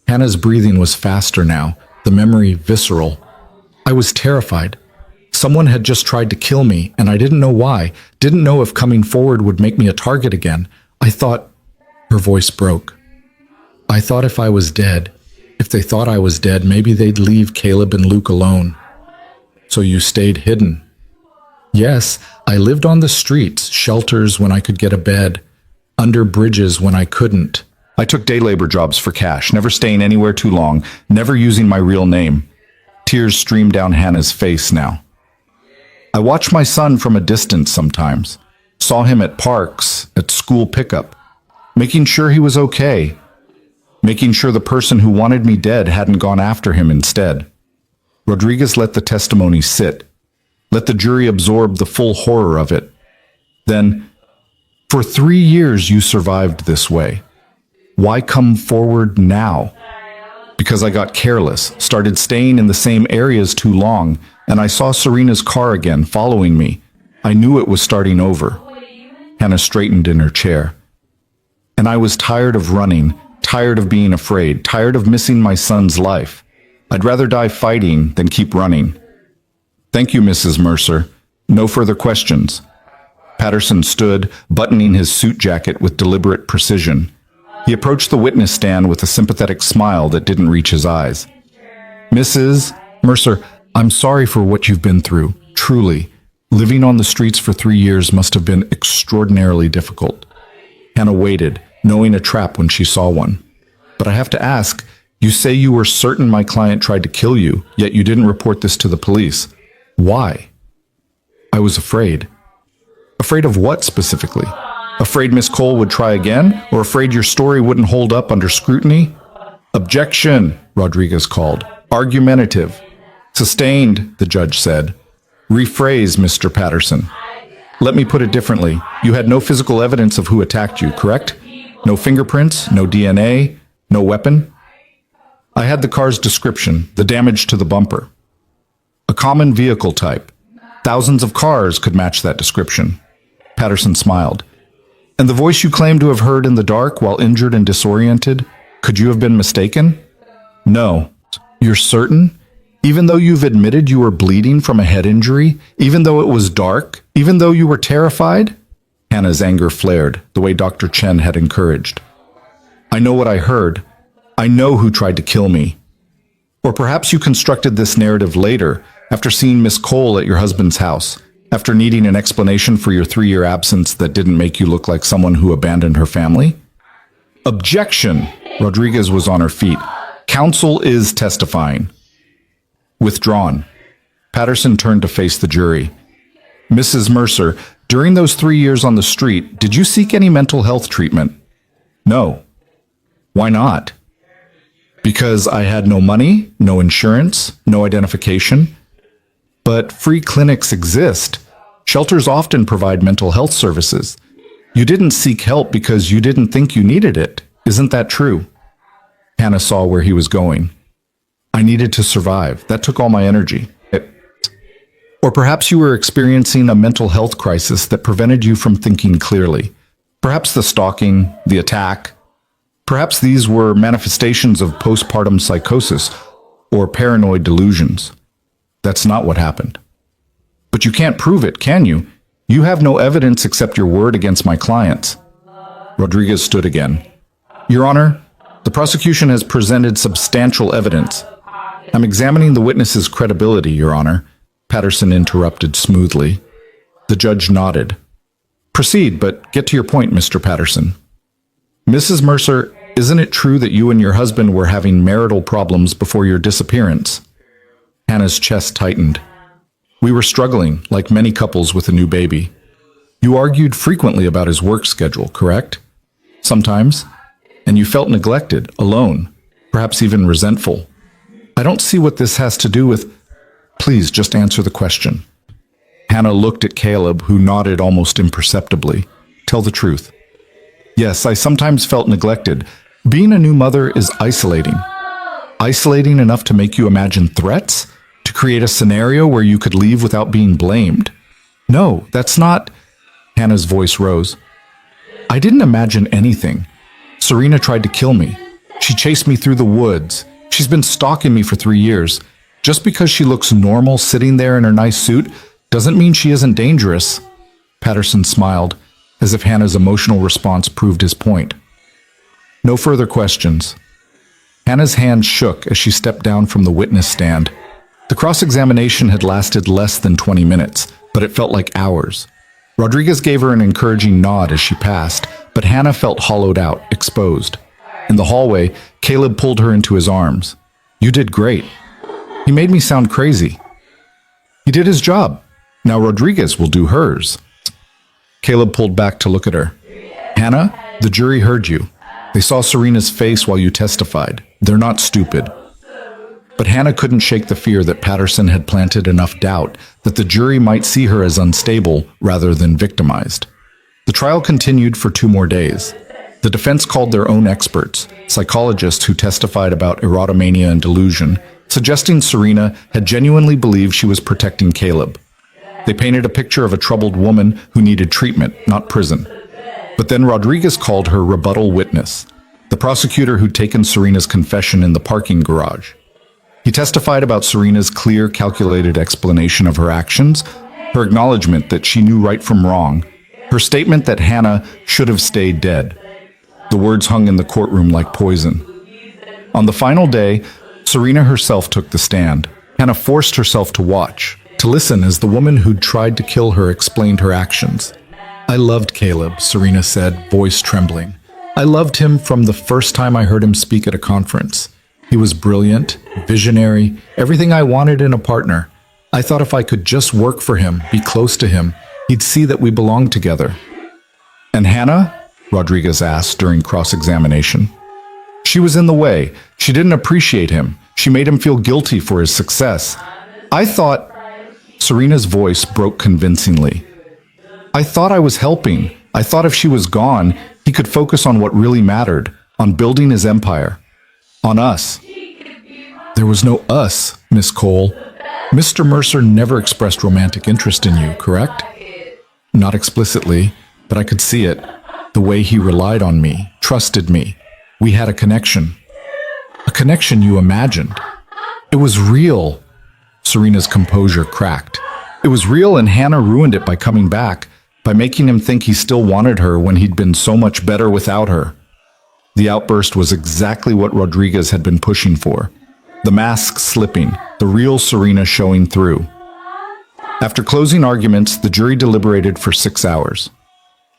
Hannah's breathing was faster now, the memory visceral. "I was terrified. Someone had just tried to kill me, and I didn't know why, didn't know if coming forward would make me a target again. I thought—" Her voice broke. "I thought if I was dead, if they thought I was dead, maybe they'd leave Caleb and Luke alone." "So you stayed hidden?" "Yes, I lived on the streets, shelters when I could get a bed, under bridges when I couldn't. I took day labor jobs for cash, never staying anywhere too long, never using my real name." Tears streamed down Hannah's face now. "I watched my son from a distance sometimes, saw him at parks, at school pickup, making sure he was okay, making sure the person who wanted me dead hadn't gone after him instead." Rodriguez let the testimony sit, let the jury absorb the full horror of it. Then, "For 3 years you survived this way. Why come forward now?" "Because I got careless, started staying in the same areas too long, and I saw Serena's car again following me. I knew it was starting over." Hannah straightened in her chair. "And I was tired of running, tired of being afraid, tired of missing my son's life. I'd rather die fighting than keep running." "Thank you, Mrs. Mercer. No further questions." Patterson stood, buttoning his suit jacket with deliberate precision. He approached the witness stand with a sympathetic smile that didn't reach his eyes. "Mrs. Mercer, I'm sorry for what you've been through, truly. Living on the streets for 3 years must have been extraordinarily difficult." Hannah waited, knowing a trap when she saw one. "But I have to ask, you say you were certain my client tried to kill you, yet you didn't report this to the police. Why?" "I was afraid." Afraid of what specifically? Afraid Miss Cole would try again, or afraid your story wouldn't hold up under scrutiny? Objection, Rodriguez called. Argumentative. Sustained, the judge said. Rephrase, Mr. Patterson. Let me put it differently. You had no physical evidence of who attacked you, correct? No fingerprints, no DNA, no weapon? I had the car's description, the damage to the bumper. A common vehicle type. Thousands of cars could match that description. Patterson smiled. And the voice you claim to have heard in the dark while injured and disoriented, could you have been mistaken? No. You're certain? Even though you've admitted you were bleeding from a head injury, even though it was dark, even though you were terrified? Hannah's anger flared, the way Dr. Chen had encouraged. I know what I heard. I know who tried to kill me. Or perhaps you constructed this narrative later, after seeing Miss Cole at your husband's house, after needing an explanation for your 3-year absence that didn't make you look like someone who abandoned her family? Objection! Rodriguez was on her feet. Counsel is testifying. Withdrawn. Patterson turned to face the jury. Mrs. Mercer, during those 3 years on the street, did you seek any mental health treatment? No. Why not? Because I had no money, no insurance, no identification. But free clinics exist. Shelters often provide mental health services. You didn't seek help because you didn't think you needed it. Isn't that true? Hannah saw where he was going. I needed to survive. That took all my energy. Or perhaps you were experiencing a mental health crisis that prevented you from thinking clearly. Perhaps the stalking, the attack. Perhaps these were manifestations of postpartum psychosis or paranoid delusions. That's not what happened. But you can't prove it, can you? You have no evidence except your word against my clients. Rodriguez stood again. Your Honor, the prosecution has presented substantial evidence. I'm examining the witness's credibility, Your Honor. Patterson interrupted smoothly. The judge nodded. Proceed, but get to your point, Mr. Patterson. Mrs. Mercer, isn't it true that you and your husband were having marital problems before your disappearance? Hannah's chest tightened. We were struggling, like many couples with a new baby. You argued frequently about his work schedule, correct? Sometimes. And you felt neglected, alone, perhaps even resentful. I don't see what this has to do with... Please, just answer the question. Hannah looked at Caleb, who nodded almost imperceptibly. Tell the truth. Yes, I sometimes felt neglected. Being a new mother is isolating. Isolating enough to make you imagine threats? To create a scenario where you could leave without being blamed? No, that's not... Hannah's voice rose. I didn't imagine anything. Serena tried to kill me. She chased me through the woods. She's been stalking me for 3 years. Just because she looks normal sitting there in her nice suit doesn't mean she isn't dangerous. Patterson smiled, as if Hannah's emotional response proved his point. No further questions. Hannah's hand shook as she stepped down from the witness stand. The cross-examination had lasted less than 20 minutes, but it felt like hours. Rodriguez gave her an encouraging nod as she passed, but Hannah felt hollowed out, exposed. In the hallway, Caleb pulled her into his arms. You did great. He made me sound crazy. He did his job. Now Rodriguez will do hers. Caleb pulled back to look at her. Hannah, the jury heard you. They saw Serena's face while you testified. They're not stupid. But Hannah couldn't shake the fear that Patterson had planted enough doubt that the jury might see her as unstable rather than victimized. The trial continued for 2 more days. The defense called their own experts, psychologists who testified about erotomania and delusion, suggesting Serena had genuinely believed she was protecting Caleb. They painted a picture of a troubled woman who needed treatment, not prison. But then Rodriguez called her rebuttal witness, the prosecutor who'd taken Serena's confession in the parking garage. He testified about Serena's clear, calculated explanation of her actions, her acknowledgement that she knew right from wrong, her statement that Hannah should have stayed dead. The words hung in the courtroom like poison. On the final day, Serena herself took the stand. Hannah forced herself to watch, to listen as the woman who'd tried to kill her explained her actions. I loved Caleb, Serena said, voice trembling. I loved him from the first time I heard him speak at a conference. He was brilliant, visionary, everything I wanted in a partner. I thought if I could just work for him, be close to him, He'd see that we belonged together. And Hannah? Rodriguez asked during cross-examination. She was in the way. She didn't appreciate him. She made him feel guilty for his success. I thought... Serena's voice broke convincingly. I thought I was helping. I thought if she was gone, he could focus on what really mattered, on building his empire. On us. There was no us, Miss Cole. Mr. Mercer never expressed romantic interest in you, correct? Not explicitly, but I could see it. The way he relied on me, trusted me. We had a connection. A connection you imagined. It was real. Serena's composure cracked. It was real, and Hannah ruined it by coming back, by making him think he still wanted her when he'd been so much better without her. The outburst was exactly what Rodriguez had been pushing for. The mask slipping, the real Serena showing through. After closing arguments, the jury deliberated for 6 hours.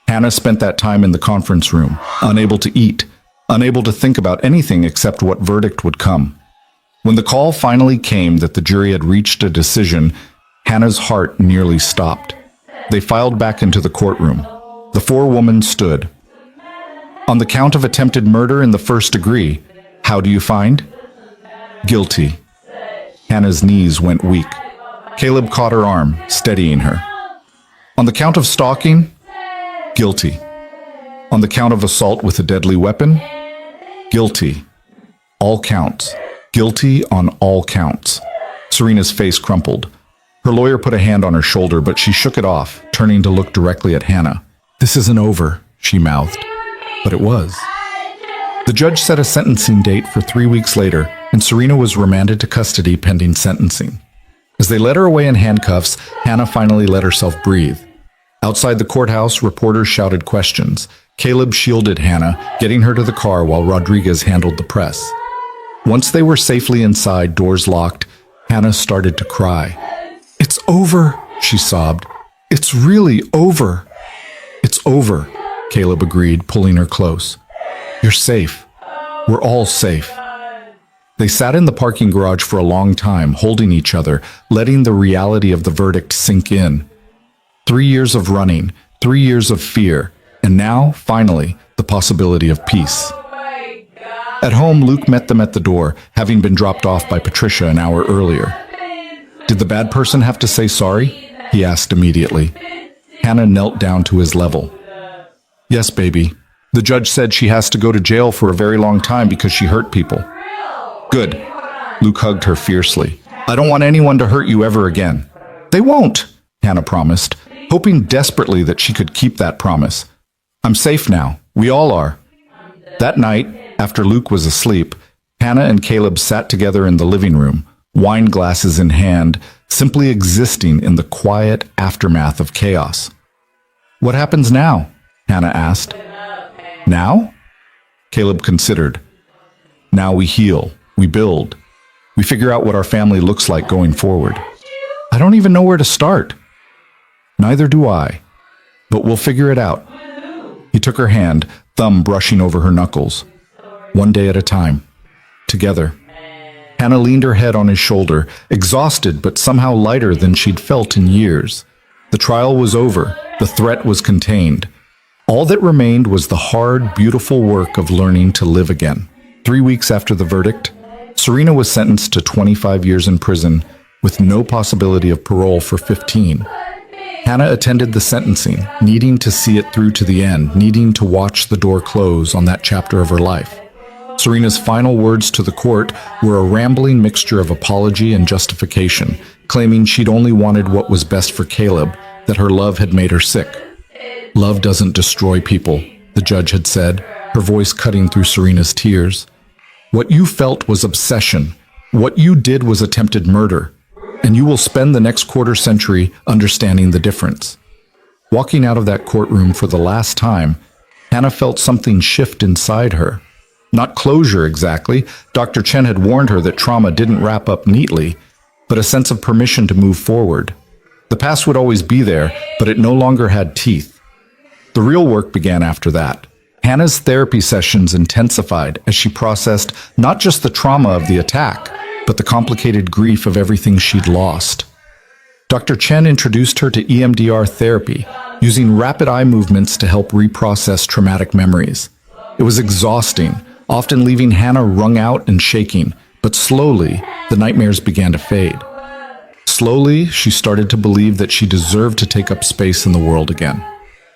Hannah spent that time in the conference room, unable to eat, unable to think about anything except what verdict would come. When the call finally came that the jury had reached a decision, Hannah's heart nearly stopped. They filed back into the courtroom. The 4 women stood. On the count of attempted murder in the first degree, how do you find? Guilty. Hannah's knees went weak. Caleb caught her arm, steadying her. On the count of stalking? Guilty. On the count of assault with a deadly weapon? Guilty. All counts. Guilty on all counts. Serena's face crumpled. Her lawyer put a hand on her shoulder, but she shook it off, turning to look directly at Hannah. This isn't over, she mouthed. But it was. The judge set a sentencing date for 3 weeks later, and Serena was remanded to custody pending sentencing. As they led her away in handcuffs, Hannah finally let herself breathe. Outside the courthouse, reporters shouted questions. Caleb shielded Hannah, getting her to the car while Rodriguez handled the press. Once they were safely inside, doors locked, Hannah started to cry. It's over, she sobbed. It's really over. It's over, Caleb agreed, pulling her close. You're safe. We're all safe. They sat in the parking garage for a long time, holding each other, letting the reality of the verdict sink in. 3 years of running, 3 years of fear, and now, finally, the possibility of peace. At home, Luke met them at the door, having been dropped off by Patricia an hour earlier. Did the bad person have to say sorry? He asked immediately. Hannah knelt down to his level. Yes, baby. The judge said she has to go to jail for a very long time because she hurt people. Good. Luke hugged her fiercely. I don't want anyone to hurt you ever again. They won't, Hannah promised, hoping desperately that she could keep that promise. I'm safe now. We all are. That night, after Luke was asleep, Hannah and Caleb sat together in the living room, wine glasses in hand, simply existing in the quiet aftermath of chaos. What happens now? Hannah asked. Now? Caleb considered. Now we heal, we build, we figure out what our family looks like going forward. I don't even know where to start. Neither do I, but we'll figure it out. He took her hand, thumb brushing over her knuckles. One day at a time. Together. Hannah leaned her head on his shoulder, exhausted but somehow lighter than she'd felt in years. The trial was over. The threat was contained. All that remained was the hard, beautiful work of learning to live again. 3 weeks after the verdict, Serena was sentenced to 25 years in prison with no possibility of parole for 15. Hannah attended the sentencing, needing to see it through to the end, needing to watch the door close on that chapter of her life. Serena's final words to the court were a rambling mixture of apology and justification, claiming she'd only wanted what was best for Caleb, that her love had made her sick. Love doesn't destroy people, the judge had said, her voice cutting through Serena's tears. What you felt was obsession. What you did was attempted murder. And you will spend the next quarter century understanding the difference. Walking out of that courtroom for the last time, Hannah felt something shift inside her. Not closure exactly. Dr. Chen had warned her that trauma didn't wrap up neatly, but a sense of permission to move forward. The past would always be there, but it no longer had teeth. The real work began after that. Hannah's therapy sessions intensified as she processed not just the trauma of the attack, but the complicated grief of everything she'd lost. Dr. Chen introduced her to EMDR therapy, using rapid eye movements to help reprocess traumatic memories. It was exhausting, often leaving Hannah wrung out and shaking, but slowly, the nightmares began to fade. Slowly, she started to believe that she deserved to take up space in the world again.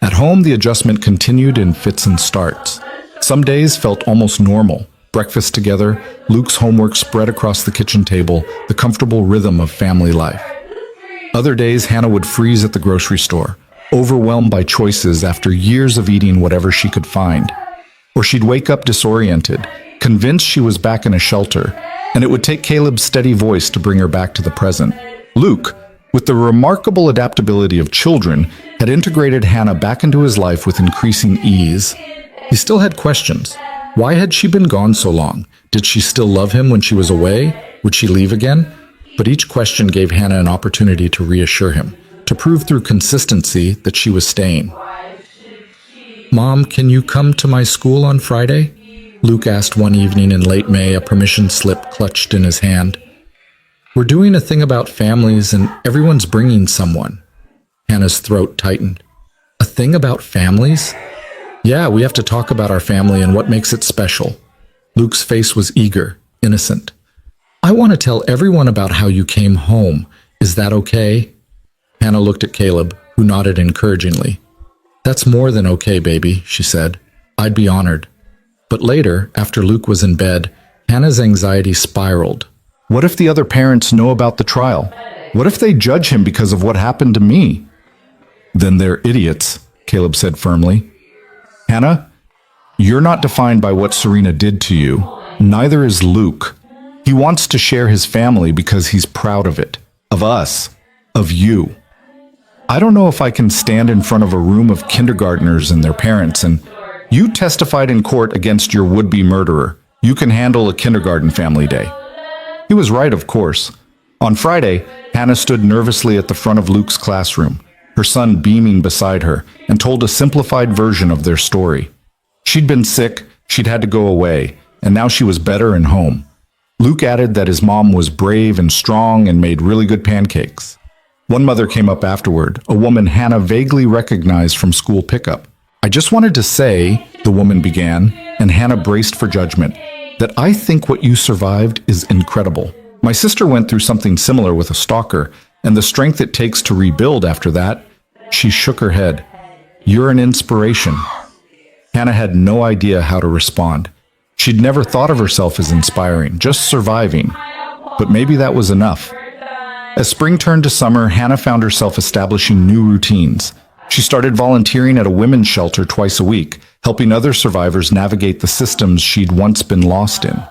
At home, the adjustment continued in fits and starts. Some days felt almost normal. Breakfast together, Luke's homework spread across the kitchen table, the comfortable rhythm of family life. Other days, Hannah would freeze at the grocery store, overwhelmed by choices after years of eating whatever she could find. Or she'd wake up disoriented, convinced she was back in a shelter, and it would take Caleb's steady voice to bring her back to the present. Luke, with the remarkable adaptability of children, had integrated Hannah back into his life with increasing ease. He still had questions. Why had she been gone so long? Did she still love him when she was away? Would she leave again? But each question gave Hannah an opportunity to reassure him, to prove through consistency that she was staying. "Mom, can you come to my school on Friday?" Luke asked one evening in late May, a permission slip clutched in his hand. "We're doing a thing about families and everyone's bringing someone." Hannah's throat tightened. "A thing about families?" "Yeah, we have to talk about our family and what makes it special." Luke's face was eager, innocent. "I want to tell everyone about how you came home. Is that okay?" Hannah looked at Caleb, who nodded encouragingly. "That's more than okay, baby," she said. "I'd be honored." But later, after Luke was in bed, Hannah's anxiety spiraled. What if the other parents know about the trial? What if they judge him because of what happened to me? "Then they're idiots," Caleb said firmly. "Hannah, you're not defined by what Serena did to you. Neither is Luke. He wants to share his family because he's proud of it. Of us. Of you. I don't know if I can stand in front of a room of kindergartners and their parents and, 'You testified in court against your would-be murderer. You can handle a kindergarten family day.'" He was right, of course. On Friday, Hannah stood nervously at the front of Luke's classroom, her son beaming beside her, and told a simplified version of their story. She'd been sick, she'd had to go away, and now she was better and home. Luke added that his mom was brave and strong and made really good pancakes. One mother came up afterward, a woman Hannah vaguely recognized from school pickup. "I just wanted to say," the woman began, and Hannah braced for judgment, "that I think what you survived is incredible. My sister went through something similar with a stalker, and the strength it takes to rebuild after that." She shook her head. "You're an inspiration." Hannah had no idea how to respond. She'd never thought of herself as inspiring, just surviving. But maybe that was enough. As spring turned to summer, Hannah found herself establishing new routines. She started volunteering at a women's shelter twice a week, helping other survivors navigate the systems she'd once been lost in.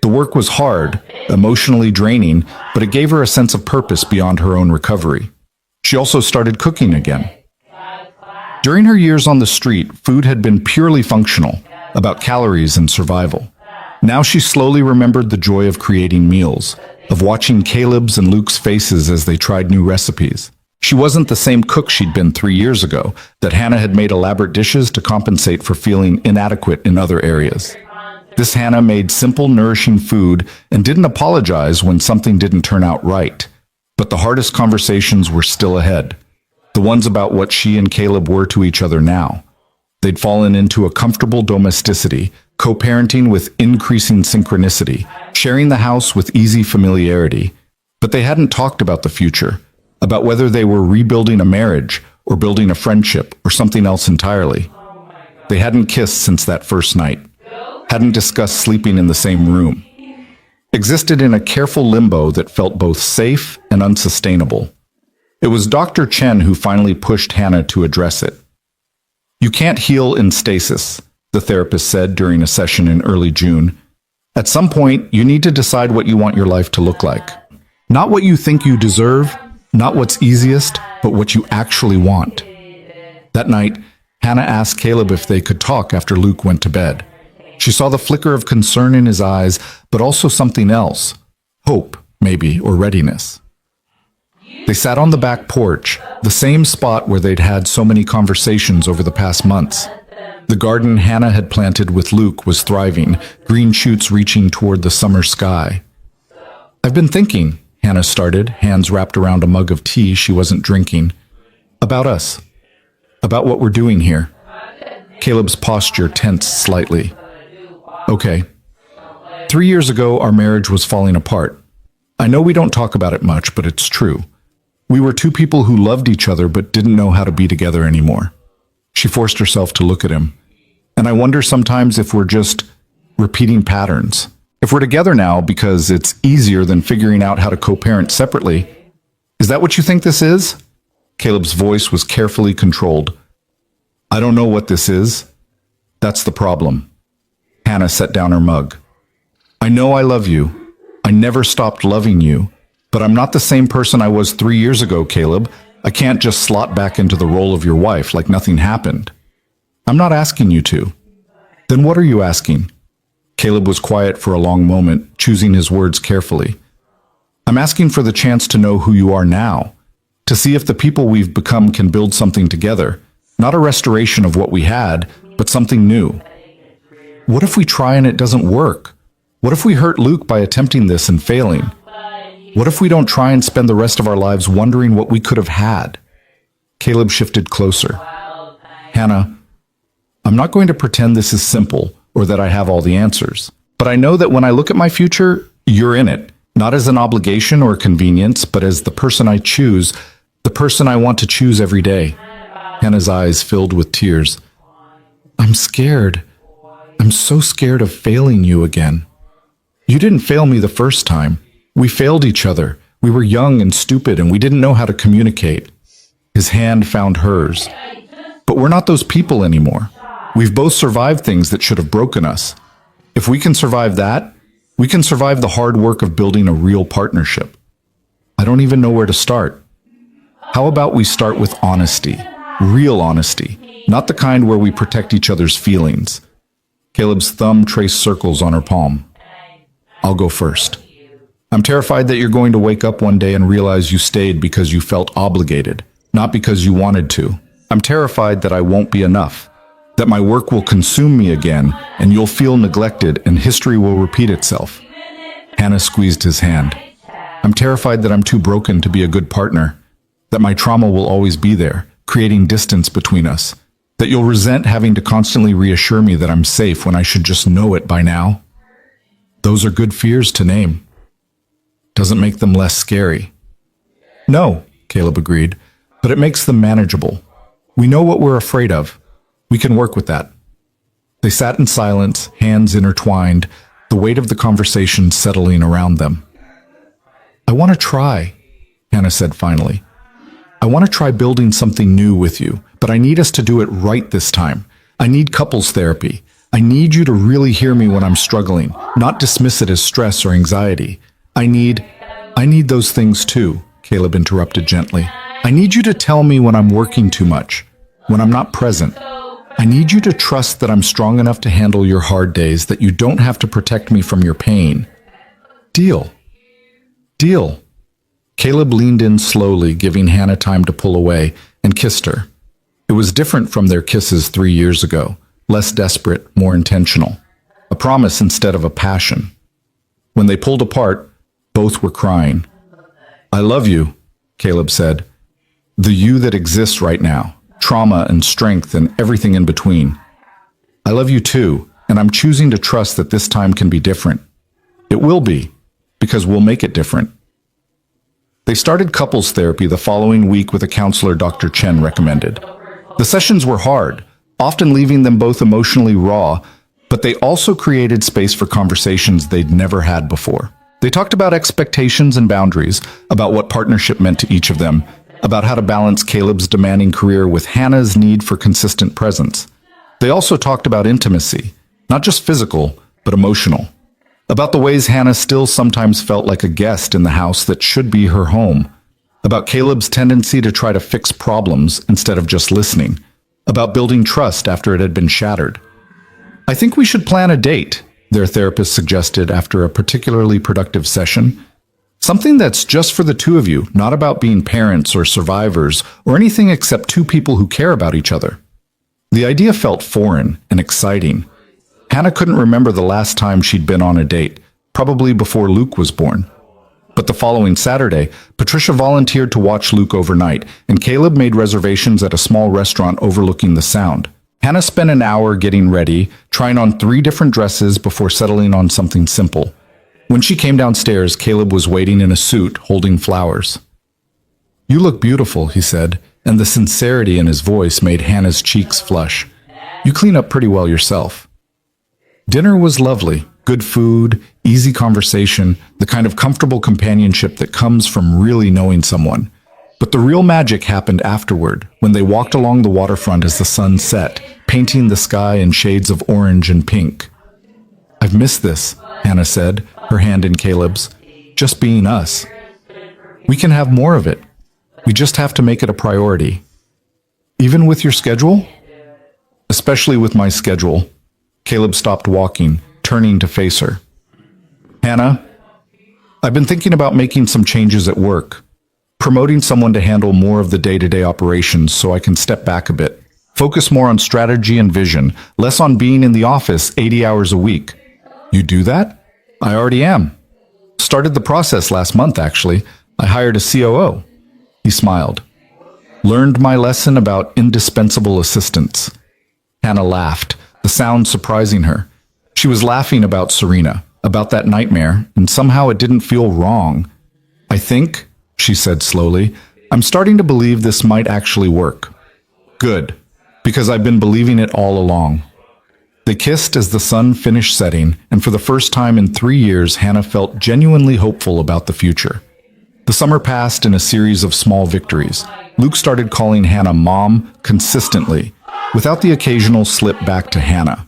The work was hard, emotionally draining, but it gave her a sense of purpose beyond her own recovery. She also started cooking again. During her years on the street, food had been purely functional, about calories and survival. Now she slowly remembered the joy of creating meals, of watching Caleb's and Luke's faces as they tried new recipes. She wasn't the same cook she'd been 3 years ago, that Hannah had made elaborate dishes to compensate for feeling inadequate in other areas. This Hannah made simple, nourishing food and didn't apologize when something didn't turn out right. But the hardest conversations were still ahead. The ones about what she and Caleb were to each other now. They'd fallen into a comfortable domesticity, co-parenting with increasing synchronicity, sharing the house with easy familiarity. But they hadn't talked about the future, about whether they were rebuilding a marriage or building a friendship or something else entirely. They hadn't kissed since that first night, hadn't discussed sleeping in the same room, existed in a careful limbo that felt both safe and unsustainable. It was Dr. Chen who finally pushed Hannah to address it. "You can't heal in stasis," the therapist said during a session in early June. "At some point, you need to decide what you want your life to look like. Not what you think you deserve, not what's easiest, but what you actually want." That night, Hannah asked Caleb if they could talk after Luke went to bed. She saw the flicker of concern in his eyes, but also something else. Hope, maybe, or readiness. They sat on the back porch, the same spot where they'd had so many conversations over the past months. The garden Hannah had planted with Luke was thriving, green shoots reaching toward the summer sky. "I've been thinking," Hannah started, hands wrapped around a mug of tea she wasn't drinking. About us. About what we're doing here. Caleb's posture tensed slightly. Okay. 3 years ago, our marriage was falling apart. I know we don't talk about it much, but it's true. We were two people who loved each other but didn't know how to be together anymore. She forced herself to look at him. And I wonder sometimes if we're just repeating patterns. If we're together now because it's easier than figuring out how to co-parent separately. Is that what you think this is? Caleb's voice was carefully controlled. I don't know what this is. That's the problem. Hannah set down her mug. I know I love you. I never stopped loving you. But I'm not the same person I was 3 years ago, Caleb. I can't just slot back into the role of your wife like nothing happened. I'm not asking you to. Then what are you asking? Caleb was quiet for a long moment, choosing his words carefully. I'm asking for the chance to know who you are now, to see if the people we've become can build something together, not a restoration of what we had, but something new. What if we try and it doesn't work? What if we hurt Luke by attempting this and failing? What if we don't try and spend the rest of our lives wondering what we could have had? Caleb shifted closer. Hannah, I'm not going to pretend this is simple or that I have all the answers, but I know that when I look at my future, you're in it, not as an obligation or convenience, but as the person I choose, the person I want to choose every day. Hannah's eyes filled with tears. I'm scared. I'm so scared of failing you again. You didn't fail me the first time. We failed each other. We were young and stupid, and we didn't know how to communicate. His hand found hers. But we're not those people anymore. We've both survived things that should have broken us. If we can survive that, we can survive the hard work of building a real partnership. I don't even know where to start. How about we start with honesty? Real honesty, not the kind where we protect each other's feelings. Caleb's thumb traced circles on her palm. I'll go first. I'm terrified that you're going to wake up one day and realize you stayed because you felt obligated, not because you wanted to. I'm terrified that I won't be enough, that my work will consume me again, and you'll feel neglected and history will repeat itself. Hannah squeezed his hand. I'm terrified that I'm too broken to be a good partner, that my trauma will always be there, creating distance between us, that you'll resent having to constantly reassure me that I'm safe when I should just know it by now. Those are good fears to name. Doesn't make them less scary. No, Caleb agreed, but it makes them manageable. We know what we're afraid of. We can work with that. They sat in silence, hands intertwined, the weight of the conversation settling around them. I want to try, Hannah said finally. I want to try building something new with you, but I need us to do it right this time. I need couples therapy. I need you to really hear me when I'm struggling, not dismiss it as stress or anxiety. I need those things too, Caleb interrupted gently. I need you to tell me when I'm working too much, when I'm not present. I need you to trust that I'm strong enough to handle your hard days, that you don't have to protect me from your pain. Deal. Deal. Caleb leaned in slowly, giving Hannah time to pull away, and kissed her. It was different from their kisses 3 years ago, less desperate, more intentional. A promise instead of a passion. When they pulled apart, both were crying. I love you, Caleb said. The you that exists right now, trauma and strength and everything in between. I love you too, and I'm choosing to trust that this time can be different. It will be, because we'll make it different. They started couples therapy the following week with a counselor Dr. Chen recommended. The sessions were hard, often leaving them both emotionally raw, but they also created space for conversations they'd never had before. They talked about expectations and boundaries, about what partnership meant to each of them, about how to balance Caleb's demanding career with Hannah's need for consistent presence. They also talked about intimacy, not just physical, but emotional. About the ways Hannah still sometimes felt like a guest in the house that should be her home. About Caleb's tendency to try to fix problems instead of just listening. About building trust after it had been shattered. I think we should plan a date, their therapist suggested after a particularly productive session. Something that's just for the two of you, not about being parents or survivors or anything except two people who care about each other. The idea felt foreign and exciting. Hannah couldn't remember the last time she'd been on a date, probably before Luke was born. But the following Saturday, Patricia volunteered to watch Luke overnight, and Caleb made reservations at a small restaurant overlooking the Sound. Hannah spent an hour getting ready, trying on 3 different dresses before settling on something simple. When she came downstairs, Caleb was waiting in a suit, holding flowers. "You look beautiful," he said, and the sincerity in his voice made Hannah's cheeks flush. "You clean up pretty well yourself." Dinner was lovely. Good food, easy conversation, the kind of comfortable companionship that comes from really knowing someone. But the real magic happened afterward, when they walked along the waterfront as the sun set, painting the sky in shades of orange and pink. "I've missed this," Hannah said, her hand in Caleb's. "Just being us. We can have more of it. We just have to make it a priority." "Even with your schedule?" "Especially with my schedule." Caleb stopped walking, turning to face her. "Hannah, I've been thinking about making some changes at work. Promoting someone to handle more of the day-to-day operations so I can step back a bit. Focus more on strategy and vision, less on being in the office 80 hours a week." "You do that?" "I already am. Started the process last month, actually. I hired a COO. He smiled. "Learned my lesson about indispensable assistants." Hannah laughed, the sound surprising her. She was laughing about Serena, about that nightmare, and somehow it didn't feel wrong. "I think," she said slowly, "I'm starting to believe this might actually work." "Good, because I've been believing it all along." They kissed as the sun finished setting, and for the first time in 3 years, Hannah felt genuinely hopeful about the future. The summer passed in a series of small victories. Luke started calling Hannah Mom consistently, without the occasional slip back to Hannah.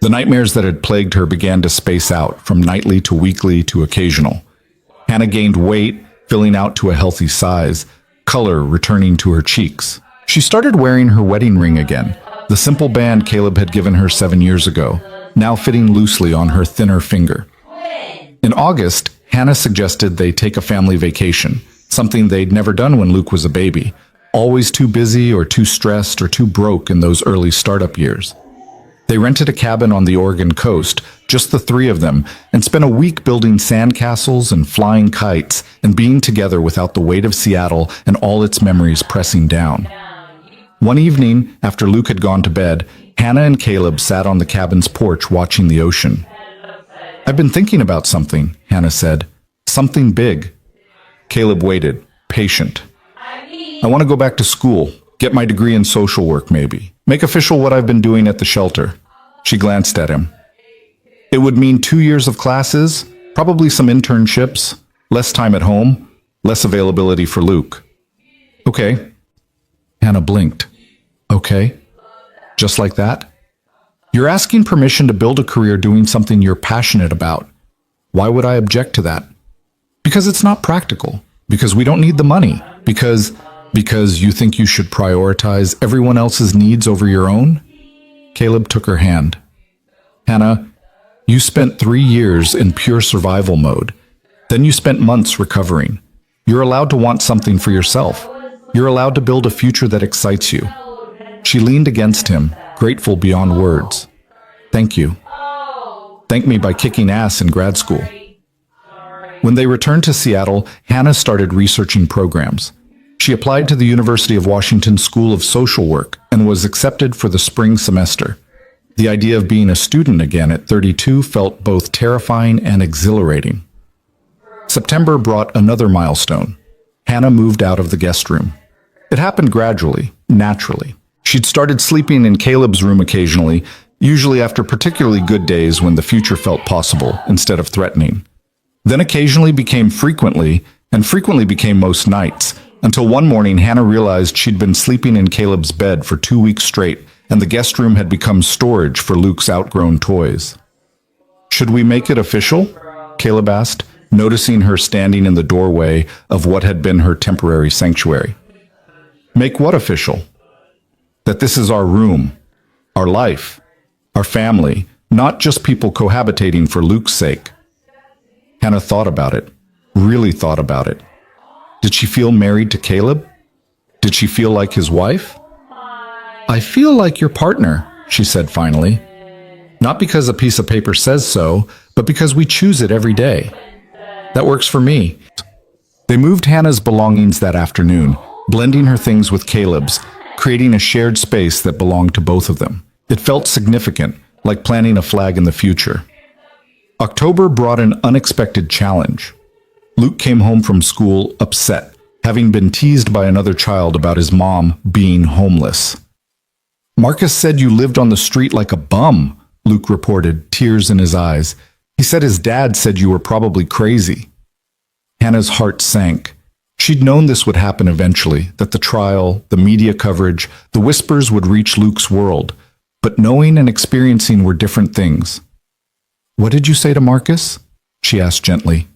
The nightmares that had plagued her began to space out, from nightly to weekly to occasional. Hannah gained weight, filling out to a healthy size, color returning to her cheeks. She started wearing her wedding ring again, the simple band Caleb had given her 7 years ago, now fitting loosely on her thinner finger. In August, Hannah suggested they take a family vacation, something they'd never done when Luke was a baby, always too busy or too stressed or too broke in those early startup years. They rented a cabin on the Oregon coast, just the 3 of them, and spent a week building sandcastles and flying kites and being together without the weight of Seattle and all its memories pressing down. One evening, after Luke had gone to bed, Hannah and Caleb sat on the cabin's porch watching the ocean. "I've been thinking about something," Hannah said. "Something big." Caleb waited, patient. "I want to go back to school, get my degree in social work maybe, make official what I've been doing at the shelter." She glanced at him. "It would mean 2 years of classes, probably some internships, less time at home, less availability for Luke." "Okay." Hannah blinked. "Okay? Just like that?" "You're asking permission to build a career doing something you're passionate about. Why would I object to that?" "Because it's not practical. Because we don't need the money. Because you think you should prioritize everyone else's needs over your own?" Caleb took her hand. "Hannah, you spent 3 years in pure survival mode. Then you spent months recovering. You're allowed to want something for yourself. You're allowed to build a future that excites you." She leaned against him, grateful beyond words. "Thank you. Thank me by kicking ass in grad school." When they returned to Seattle, Hannah started researching programs. She applied to the University of Washington School of Social Work and was accepted for the spring semester. The idea of being a student again at 32 felt both terrifying and exhilarating. September brought another milestone. Hannah moved out of the guest room. It happened gradually, naturally. She'd started sleeping in Caleb's room occasionally, usually after particularly good days when the future felt possible instead of threatening. Then occasionally became frequently, and frequently became most nights, until one morning Hannah realized she'd been sleeping in Caleb's bed for 2 weeks straight, and the guest room had become storage for Luke's outgrown toys. "Should we make it official?" Caleb asked, noticing her standing in the doorway of what had been her temporary sanctuary. "Make what official?" "That this is our room, our life, our family, not just people cohabitating for Luke's sake." Hannah thought about it, really thought about it. Did she feel married to Caleb? Did she feel like his wife? "I feel like your partner," she said finally. "Not because a piece of paper says so, but because we choose it every day." That works for me. They moved Hannah's belongings that afternoon, blending her things with Caleb's, creating a shared space that belonged to both of them. It felt significant, like planting a flag in the future. October brought an unexpected challenge. Luke came home from school upset, having been teased by another child about his mom being homeless. Marcus said you lived on the street like a bum, Luke reported, tears in his eyes. He said his dad said you were probably crazy. Hannah's heart sank. She'd known this would happen eventually, that the trial, the media coverage, the whispers would reach Luke's world. But knowing and experiencing were different things. What did you say to Marcus? She asked gently.